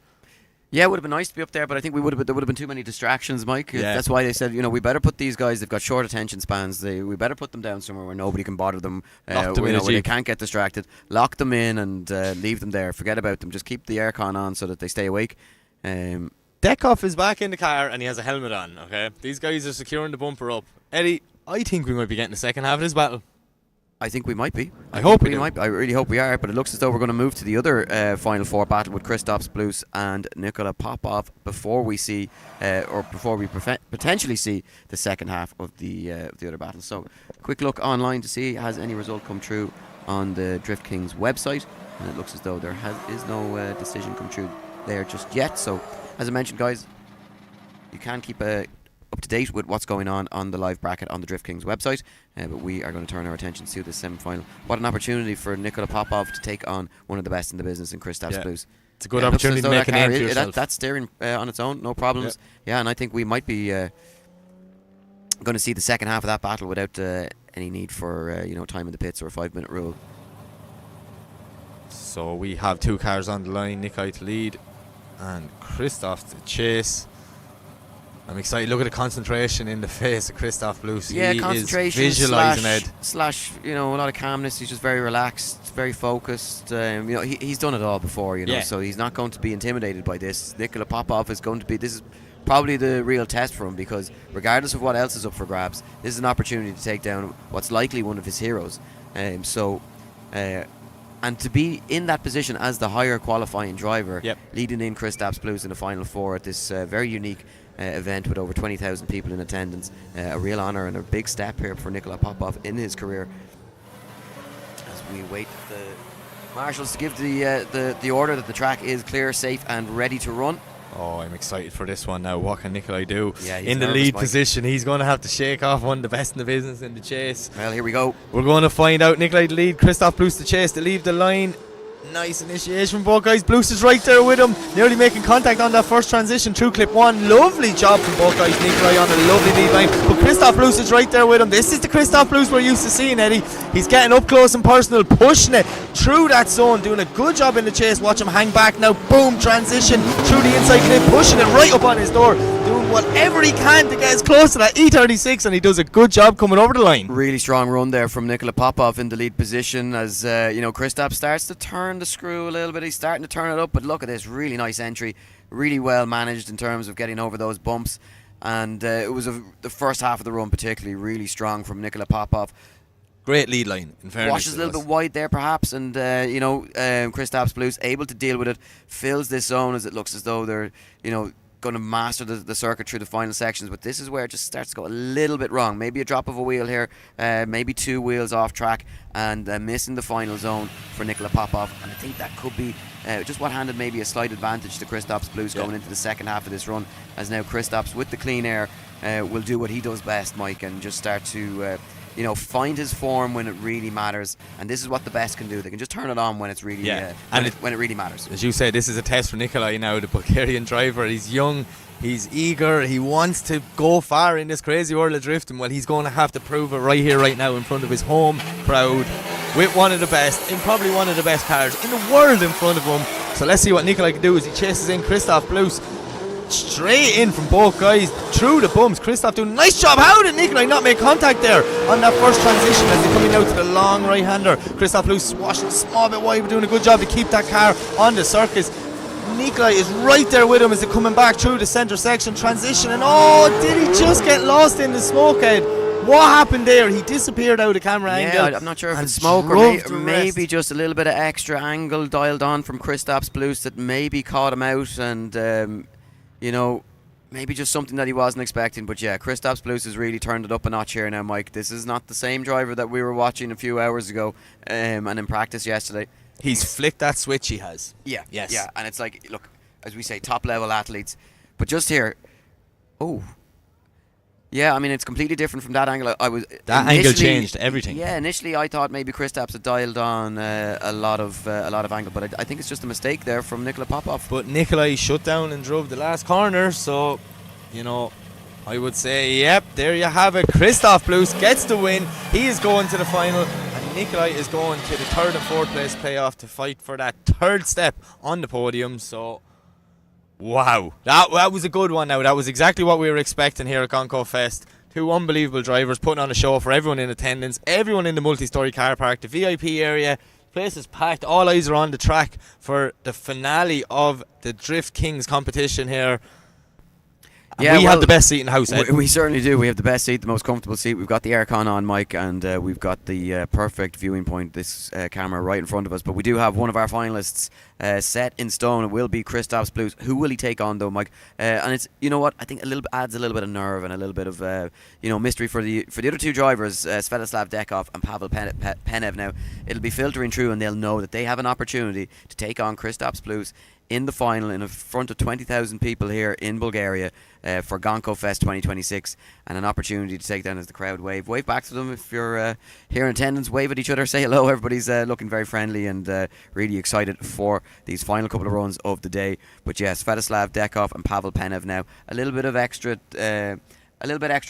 Yeah, it would have been nice to be up there, but I think there would have been too many distractions, Mike. Yeah. That's why they said, you know, we better put these guys, they've got short attention spans, we better put them down somewhere where nobody can bother them, where they can't get distracted. Lock them in and leave them there. Forget about them. Just keep the aircon on so that they stay awake. Dekov is back in the car and he has a helmet on, okay? These guys are securing the bumper up. Eddie, I think we might be getting the second half of this battle. I think we might be. I hope we do. might. I really hope we are. But it looks as though we're going to move to the other Final Four battle with Kristaps Blues and Nikola Popov before we see, potentially see the second half of the other battle. So, quick look online to see has any result come true on the Drift Kings website, and it looks as though there is no decision come true there just yet. So, as I mentioned, guys, you can keep up to date with what's going on the live bracket on the Drift Kings website, but we are going to turn our attention to the semi-final. What an opportunity for Nikola Popov to take on one of the best in the business in Kristaps Blues. It's a good opportunity to make a name for yourself. That's steering on its own, no problems. Yeah, and I think we might be going to see the second half of that battle without any need for time in the pits or a 5-minute rule. So we have 2 cars on the line, Nikolai to lead and Kristaps to chase. I'm excited. Look at the concentration in the face of Kristaps Blues. Yeah, he concentration is visualising it. Slash, a lot of calmness. He's just very relaxed, very focused. He's done it all before, so he's not going to be intimidated by this. Nikola Popov is going to be. This is probably the real test for him, because regardless of what else is up for grabs, this is an opportunity to take down what's likely one of his heroes. And to be in that position as the higher qualifying driver, leading in Kristaps Blues in the Final Four at this very unique event with over 20,000 people in attendance, a real honour and a big step here for Nikola Popov in his career. As we wait for the marshals to give the order that the track is clear, safe and ready to run. Oh, I'm excited for this one now. What can Nikolai do? Yeah, in the lead position? He's going to have to shake off one of the best in the business in the chase. Well, here we go. We're going to find out. Nikolai to lead, Kristaps Blues to chase, to leave the line. Nice initiation from both guys. Blues is right there with him, nearly making contact on that first transition through clip 1. Lovely job from both guys. Nikolai on a lovely lead line, but Kristaps Blues is right there with him. This is the Kristaps Blues we're used to seeing, Eddie. He's getting up close and personal, pushing it through that zone, doing a good job in the chase. Watch him hang back now. Boom, transition through the inside clip, pushing it right up on his door, doing whatever he can to get as close to that E36, and he does a good job coming over the line. Really strong run there from Nikola Popov in the lead position as Kristaps starts to turn the screw a little bit. He's starting to turn it up, but look at this, really nice entry, really well managed in terms of getting over those bumps, and it was the first half of the run particularly really strong from Nikola Popov. Great lead line, in fairness. Washes a little bit wide there perhaps, and Kristaps Blues able to deal with it, fills this zone as it looks as though they're going to master the circuit through the final sections, but this is where it just starts to go a little bit wrong. Maybe a drop of a wheel here, maybe 2 wheels off track, and missing the final zone for Nikola Popov, and I think that could be just what handed maybe a slight advantage to Kristaps Blues going into the second half of this run, as now Kristaps with the clean air will do what he does best, Mike, and just start to find his form when it really matters, and this is what the best can do. They can just turn it on when it's really when it really matters. As you say, this is a test for Nikolai now, the Bulgarian driver. He's young, he's eager, he wants to go far in this crazy world of drifting. Well, he's going to have to prove it right here, right now, in front of his home crowd, with one of the best, in probably one of the best cars in the world in front of him. So let's see what Nikolai can do as he chases in Kristaps Blues. Straight in from both guys through the bumps. Kristaps doing a nice job. How did Nikolai not make contact there on that first transition as they're coming out to the long right hander? Kristaps Blues swashing a small bit wide, but doing a good job to keep that car on the circus. Nikolai is right there with him as they're coming back through the centre section transition, and did he just get lost in the smoke head? What happened there? He disappeared out of camera angle. I'm not sure if it's smoke or maybe just a little bit of extra angle dialed on from Kristaps Blues that maybe caught him out, and maybe just something that he wasn't expecting. But yeah, Kristaps Blues has really turned it up a notch here now, Mike. This is not the same driver that we were watching a few hours ago and in practice yesterday. He's flicked that switch, he has. Yeah, yes. Yeah, and it's like, look, as we say, top level athletes. But just here, yeah, I mean, it's completely different from that angle. That angle changed everything. Yeah, initially I thought maybe Kristaps had dialed on a lot of angle, but I think it's just a mistake there from Nikola Popov. But Nikolai shut down and drove the last corner, so I would say, yep, there you have it. Kristaps Blues gets the win. He is going to the final, and Nikolai is going to the 3rd and 4th place playoff to fight for that 3rd step on the podium. So. Wow, that was a good one now. That was exactly what we were expecting here at Gonco Fest. 2 unbelievable drivers putting on a show for everyone in attendance, everyone in the multi-story car park, the VIP area. Place is packed, all eyes are on the track for the finale of the Drift Kings competition here. Yeah, we have the best seat in the house, Ed. We certainly do. We have the best seat, the most comfortable seat. We've got the aircon on, Mike, and we've got the perfect viewing point, this camera right in front of us. But we do have one of our finalists set in stone. It will be Kristaps Blues. Who will he take on, though, Mike? And it's, you know what, I think adds a little bit of nerve and a little bit of mystery for the other two drivers, Svetislav Dekov and Pavl Penev. Now, it'll be filtering through, and they'll know that they have an opportunity to take on Kristaps Blues in the final in front of 20,000 people here in Bulgaria for Gonco Fest 2026, and an opportunity to take down as the crowd wave back to them. If you're here in attendance, wave at each other, say hello. Everybody's looking very friendly and really excited for these final couple of runs of the day. But yes, Svetislav Dekov and Pavl Penev now a little bit extra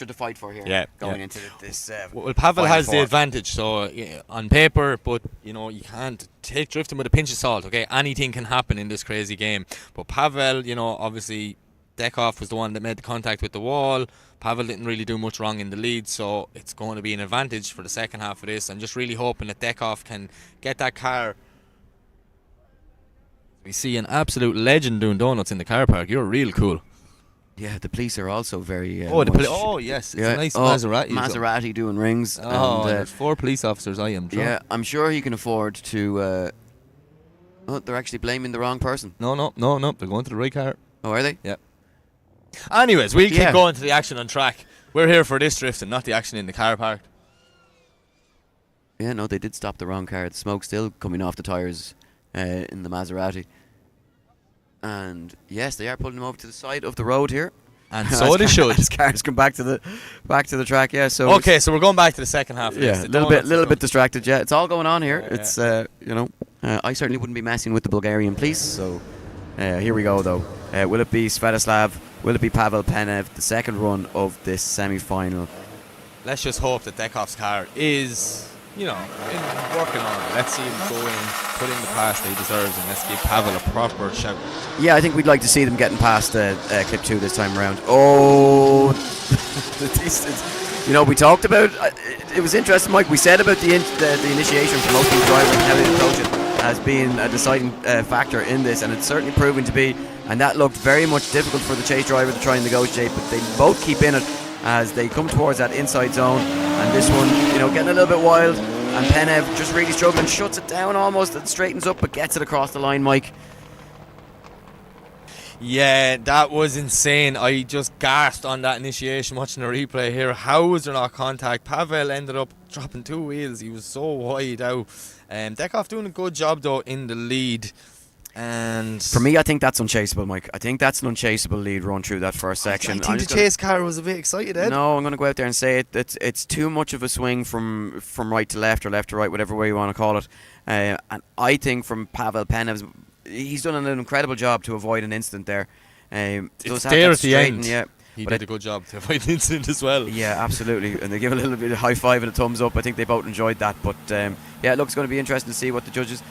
to fight for here going into this. Well, Pavl has the four. advantage, so on paper, but you can't take drifting with a pinch of salt. Okay, anything can happen in this crazy game. But Pavl, obviously, Dekov was the one that made the contact with the wall. Pavl didn't really do much wrong in the lead, so it's going to be an advantage for the second half of this. I'm just really hoping that Dekov can get that car. We see an absolute legend doing donuts in the car park. You're real cool. Yeah, the police are also very. Yes, it's a nice Maserati. Maserati doing rings. Oh, and there's 4 police officers. I am drunk. Yeah, I'm sure he can afford to. They're actually blaming the wrong person. No. They're going to the right car. Oh, are they? Yeah. Anyways, we'll keep going to the action on track. We're here for this drift and not the action in the car park. Yeah, no, they did stop the wrong car. The smoke still coming off the tyres in the Maserati. And yes, they are pulling them over to the side of the road here. And so they should. As cars come back to the track. Yeah. So okay, so we're going back to the second half. Of yeah, this. a little bit distracted. Yeah, it's all going on here. Yeah. It's I certainly wouldn't be messing with the Bulgarian police. So here we go though. Will it be Svetislav? Will it be Pavl Penev? The second run of this semi-final. Let's just hope that Dekov's car is, working on it. Let's see him go in, put in the pass that he deserves, and let's give Pavl a proper shout. Yeah, I think we'd like to see them getting past clip 2 this time around. Oh, the distance. We talked about. It was interesting, Mike. We said about the initiation for most of the drivers and how they approach it as being a deciding factor in this, and it's certainly proven to be. And that looked very much difficult for the chase driver to try and negotiate, but they both keep in it as they come towards that inside zone. And this one, getting a little bit wild. And Penev just really struggling, shuts it down almost, and straightens up, but gets it across the line, Mike. Yeah, that was insane. I just gasped on that initiation watching the replay here. How was there not contact? Pavl ended up dropping 2 wheels. He was so wide out. Dekov doing a good job, though, in the lead. And for me, I think that's unchaseable, Mike. I think that's an unchaseable lead run through that first section. I think the chase car was a bit excited, Ed. No, I'm going to go out there and say it's too much of a swing from right to left or left to right, whatever way you want to call it. And I think from Pavl Penev's, he's done an incredible job to avoid an incident there. It's there at the end. Yeah. He did a good job to avoid an incident as well. Yeah, absolutely. And they give a little bit of high five and a thumbs up. I think they both enjoyed that. But it looks going to be interesting to see what the judges.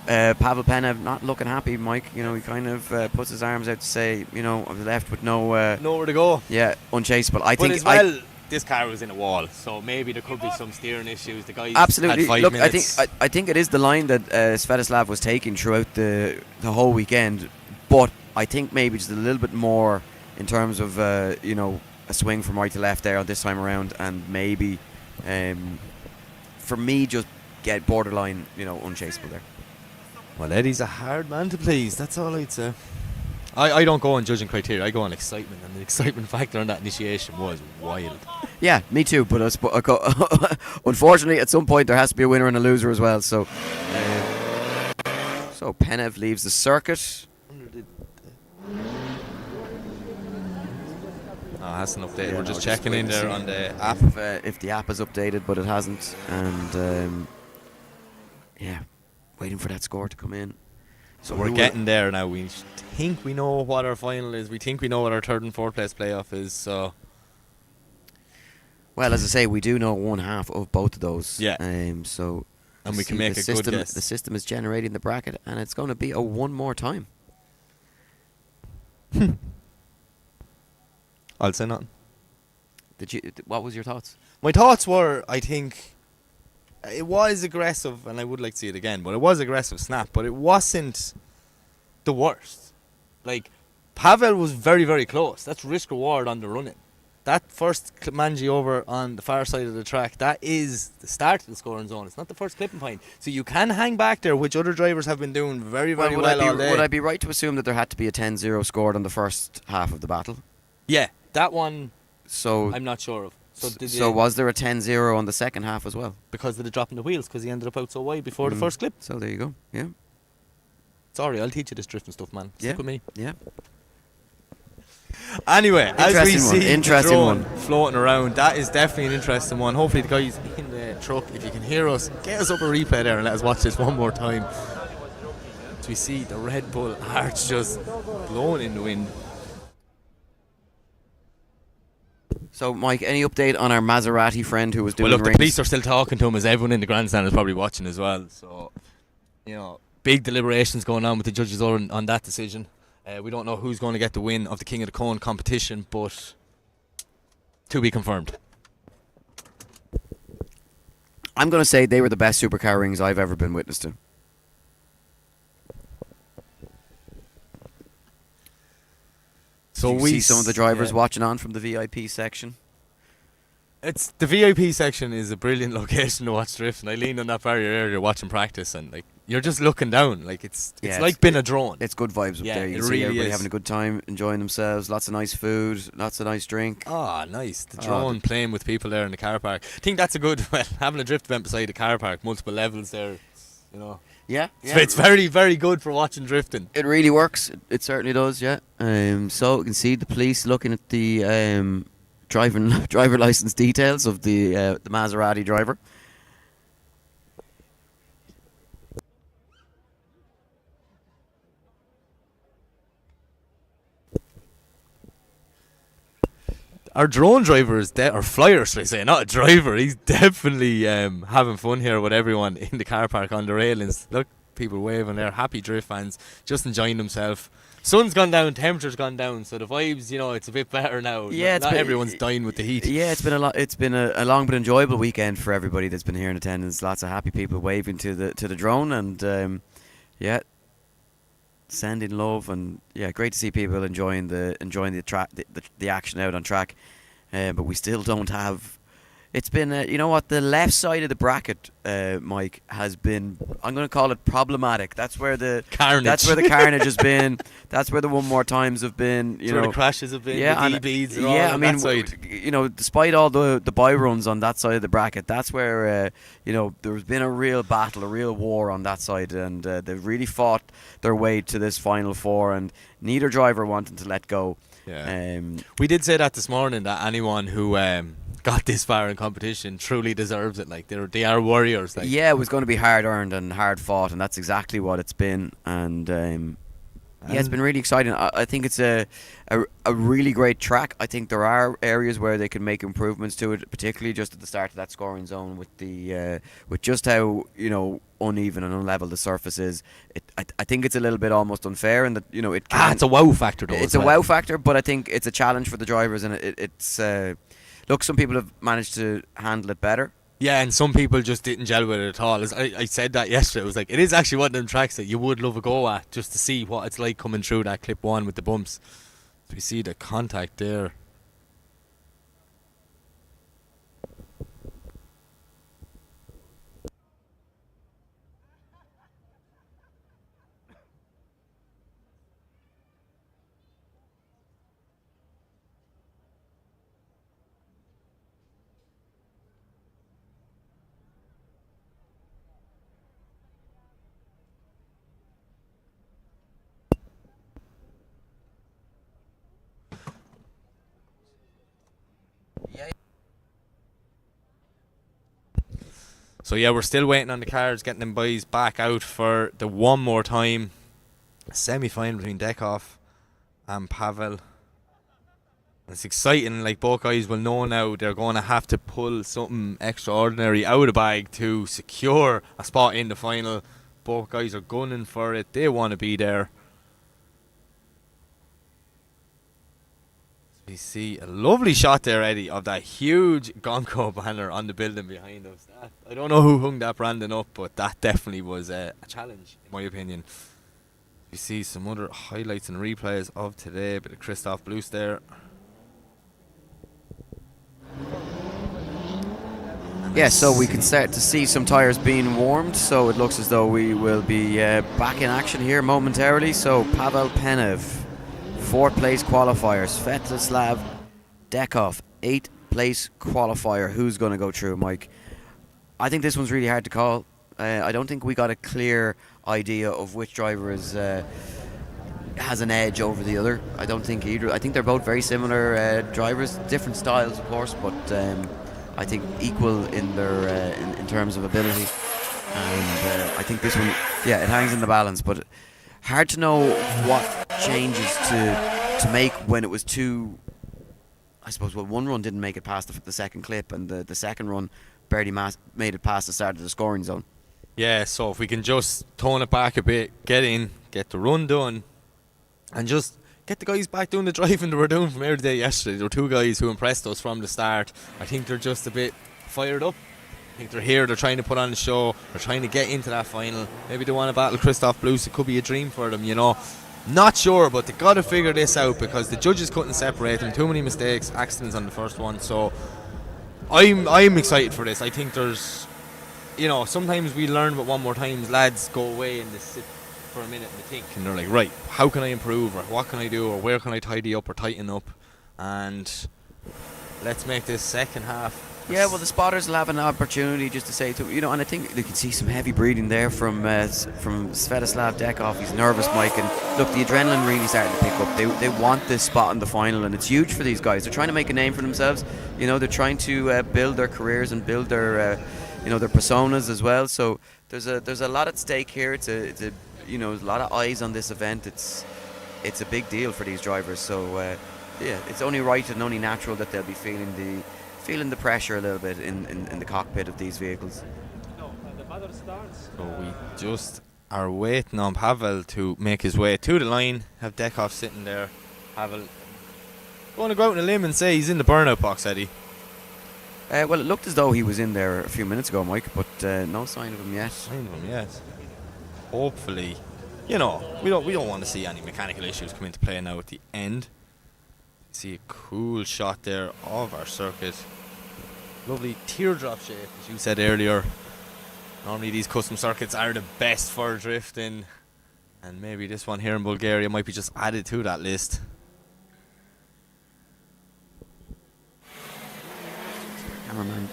Pavl Penev not looking happy, Mike. He kind of puts his arms out to say, I'm left with nowhere to go. Yeah, unchaseable. I think as well, this car was in a wall, so maybe there could be some steering issues. The guys absolutely. had 5 Look, minutes. I think it is the line that Svetislav was taking throughout the whole weekend, but I think maybe just a little bit more in terms of a swing from right to left there this time around, and maybe for me just get borderline unchaseable there. Well, Eddie's a hard man to please. That's all I'd say. I don't go on judging criteria. I go on excitement, and the excitement factor on that initiation was wild. Yeah, me too. But unfortunately, at some point there has to be a winner and a loser as well. So Penev leaves the circuit. Hasn't updated. We're just checking in there on the app. If the app is updated, but it hasn't, and waiting for that score to come in. So we're getting there now. We think we know what our final is. We think we know what our 3rd and 4th place playoff is. So, well, as I say, we do know one half of both of those. Yeah. And we can make a good guess. The system is generating the bracket, and it's going to be a one more time. I'll say nothing. What was your thoughts? My thoughts were, I think it was aggressive, and I would like to see it again, but it was aggressive snap, but it wasn't the worst. Like, Pavl was very, very close. That's risk reward on the running. That first manji over on the far side of the track, that is the start of the scoring zone. It's not the first clipping point. So you can hang back there, which other drivers have been doing very, very well all day. Would I be right to assume that there had to be a 10-0 scored on the first half of the battle? Yeah, that one So I'm not sure of. So was there a 10-0 on the second half as well? Because of the dropping the wheels, because he ended up out so wide before the first clip. So there you go. Yeah. Sorry, I'll teach you this drifting stuff, man. Stick with me. Yeah. Anyway, as we see the Interesting drone one. floating around, that is definitely an interesting one. Hopefully the guys in the truck, if you can hear us, get us up a replay there and let us watch this one more time. As we see the Red Bull arch just blowing in the wind. So, Mike, any update on our Maserati friend who was doing Well, look, rings? the police are still talking to him, as everyone in the grandstand is probably watching as well. So, you know, big deliberations going on with the judges on that decision. We don't know who's going to get the win of the King of the Cone competition, but to be confirmed. I'm going to say they were the best supercar rings I've ever been witness to. So you we see some of the drivers watching on from the VIP section. It's the VIP section is a brilliant location to watch drift, and I leaned on that barrier earlier watching practice, and like you're just looking down, like it's like being a drone. It's good vibes up there. You can see everybody having a good time, enjoying themselves. Lots of nice food, lots of nice drink. Ah, nice. The drone playing with people there in the car park. I think that's a good having a drift event beside the car park, multiple levels there. You know. Yeah, So it's very, very good for watching drifting. It really works. It certainly does. Yeah. So you can see the police looking at the driver license details of the Maserati driver. Our drone driver is or flyer, should I say, not a driver. He's definitely having fun here with everyone in the car park on the railings. Look, people waving there, happy drift fans, just enjoying themselves. Sun's gone down, temperature's gone down, so the vibes, you know, it's a bit better now. Yeah, not everyone's dying with the heat. Yeah, it's been a lot. It's been a long but enjoyable weekend for everybody that's been here in attendance. Lots of happy people waving to the drone, and sending love, and great to see people enjoying the action out on track. But we still don't have. It's been, you know what, the left side of the bracket, Mike, has been, I'm going to call it problematic. That's where the carnage. That's where the carnage has been. That's where the one more times have been. You know, where the crashes have been. Yeah, the DBs. And all I on mean, that side. you know, despite all the buy runs on that side of the bracket, that's where you know, there's been a real battle, a real war on that side, and they've really fought their way to this final four, and neither driver wanting to let go. Yeah. We did say that this morning, that anyone who got this far in competition truly deserves it. Like they are warriors. Like. Yeah, it was going to be hard earned and hard fought, and that's exactly what it's been. And it's been really exciting. I think it's a really great track. I think there are areas where they can make improvements to it, particularly just at the start of that scoring zone with the with just how, you know, uneven and unlevel the surface is. I think it's a little bit almost unfair, and that, you know, it's a wow factor though. It's a wow factor, but I think it's a challenge for the drivers, and it's look, some people have managed to handle it better. Yeah, and some people just didn't gel with it at all. I said that yesterday. It was like, it is actually one of them tracks that you would love a go at, just to see what it's like coming through that clip one with the bumps. We see the contact there. So yeah, we're still waiting on the cars, getting them boys back out for the one more time semi-final between Dekov and Pavl. It's exciting. Like, both guys will know now they're going to have to pull something extraordinary out of the bag to secure a spot in the final. Both guys are gunning for it. They want to be there. We see a lovely shot there, Eddie, of that huge Gonco banner on the building behind us. I don't know who hung that branding up, but that definitely was a challenge, in my opinion. We see some other highlights and replays of today. Bit of Kristaps Blues there. Yeah, so we can start to see some tyres being warmed, so it looks as though we will be back in action here momentarily. So Pavl Penev, 4th place qualifier. Svetislav Dekov, 8th place qualifier. Who's going to go through, Mike? I think this one's really hard to call. I don't think we got a clear idea of which driver has an edge over the other. I don't think either. I think they're both very similar drivers, different styles, of course, but I think equal in their in terms of ability. And I think this one, yeah, it hangs in the balance, but hard to know what changes to make when it was two. I suppose, well, one run didn't make it past the second clip, and the second run barely made it past the start of the scoring zone. Yeah, so if we can just tone it back a bit, get in, get the run done, and just get the guys back doing the driving they were doing from every day yesterday. There were 2 guys who impressed us from the start. I think they're just a bit fired up. I think they're here, they're trying to put on the show, they're trying to get into that final. Maybe they want to battle Kristaps Blues, it could be a dream for them, you know. Not sure, but they got to figure this out because the judges couldn't separate them. Too many mistakes, accidents on the first one. So I'm excited for this. I think there's, you know, sometimes we learn, but one more times lads go away and they sit for a minute and they think, and they're like, right, how can I improve, or what can I do, or where can I tidy up or tighten up, and let's make this second half. Yeah, well, the spotters will have an opportunity just to say, you know, and I think they can see some heavy breathing there from Svetislav Dekov. He's nervous, Mike, and look, the adrenaline really starting to pick up. They want this spot in the final, and it's huge for these guys. They're trying to make a name for themselves. You know, they're trying to build their careers and build their, you know, their personas as well. So there's a lot at stake here. It's a you know, a lot of eyes on this event. It's a big deal for these drivers. So yeah, it's only right and only natural that they'll be feeling the pressure a little bit in the cockpit of these vehicles. So we just are waiting on Pavl to make his way to the line. Have Dekov sitting there. Pavl going to go out on a limb and say he's in the burnout box, Eddie. Well, it looked as though he was in there a few minutes ago, Mike, but no sign of him yet. Hopefully, you know, we don't want to see any mechanical issues come into play now at the end. See a cool shot there of our circuit. Lovely teardrop shape, as you said earlier. Normally these custom circuits are the best for drifting, and maybe this one here in Bulgaria might be just added to that list. Cameraman,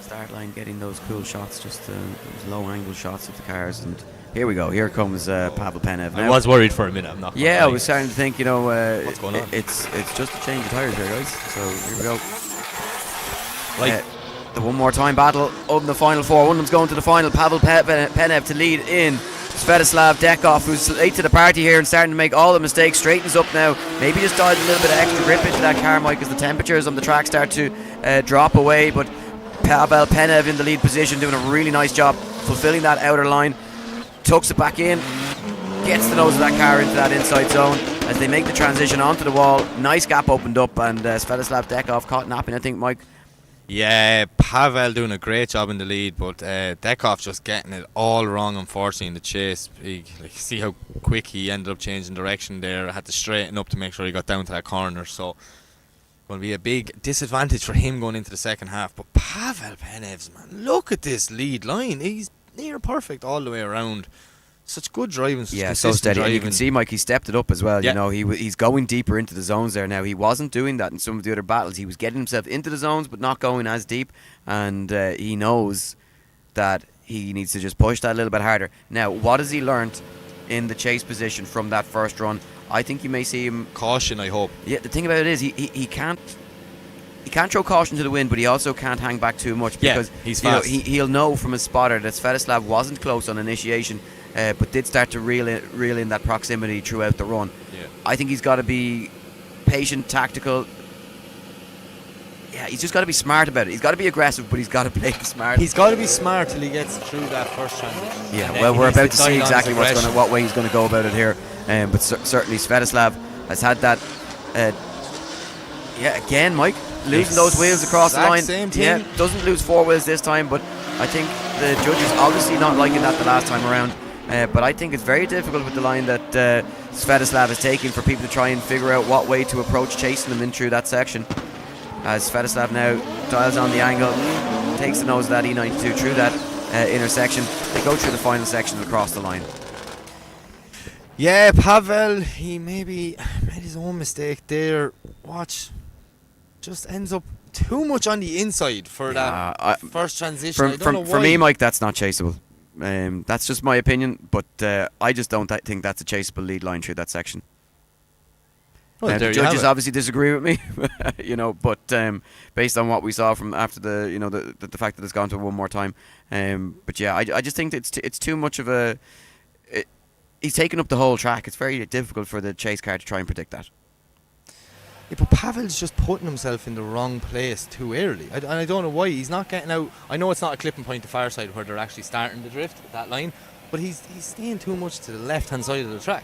start line getting those cool shots, just those low angle shots of the cars, and here we go. Here comes Pavl Penev. I was worried for a minute. I'm not. Yeah, I was starting to think, you know, what's going on? It's just a change of tires here, guys. So here we go. Right. The one more time battle of the final four. One of them's going to the final. Pavl Penev to lead in. Svetislav Dekov, who's late to the party here and starting to make all the mistakes, straightens up now. Maybe just dialed a little bit of extra grip into that car, Mike, as the temperatures on the track start to drop away. But Pavl Penev in the lead position, doing a really nice job fulfilling that outer line. Tucks it back in, gets the nose of that car into that inside zone as they make the transition onto the wall. Nice gap opened up, and Svetislav Dekov caught napping, I think, Mike. Yeah, Pavl doing a great job in the lead, but Dekov just getting it all wrong, unfortunately, in the chase. See how quick he ended up changing direction there. Had to straighten up to make sure he got down to that corner, so going to be a big disadvantage for him going into the second half. But Pavl Penev's, man, look at this lead line. He's near perfect all the way around. Such good driving, such so steady. driving. And you can see, Mike, he stepped it up as well. Yeah. You know, he's going deeper into the zones there now. He wasn't doing that in some of the other battles. He was getting himself into the zones, but not going as deep. And he knows that he needs to just push that a little bit harder. Now, what has he learned in the chase position from that first run? I think you may see him caution, I hope. Yeah, the thing about it is he can't throw caution to the wind, but he also can't hang back too much because he's fast. He'll know from his spotter that Svetislav wasn't close on initiation, but did start to reel in that proximity throughout the run. Yeah. I think he's got to be patient, tactical. Yeah, he's just got to be smart about it. He's got to be aggressive, but he's got to play smart. He's got to be smart till he gets through that first transition. Yeah, well, we're about to see exactly what way he's going to go about it here. But certainly Svetislav has had that. Again, Mike, losing those wheels across the line. Same thing. Yeah, doesn't lose 4 wheels this time, but I think the judges obviously not liking that the last time around. But I think it's very difficult with the line that Svetislav is taking for people to try and figure out what way to approach chasing them in through that section. As Svetislav now dials on the angle, takes the nose of that E92 through that intersection. They go through the final section and across the line. Yeah, Pavl, he maybe made his own mistake there. Watch, just ends up too much on the inside for that first transition. I don't know why. For me, Mike, that's not chaseable. That's just my opinion, but I just don't think that's a chaseable lead line through that section. Well, the judges obviously disagree with me, but based on what we saw from after the fact that it's gone to one more time, but yeah, I just think it's too much of a. He's taken up the whole track. It's very difficult for the chase car to try and predict that. Yeah, but Pavl's just putting himself in the wrong place too early. And I don't know why. He's not getting out. I know it's not a clipping point the far side where they're actually starting the drift at that line, but he's staying too much to the left-hand side of the track.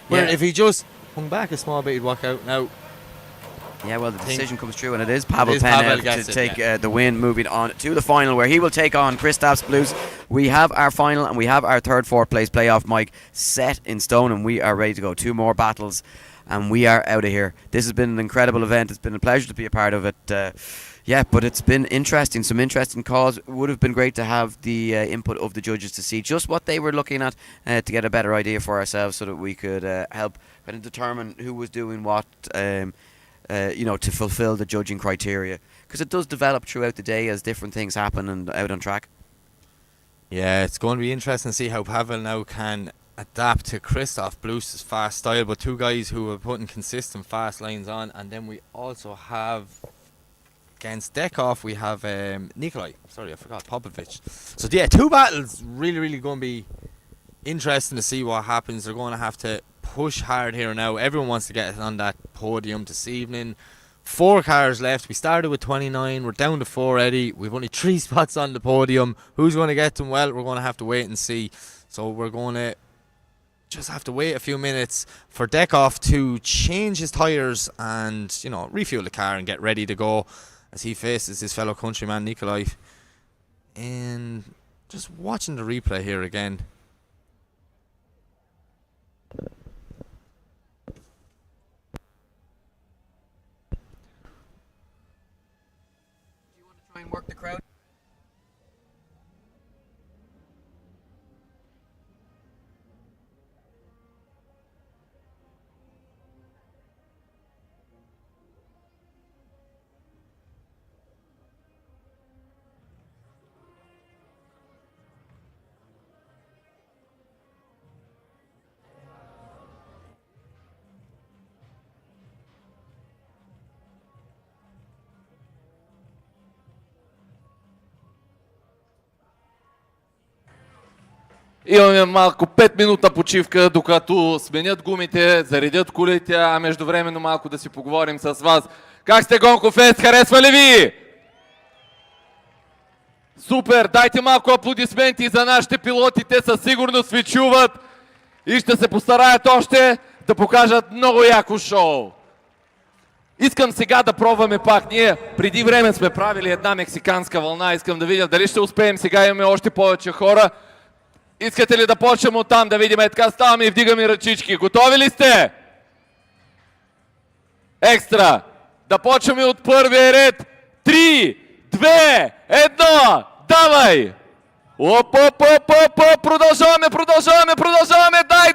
Where if he just hung back a small bit, he'd walk out now. Yeah, well, the decision comes through, and it is Pavl Penn to take the win, moving on to the final, where he will take on Kristaps Blues. We have our final, and we have our third, fourth place playoff, Mike, set in stone, and we are ready to go. 2 more battles, and we are out of here. This has been an incredible event. It's been a pleasure to be a part of it. Yeah, but it's been interesting. Some interesting calls. It would have been great to have the input of the judges to see just what they were looking at to get a better idea for ourselves, so that we could help kind of determine who was doing what. To fulfill the judging criteria, because it does develop throughout the day as different things happen and out on track. Yeah, it's going to be interesting to see how Pavl now can adapt to Kristaps Blues' fast style, but 2 guys who are putting consistent fast lines on. And then we also have against Dekov, we have Nikola. Sorry, I forgot Popovic. So yeah, 2 battles really going to be interesting to see what happens. They're going to have to push hard here now. Everyone wants to get on that podium this evening. 4 cars left. We started with 29. We're down to 4 already. We've only 3 spots on the podium. Who's going to get them? Well, we're going to have to wait and see. So we're going to just have to wait a few minutes for Dekov to change his tyres and, refuel the car and get ready to go as he faces his fellow countryman Nikola. And just watching the replay here again. And work the crowd. Имаме малко 5 минутна почивка, докато сменят гумите, заредят колите, а междувременно малко да си поговорим с вас. Как сте, Gonco Fest? Харесва ли ви? Супер! Дайте малко аплодисменти за нашите пилоти. Те със сигурност ви чуват и ще се постараят още да покажат много яко шоу. Искам сега да пробваме пак. Ние преди време сме правили една мексиканска вълна. Искам да видя дали ще успеем. Сега имаме още повече хора. Искате ли да почнем от там, да видим? Така ставаме и вдигаме ръчички. Готови ли сте? Екстра! Да почваме от първия ред. 3, 2, 1, давай! Оп! Продължаваме! Дай!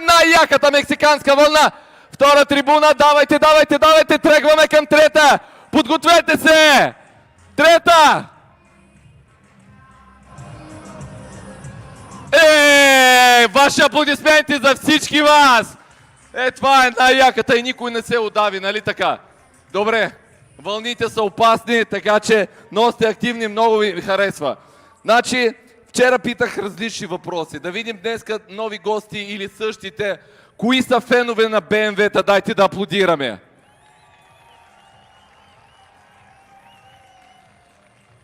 Най-яката мексиканска вълна! Втора трибуна, давайте! Тръгваме към трета! Подгответе се! Трета! Ваши аплодисменти за всички вас! Това е най-яката и никой не се удави, нали така? Добре, вълните са опасни, така че много сте активни, много ви харесва. Значи, вчера питах различни въпроси. Да видим днеска нови гости или същите. Кои са фенове на БМВ-та? Дайте да аплодираме.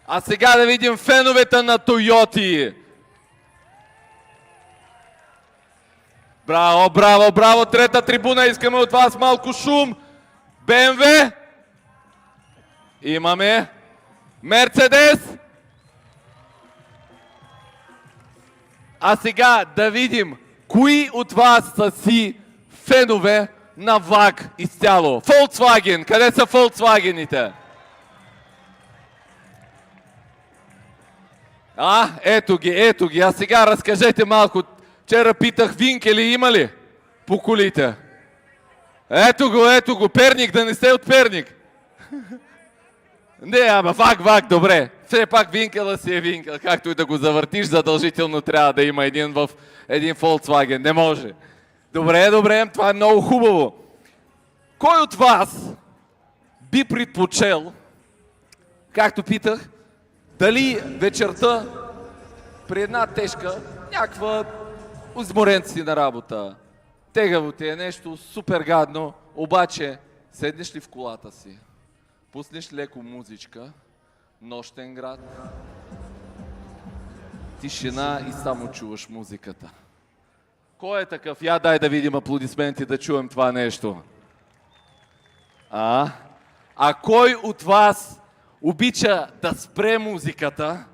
А сега да видим феновете на Тойоти. Браво! Трета трибуна, искаме от вас малко шум. БМВ. Имаме. Мерцедес. А сега да видим кои от вас са си фенове на ВАГ изцяло. Volkswagen! Къде са Volkswagen-ите? Ето ги. А сега разкажете малко. Вчера питах Винкели има ли по колите? Ето го. Перник, да не сте от Перник. Не, ама ВАГ, добре. Все пак Винкела си е Винкел. Както и да го завъртиш, задължително трябва да има един в един Volkswagen. Не може. Добре, това е много хубаво. Кой от вас би предпочел, както питах, дали вечерта при една тежка, някаква изморенци на работа, тегаво ти е нещо супер гадно, обаче седнеш ли в колата си, пуснеш леко музичка, нощен град, тишина и само чуваш музиката. Кой е такъв? Дай да видим аплодисменти, да чуем това нещо. А кой от вас обича да спре музиката,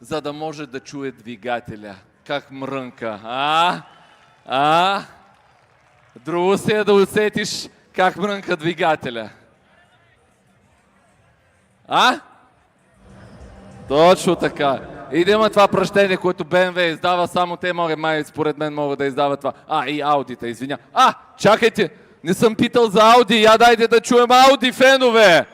за да може да чуе двигателя? Как мрънка, Друго се е да усетиш как мрънка двигателя. Точно така. И да има това пръщение, което BMW издава, само те според мен могат да издават това. И Аудите, извиня. Чакайте, не съм питал за Ауди, дайте да чуем Ауди, фенове!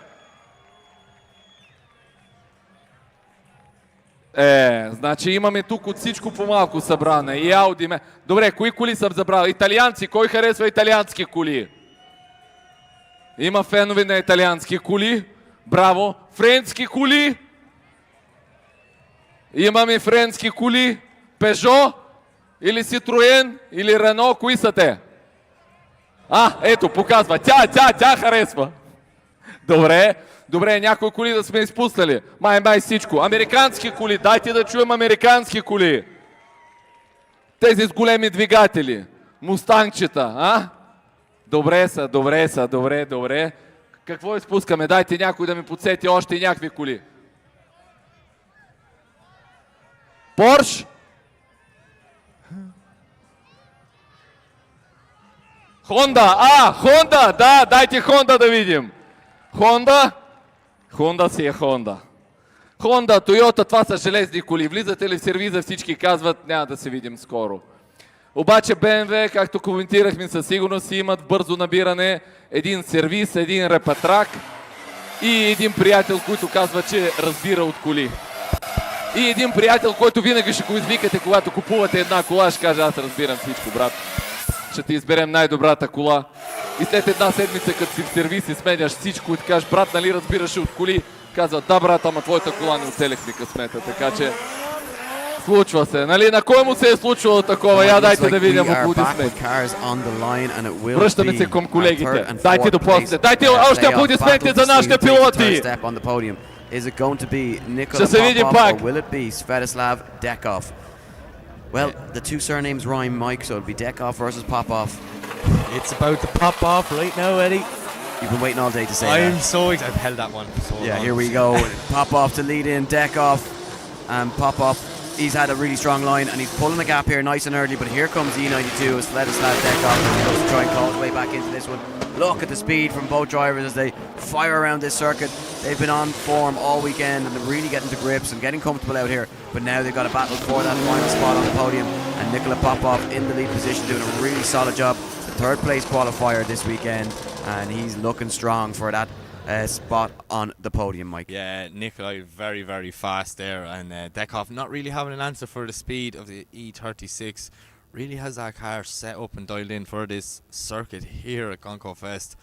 Значи имаме тук от всичко по-малко събране. И Ауди. Добре, кои коли съм забрал? Италианци, кой харесва италиански коли? Има фенове на италиански коли. Браво. Френски коли? Имаме френски коли. Пежо? Или Ситроен? Или Рено? Кои са те? Ето, показва. Тя харесва. Добре, някои коли да сме изпуснали. Май всичко. Американски коли. Дайте да чуем американски коли. Тези с големи двигатели. Мустангчета, Добре са. Какво изпускаме? Дайте някой да ми подсети още някакви коли. Порш? Хонда! Хонда! Да, дайте Хонда да видим. Хонда си е Хонда. Хонда, Тойота, това са железни коли. Влизате ли в сервиза, всички казват, няма да се видим скоро. Обаче BMW, както коментирахме, със сигурност си имат бързо набиране, един сервиз, един репатрак и един приятел, който казва, че разбира от коли. И един приятел, който винаги ще го извикате, когато купувате една кола, ще каже, аз разбирам всичко, брат. Ще ти изберем най-добрата кола. И след една седмица, като си в сервис и сменяш всичко и ти кажеш, брат, нали разбираше от коли? Казва, да, брат, ама твоята кола не оцелих ми късмета, така че случва се. Нали, на кой му се е случвало такова? Дайте да видим аплодисменти. Връщаме се към колегите. Дайте до после. Дайте още аплодисменти за нашите пилоти. Is it going to be Nikola Popov or will it be Svetislav Dekov? Well, the two surnames rhyme, Mike, so it'll be Dekov versus Popov. It's about to pop off right now, Eddie. You've been waiting all day to say I'm that. so excited. I've held that one for so long. Here we go. Popov to lead in, Dekov. And Popov, he's had a really strong line and he's pulling the gap here nice and early, but here comes E92 as Svetislav Dekov goes to try and claw his way back into this one. Look at the speed from both drivers as they fire around this circuit. They've been on form all weekend and they're really getting to grips and getting comfortable out here. But now they've got a battle for that final spot on the podium. And Nikola Popov in the lead position doing a really solid job. The third place qualifier this weekend. And he's looking strong for that spot on the podium, Mike. Yeah, Nikola very, very fast there. And Dekov not really having an answer for the speed of the E36. Really has that car set up and dialed in for this circuit here at Gonco Fest.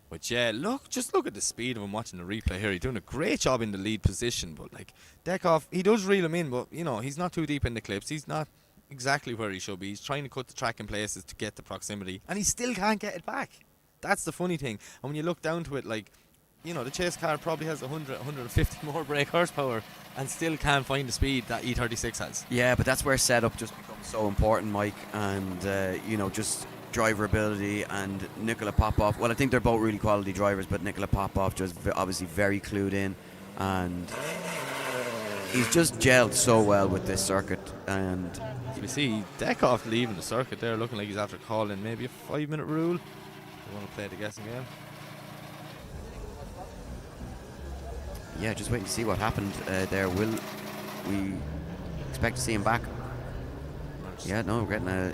But yeah, just look at the speed of him watching the replay here. He's doing a great job in the lead position. But like Dekov, he does reel him in, but you know, he's not too deep in the clips. He's not exactly where he should be. He's trying to cut the track in places to get the proximity. And he still can't get it back. That's the funny thing. And when you look down to it, like, you know, the chase car probably has 100, 150 more brake horsepower and still can't find the speed that E36 has. Yeah, but that's where setup just becomes so important, Mike. And, you know, just driver ability and Nikola Popov. Well, I think they're both really quality drivers, but Nikola Popov just obviously very clued in. And he's just gelled so well with this circuit, and We see Dekov leaving the circuit there, looking like he's after calling maybe a 5-minute rule. They want to play the guessing game. Yeah, just wait to see what happened there. Will we expect to see him back? Yeah, no, we're getting a...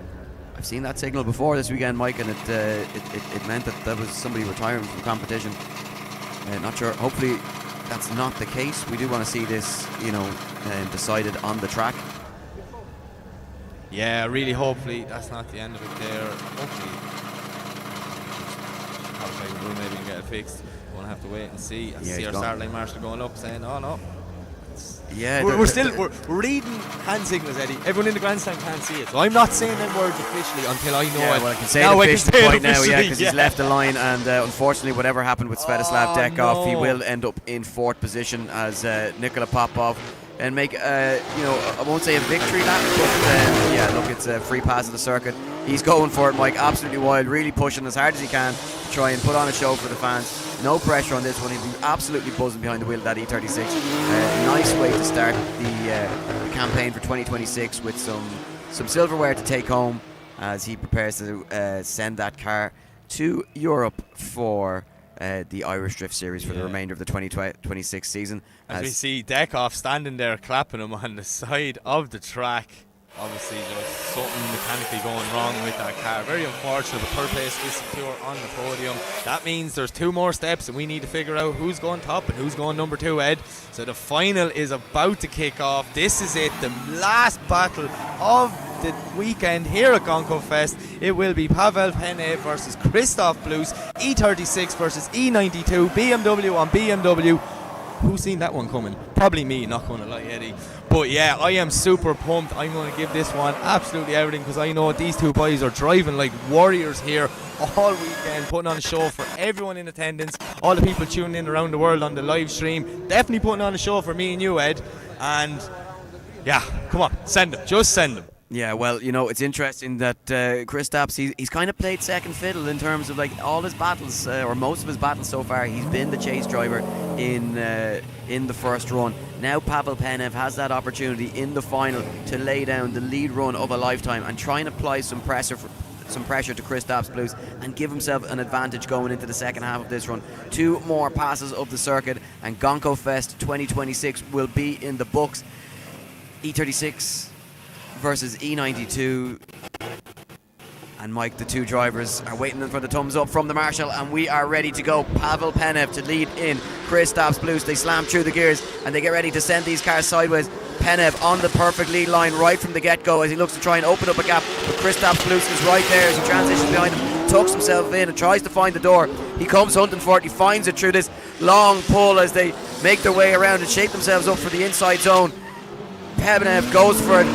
I've seen that signal before this weekend, Mike, and it meant that was somebody retiring from competition. Not sure. Hopefully that's not the case. We do want to see this, decided on the track. Yeah, really hopefully that's not the end of it there. Hopefully maybe we can get it fixed. We'll have to wait and see. I see our start line marshal going up saying, oh no. Yeah, we're reading hand signals, Eddie. Everyone in the grandstand can't see it. So I'm not saying them words officially until I know it. Well, I can say it officially right now, because he's left the line, and unfortunately whatever happened with Svetislav Dekov, he will end up in 4th position as Nikola Popov and make, I won't say a victory lap, but look, it's a free pass of the circuit. He's going for it, Mike, absolutely wild, really pushing as hard as he can to try and put on a show for the fans. No pressure on this one. He'll be absolutely buzzing behind the wheel of that E36. Nice way to start the campaign for 2026 with some silverware to take home as he prepares to send that car to Europe for the Irish Drift Series for the remainder of the 2026 season. As we see Dekov standing there clapping him on the side of the track. Obviously just something mechanically going wrong with that car. Very unfortunate. The third place is secure on the podium. That means there's 2 more steps and we need to figure out who's going top and who's going number 2, Ed. So the final is about to kick off. This is it, the last battle of the weekend here at Gonco Fest. It will be Pavl Penev versus Kristaps Blues, E36 versus E92, BMW on BMW. Who's seen that one coming? Probably me, not going to lie, Eddie. But yeah, I am super pumped. I'm going to give this one absolutely everything because I know these 2 boys are driving like warriors here all weekend, putting on a show for everyone in attendance, all the people tuning in around the world on the live stream. Definitely putting on a show for me and you, Ed. And yeah, come on, send them. Just send them. Yeah, well, it's interesting that Kristaps, he's kind of played second fiddle in terms of like all his battles, or most of his battles so far. He's been the chase driver in the first run. Now Pavl Penev has that opportunity in the final to lay down the lead run of a lifetime and try and apply some pressure to Kristaps Blues and give himself an advantage going into the second half of this run. 2 more passes of the circuit and Gonco Fest 2026 will be in the books. E36 versus E92, and Mike, the 2 drivers are waiting for the thumbs up from the marshal, and we are ready to go. Pavl Penev to lead in Kristaps Blues. They slam through the gears and they get ready to send these cars sideways. Penev on the perfect lead line right from the get-go as he looks to try and open up a gap, but Kristaps Blues is right there as he transitions behind him, tucks himself in and tries to find the door. He comes hunting for it, he finds it through this long pull as they make their way around and shape themselves up for the inside zone. Penev goes for it.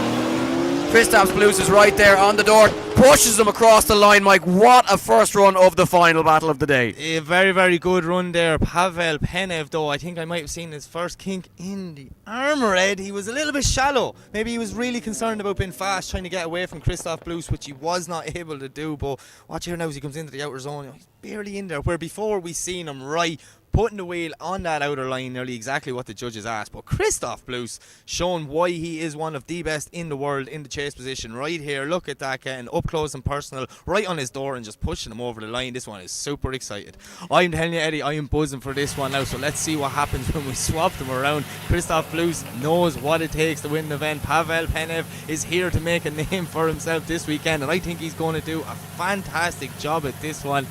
Kristaps Blues is right there on the door, pushes them across the line, Mike. What a first run of the final battle of the day. A very, very good run there. Pavl Penev, though, I think I might have seen his first kink in the armour, Ed. He was a little bit shallow. Maybe he was really concerned about being fast, trying to get away from Kristaps Blues, which he was not able to do. But watch here now as he comes into the outer zone. He's barely in there, where before we seen him right putting the wheel on that outer line, nearly exactly what the judges asked. But Kristaps Blues showing why he is one of the best in the world in the chase position right here. Look at that, getting up close and personal right on his door and just pushing him over the line. This one is super excited. I'm telling you, Eddie, I am buzzing for this one now, so let's see what happens when we swap them around. Kristaps Blues knows what it takes to win the event. Pavl Penev is here to make a name for himself this weekend, and I think he's going to do a fantastic job at this one.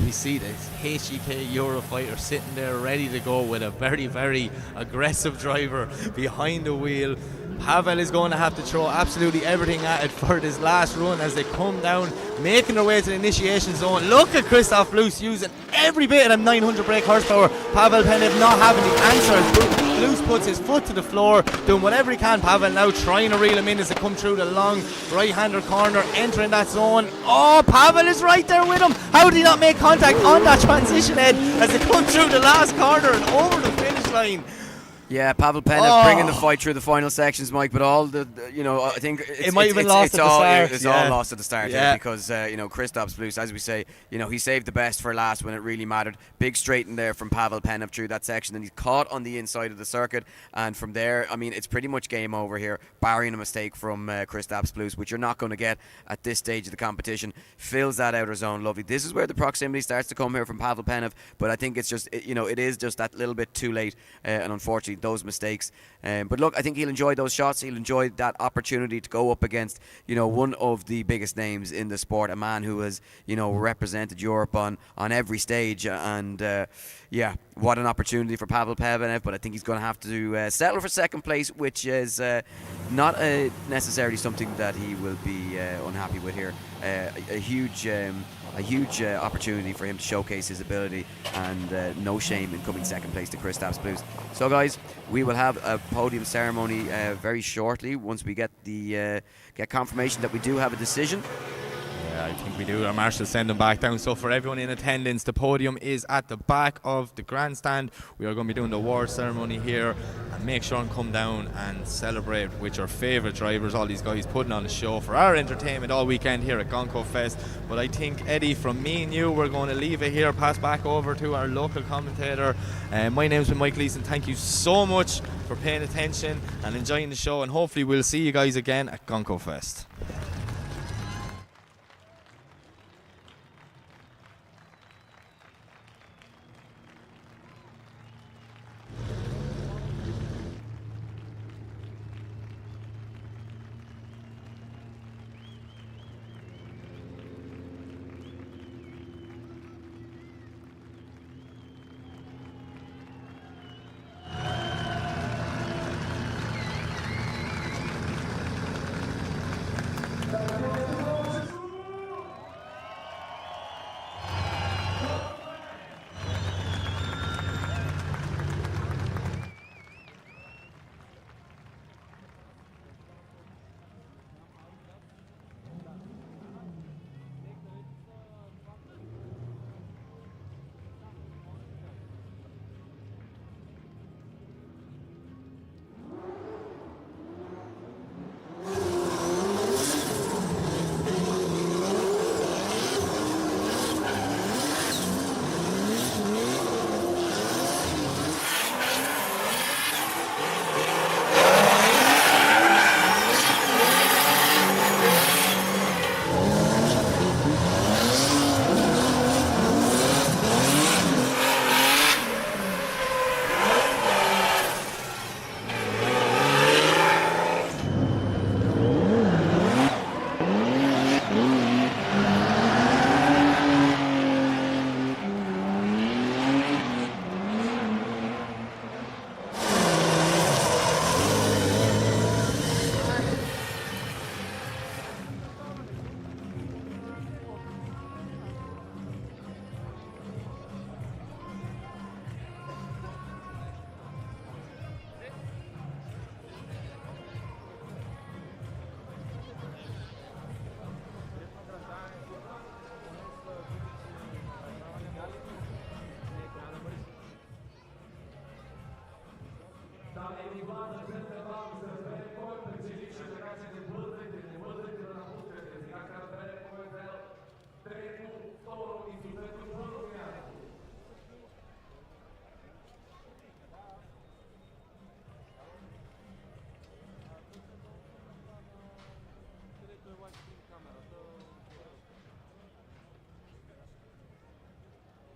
We see this HGK Eurofighter sitting there ready to go with a very, very aggressive driver behind the wheel. Pavl is going to have to throw absolutely everything at it for this last run as they come down, making their way to the initiation zone. Look at Kristaps Blues using every bit of them 900 brake horsepower. Pavl Penev not having the answers. Blues puts his foot to the floor, doing whatever he can. Pavl now trying to reel him in as they come through the long right-hander corner, entering that zone. Oh, Pavl is right there with him. How did he not make contact on that transition, Ed, as they come through the last corner and over the finish line? Yeah, Pavl Penev bringing the fight through the final sections, Mike. But all I think It might have been lost at the start. It's all lost at the start here Yeah. because Kristaps Blues, as we say, he saved the best for last when it really mattered. Big straight in there from Pavl Penev through that section, and he's caught on the inside of the circuit. And from there, I mean, it's pretty much game over here, barring a mistake from Kristaps Blues, which you're not going to get at this stage of the competition. Fills that outer zone lovely. This is where the proximity starts to come here from Pavl Penev, but I think it's just it is just that little bit too late, and unfortunately those mistakes. But look, I think he'll enjoy those shots. He'll enjoy that opportunity to go up against one of the biggest names in the sport, a man who has represented Europe on every stage, and what an opportunity for Pavl Penev. But I think he's going to have to settle for second place, which is not necessarily something that he will be unhappy with here. A huge opportunity for him to showcase his ability, and no shame in coming second place to Kristaps Blues. So guys, we will have a podium ceremony very shortly once we get get confirmation that we do have a decision. Yeah, I think we do. Our marshals send them back down. So for everyone in attendance, the podium is at the back of the grandstand. We are going to be doing the award ceremony here, and make sure and come down and celebrate with your favourite drivers. All these guys putting on a show for our entertainment all weekend here at Gonco Fest. But I think, Eddie, from me and you, we're going to leave it here, pass back over to our local commentator. My name's been Mike Leeson. Thank you so much for paying attention and enjoying the show, and hopefully we'll see you guys again at Gonco Fest.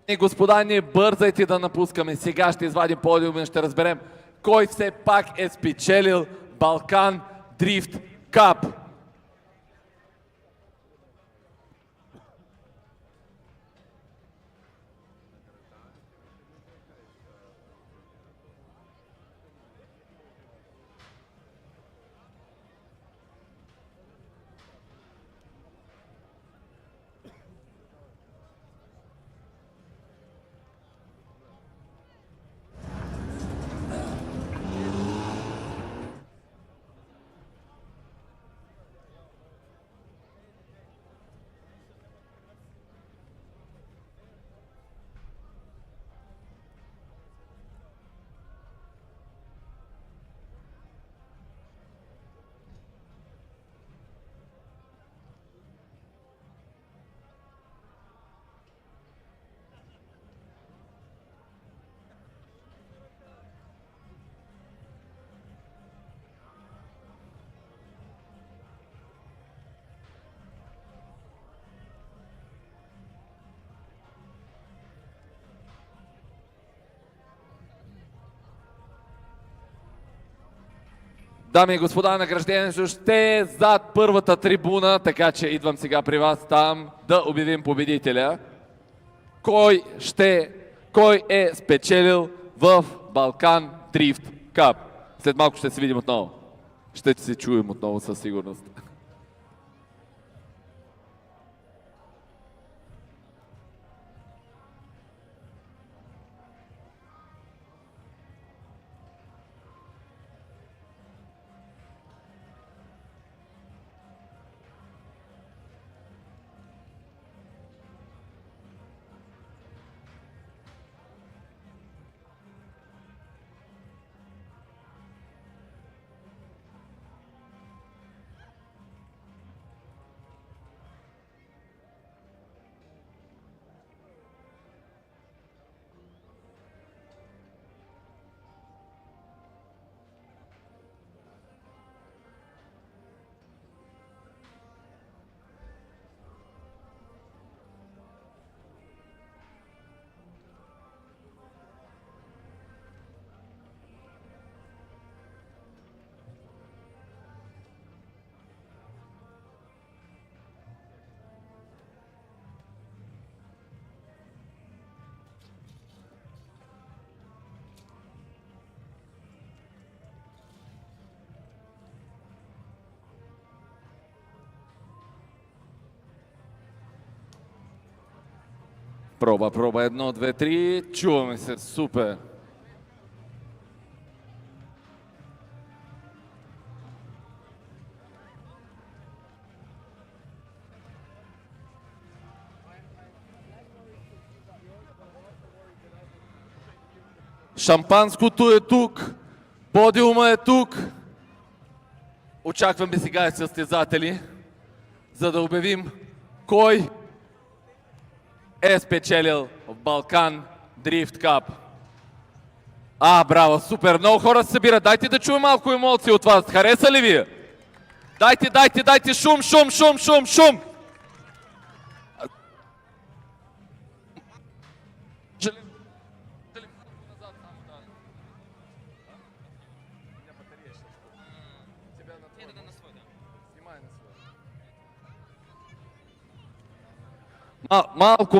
И господа, не бързайте да напускаме. Сега ще извадим подиума и ще разберем кой все пак е спечелил Балкан Дрифт Кап. Дами и господа, награждението ще е зад първата трибуна, така че идвам сега при вас там да обявим победителя. Кой е спечелил в Балкан Дрифт Кап? След малко ще се видим отново. Ще се чуем отново със сигурност. Проба, 1, 2, 3. Чуваме се, супер. Шампанското е тук, подиума е тук. Очакваме сега и състезатели, за да обявим кой е спечелил в Балкан Дрифт Кап. Браво, супер, много хора се събират. Дайте да чуем малко емоции от вас. Хареса ли ви? Дайте шум!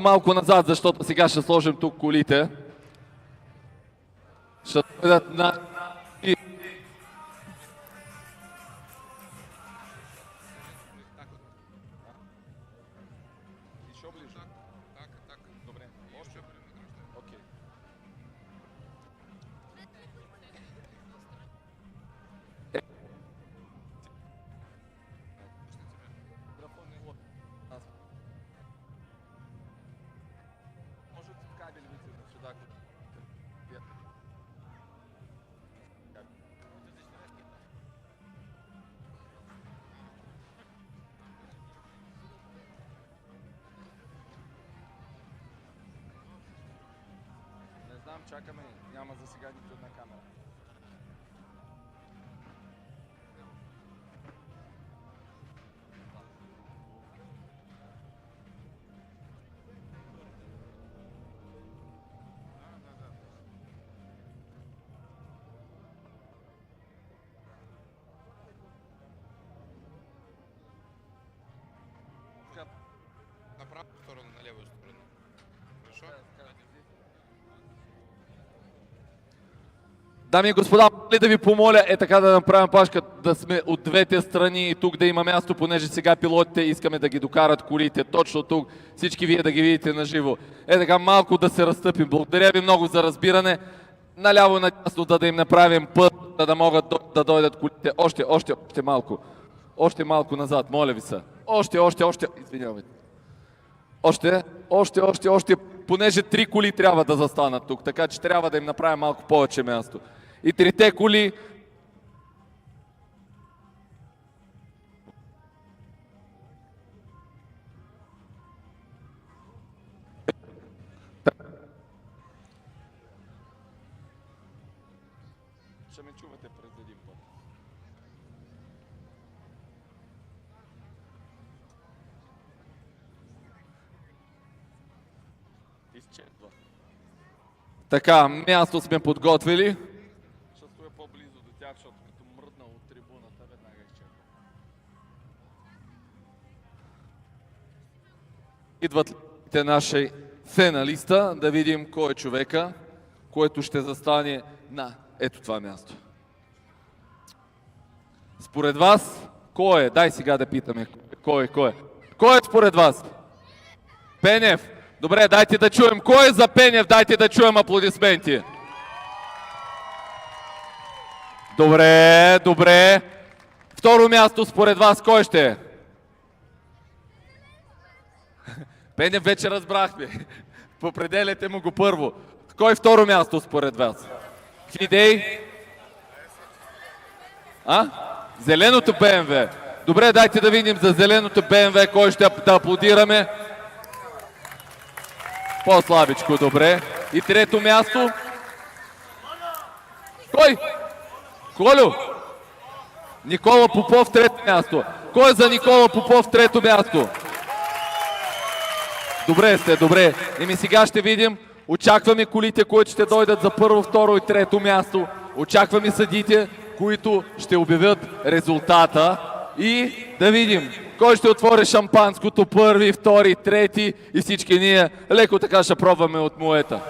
Малко назад, защото сега ще сложим тук колите. Ще дойдат на... Чакаме, няма за сега нито една камера. Направо сторону, на левую сторону. Хорошо? Дами и господа, да ви помоля така да направим плашка, да сме от двете страни и тук да има място, понеже сега пилотите искаме да ги докарат колите точно тук, всички вие да ги видите на живо. Така малко да се разстъпим. Благодаря ви много за разбиране. Наляво и надясно да им направим път, да могат да дойдат колите. Още малко. Още малко назад, моля ви се. Още. Извинявайте. Още. Понеже 3 коли трябва да застанат тук, така че трябва да им направим малко повече място. И 3-те коли... Ще ме чувате през един път. Изчезва. Така, място сме подготвили. Ще стоя по-близо до тях, защото като мръдна от трибуната, веднага изчаква. Идват ли наши финалиста, да видим кой е човека, който ще застане на ето това място. Според вас, кой е? Дай сега да питаме. Кой е? Кой е според вас? Пенев. Добре, дайте да чуем. Кой е за Пенев? Дайте да чуем аплодисменти. Добре. Второ място според вас кой ще е? Пенев вече разбрахме. Попределяте му го първо. Кой е второ място според вас? Какви идеи? Зеленото БМВ. Добре, дайте да видим за зеленото БМВ кой ще да аплодираме. По-слабичко, добре. И трето място. Кой? Колю? Никола Попов, трето място. Кой е за Никола Попов, трето място? Добре сте, добре. Еми сега ще видим. Очакваме колите, които ще дойдат за първо, второ и трето място. Очакваме съдите, които ще обявят резултата. И да видим кой ще отвори шампанското, първи, втори, трети и всички ние леко така ще пробваме от моета.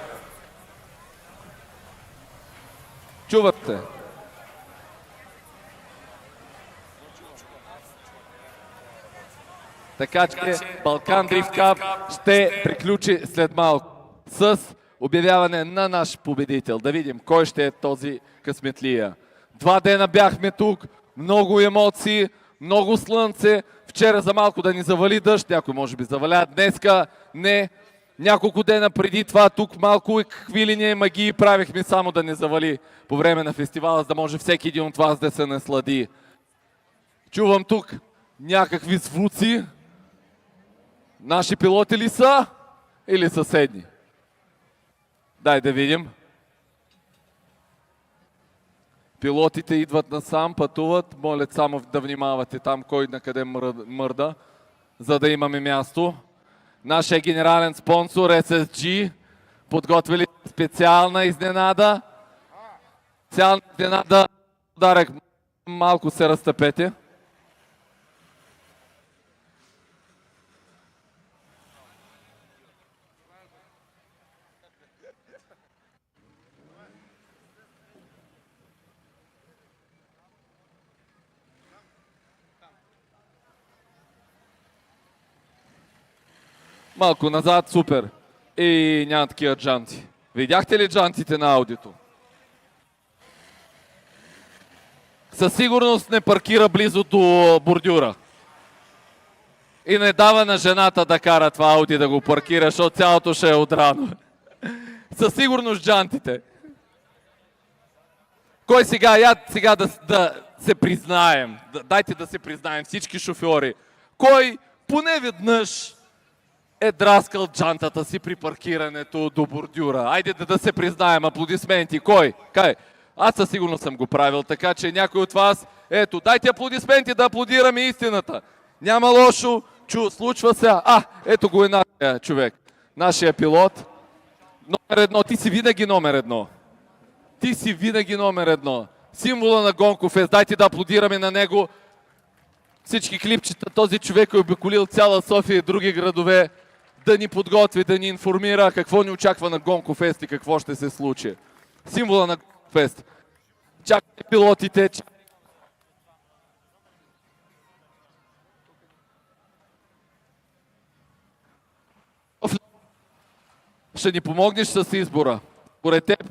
Чувате? Така че Балкан Дрифт Кап ще приключи след малко с обявяване на наш победител. Да видим кой ще е този късметлия. 2 дена бяхме тук, много емоции, много слънце. Вчера за малко да ни завали дъжд, някой може би заваля, днеска не. Няколко дена преди това тук малко и хвилини и магии правихме само да не завали по време на фестивала, за да може всеки един от вас да се наслади. Чувам тук някакви звуци. Наши пилоти ли са или съседни? Дай да видим. Пилотите идват насам, пътуват. Молят само да внимавате там кой на къде мърда, за да имаме място. Нашия генерален спонсор SSG подготвили специална изненада. Специална изненада. Подарък, малко се разтъпете. Малко назад, супер. И няма такива джанти. Видяхте ли джантите на аудито? Със сигурност не паркира близо до бордюра. И не дава на жената да кара това ауди да го паркира, защото цялото ще е отрано. Със сигурност джантите. Кой сега? Сега да се признаем. Дайте да се признаем всички шофьори. Кой поне веднъж е драскал джантата си при паркирането до бордюра? Айде да се признаем. Аплодисменти. Кой? Аз със сигурност съм го правил, така че някой от вас, ето, дайте аплодисменти да аплодираме истината. Няма лошо, случва се. Ето го е нашия човек. Нашия пилот. Номер 1. Ти си винаги номер 1. Ти си винаги номер 1. Символа на Gonco Fest. Дайте да аплодираме на него. Всички клипчета. Този човек е обиколил цяла София и други градове да ни подготви, да ни информира какво ни очаква на Gonco Fest и какво ще се случи. Символа на Gonco Fest. Чакайте пилотите. Ще ни помогнеш с избора. Според теб,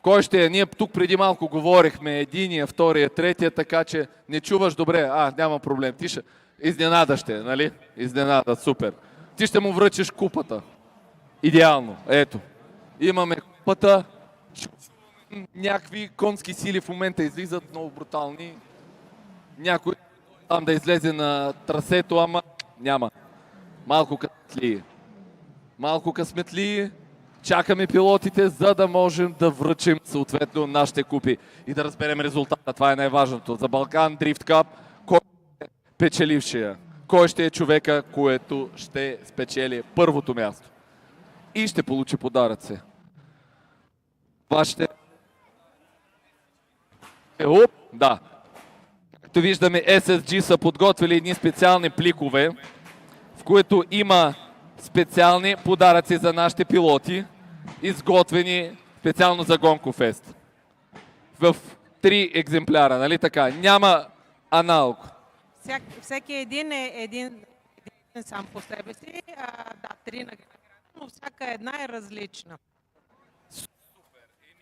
кой ще е? Ние тук преди малко говорихме единия, втория, третия, така че не чуваш добре. Няма проблем. Ти ще... Изненада ще, нали? Изненада, супер. Ти ще му връчиш купата. Идеално. Ето. Имаме купата. Някакви конски сили в момента излизат много брутални. Някой там да излезе на трасето, ама няма. Малко късметли. Чакаме пилотите, за да можем да връчим съответно нашите купи и да разберем резултата. Това е най-важното. За Балкан Дрифт Кап, кой е печелившия? Кой ще е човека, който ще спечели първото място? И ще получи подаръци. Да. Както виждаме, SSG са подготвили едни специални пликове, в които има специални подаръци за нашите пилоти, изготвени специално за Gonco Fest. В 3 екземпляра, нали така? Няма аналог. Всеки един е един сам по себе си. Да, 3 награди, но всяка една е различна.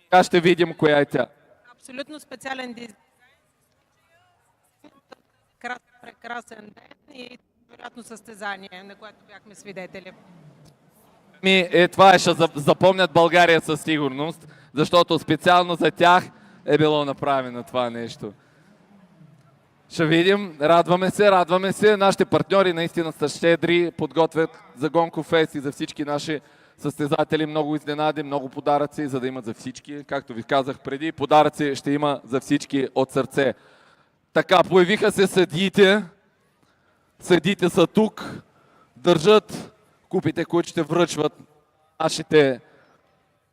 Сега ще видим коя е тя. Абсолютно специален дизайн. Прекрасен ден и вероятно състезание, на което бяхме свидетели. Това ще запомнят България със сигурност, защото специално за тях е било направено това нещо. Ще видим, радваме се. Нашите партньори наистина са щедри, подготвят за Gonco Fest и за всички наши състезатели много изненади, много подаръци, за да имат за всички. Както ви казах преди, подаръци ще има за всички от сърце. Така, появиха се съдиите. Съдиите са тук, държат купите, които ще връчват нашите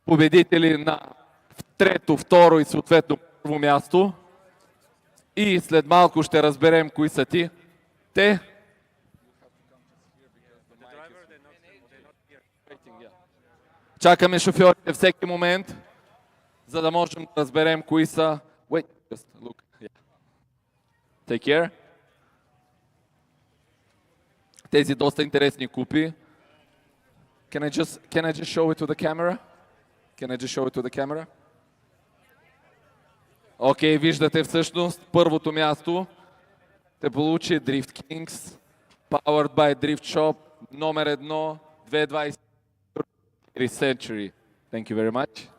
победители на трето, второ и съответно първо място. И след малко ще разберем кои са те. Чакаме шофьорите всеки момент, за да можем да разберем кои са. Wait, just look. Yeah. Take care. Тези доста интересни купи. Can I just show it to the camera? Can I just show it to the camera? Окей, виждате всъщност първото място. Те получи Drift Kings, Powered by Drift Shop, номер 1, 2020 Century. Thank you very much.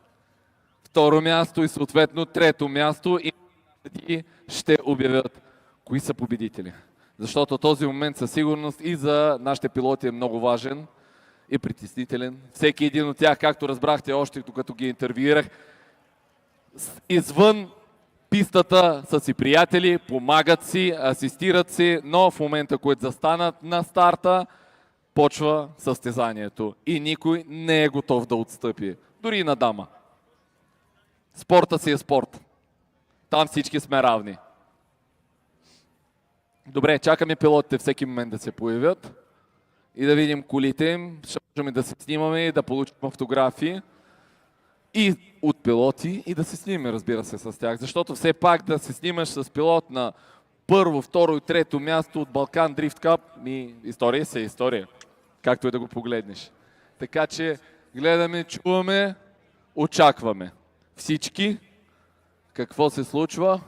Второ място и съответно трето място и ще обявят кои са победители. Защото този момент със сигурност и за нашите пилоти е много важен и притеснителен. Всеки един от тях, както разбрахте още докато ги интервюирах, извън пистата са си приятели, помагат си, асистират си, но в момента, който застанат на старта, почва състезанието. И никой не е готов да отстъпи. Дори и на дама. Спорта си е спорт. Там всички сме равни. Добре, чакаме пилотите всеки момент да се появят и да видим колите им. Ще можем да се снимаме и да получим автографии и от пилоти и да се снимаме, разбира се, с тях. Защото все пак да се снимаш с пилот на първо, второ и трето място от Балкан Дрифт Кап, история си е история. Както и да го погледнеш. Така че гледаме, чуваме, очакваме. Всички, какво се случва?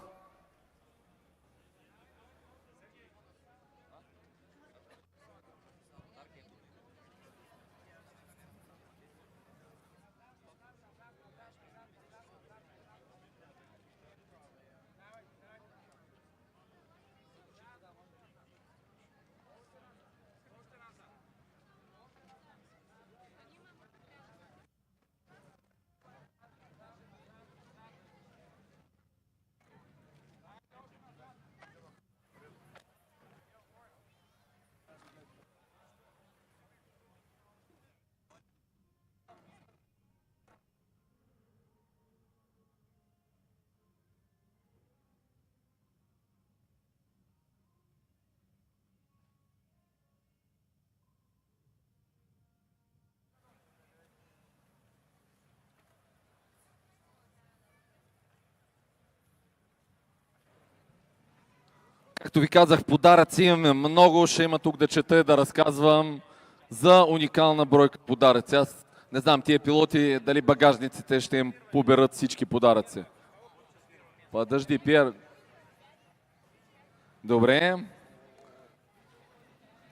Както ви казах, подаръци имаме много. Ще има тук да чета и да разказвам за уникална бройка подаръци. Аз не знам, тия пилоти, дали багажниците ще им поберат всички подаръци. Подожди, Пиер. Добре.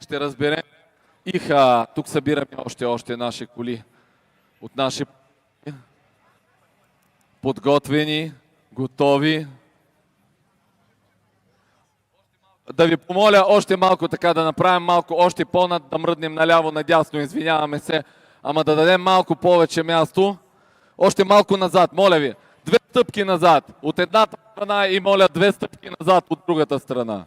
Ще разберем. Тук събираме още наши коли. От наши подготвени, готови. Да ви помоля още малко така да направим малко още по-над, да мръднем наляво, надясно, извиняваме се, ама да дадем малко повече място. Още малко назад, моля ви. 2 стъпки назад от едната страна и моля 2 стъпки назад от другата страна.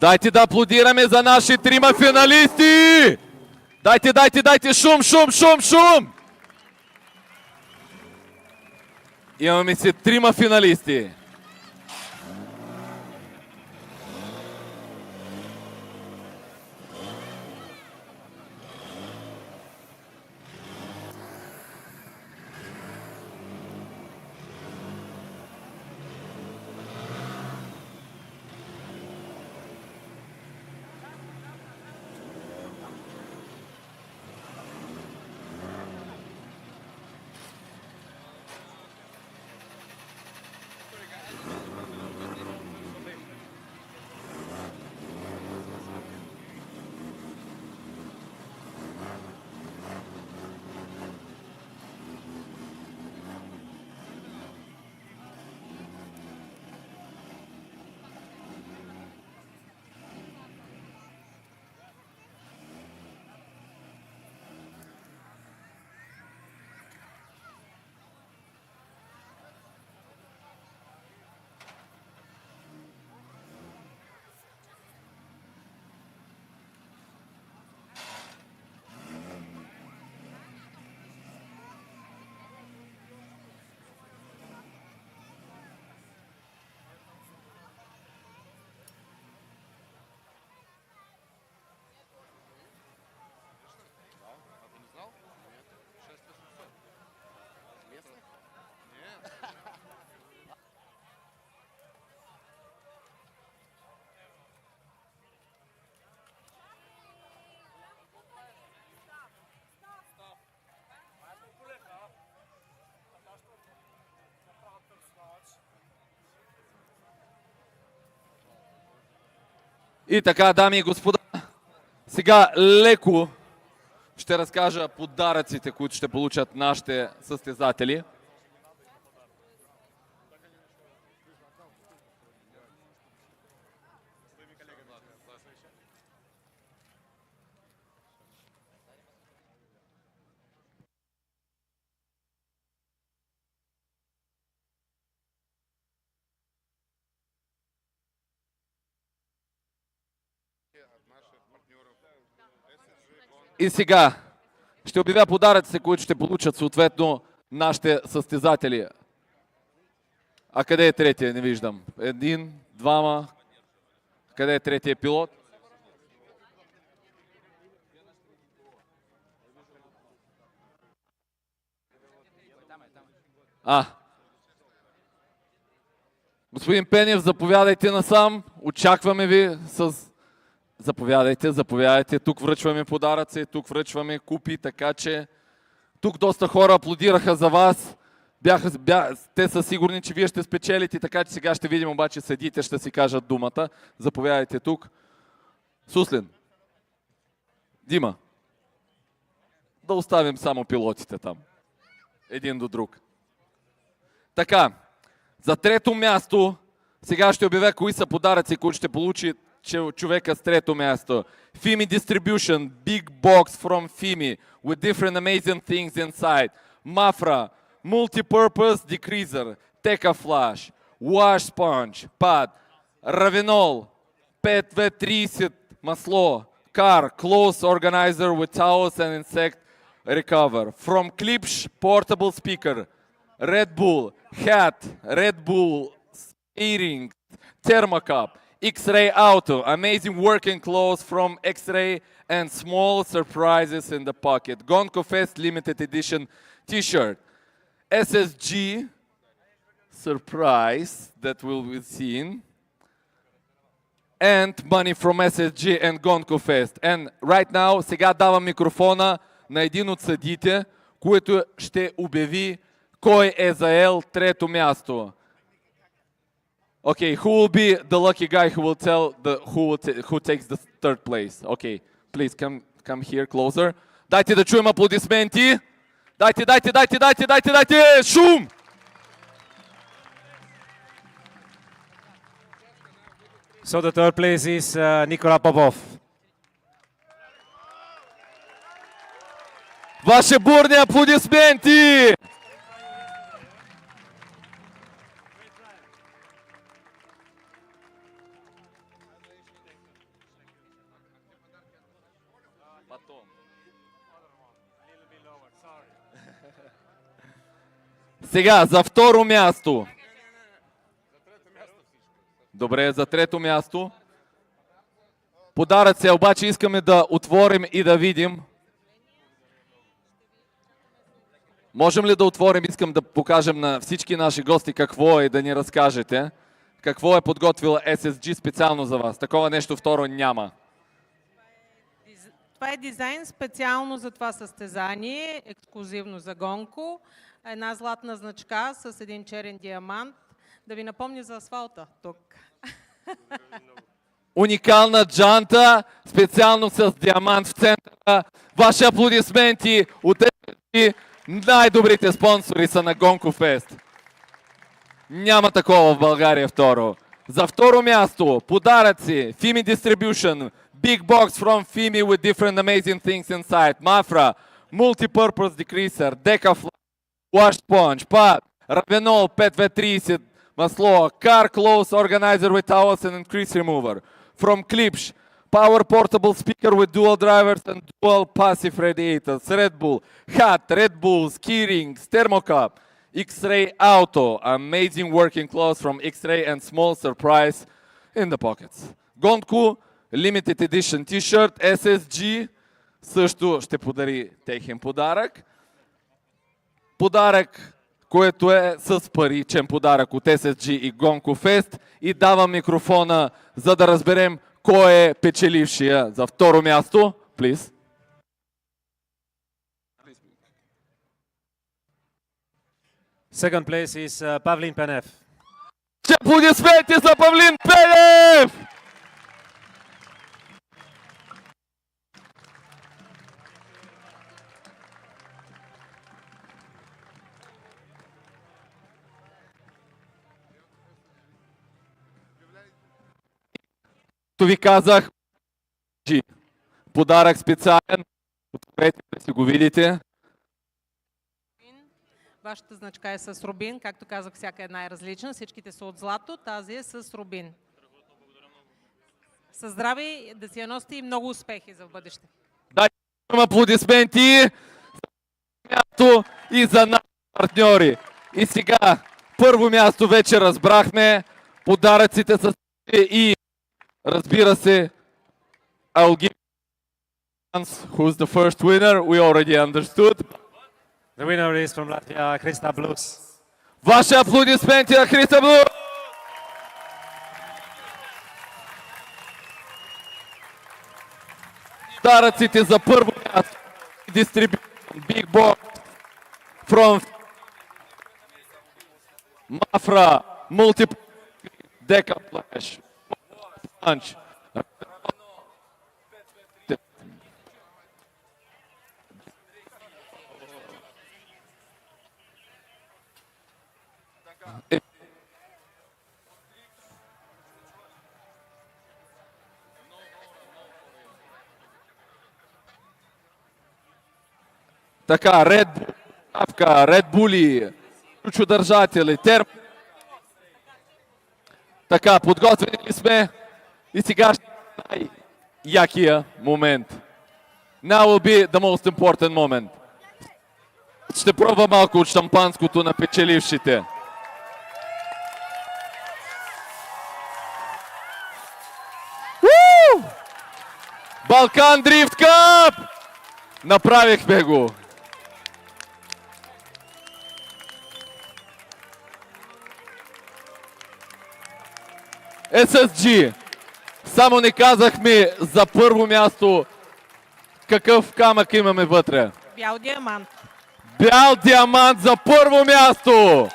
Дайте да аплодираме за наши трима финалисти! Дайте шум! Имаме си трима финалисти. И така, дами и господа, сега леко ще разкажа подаръците, които ще получат нашите състезатели. И сега ще обявя подаръците, които ще получат съответно нашите състезатели. А къде е третия? Не виждам. Един, двама. Къде е третия пилот? Господин Пенев, заповядайте насам. Очакваме ви с... Заповядайте. Тук връчваме подаръци, тук връчваме купи, така че тук доста хора аплодираха за вас. Те са сигурни, че вие ще спечелите, така че сега ще видим обаче съдиите ще си кажат думата. Заповядайте тук. Суслин. Дима. Да оставим само пилотите там. Един до друг. Така, за трето място сега ще обявя кои са подаръци, които ще получи човека с трето място. FIMI Distribution, Big Box from FIMI, with different amazing things inside. Mafra, Multi-Purpose Decreaser, Teca Flash, Wash Sponge, Pad, Ravinol, 5V30 масло, Car, Clothes Organizer with Towels and Insect Recover. From Klipsch, Portable Speaker, Red Bull, Hat, Red Bull Earrings, Thermocup, X-Ray Auto, amazing working clothes from X-Ray and small surprises in the pocket. Gonco Fest limited edition t-shirt. SSG surprise that will be seen. And money from SSG and Gonco Fest. And right now, сега давам микрофона на един от съдите, който ще обяви кой е заел трето място. Okay, who will be the lucky guy who will tell who takes the third place? Okay, please come here closer. Дайте да чуем аплодисменти. Дайте шум! So the third place is Nikola Pavl. Ваши бурни аплодисменти! Сега, за второ място. Добре, за трето място. Подаръци, обаче искаме да отворим и да видим. Можем ли да отворим? Искам да покажем на всички наши гости какво е и да ни разкажете. Какво е подготвил SSG специално за вас. Такова нещо второ няма. Това е дизайн специално за това състезание, ексклюзивно за Гонко. Една златна значка с един черен диамант. Да ви напомня за асфалта тук. Уникална джанта, специално с диамант в центъра. Ваши аплодисменти от SSG. Най-добрите спонсори са на Gonco Fest. Няма такова в България второ. За второ място, подаръци, Fimi Distribution, Big Box from Fimi with different amazing things inside, Mafra, Multi-Purpose Decreaser, Decafly, Wash Sponge, Pad, Ravenol 5V30, масло, Car Close Organizer with towels and crease remover. From Klipsch, Power Portable Speaker with dual drivers and dual passive radiators, Red Bull, Hat, Red Bulls, Keyrings, Thermocup, X-Ray Auto, amazing working clothes from X-Ray and small surprise in the pockets. Gonco, Limited Edition T-shirt, SSG, също ще подари техен подарък. Подарък, което е с паричен подарък от SSG и Gonco Fest. И давам микрофона, за да разберем кой е печелившия за второ място. Please. Second place is Pavlin Penev. Аплодисменти за Павлин Пенев! Ви казах, подарък специален. Отворете да си го видите. Вашата значка е с рубин. Както казах, всяка една е различна. Всичките са от злато. Тази е с рубин. Със здраве, да си я носите и много успехи за в бъдеще. Дайте аплодисменти и за нашите партньори. И сега, първо място вече разбрахме. Подаръците са и разбира се, I'll give who's the first winner. We already understood. The winner is from Latvia, Kristaps. Ваши аплодисменти на Kristaps. Подаръците за първо място. Distribution Big Box from Mafra Multiple Decaflash Punch. Така, Red Bull, Red Bulli, ключодържатели, Така, подготвени ли сме? И сега ще най-якия момент. Now will be the most important moment. Ще пробва малко от шампанското на печелившите. Балкан Дрифт Кап! Направихме го! SSG. Само не казахме за първо място какъв камък имаме вътре. Бял диамант. Бял диамант за първо място!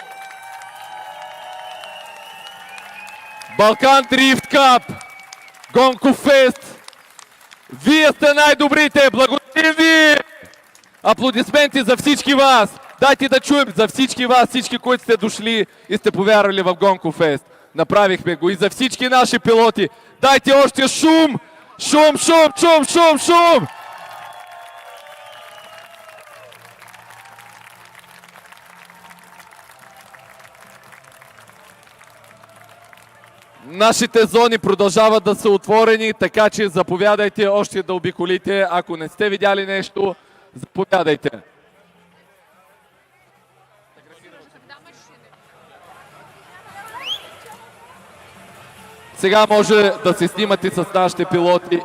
Балкан Дрифт Кап! Gonco Fest! Вие сте най-добрите! Благодарим ви! Аплодисменти за всички вас! Дайте да чуем за всички вас, всички, които сте дошли и сте повярвали в Gonco Fest. Направихме го и за всички наши пилоти. Дайте още шум! Шум, шум, шум, шум, шум! Нашите зони продължават да са отворени, така че заповядайте още да обиколите. Ако не сте видяли нещо, заповядайте. Сега може да се снимате с нашите пилоти.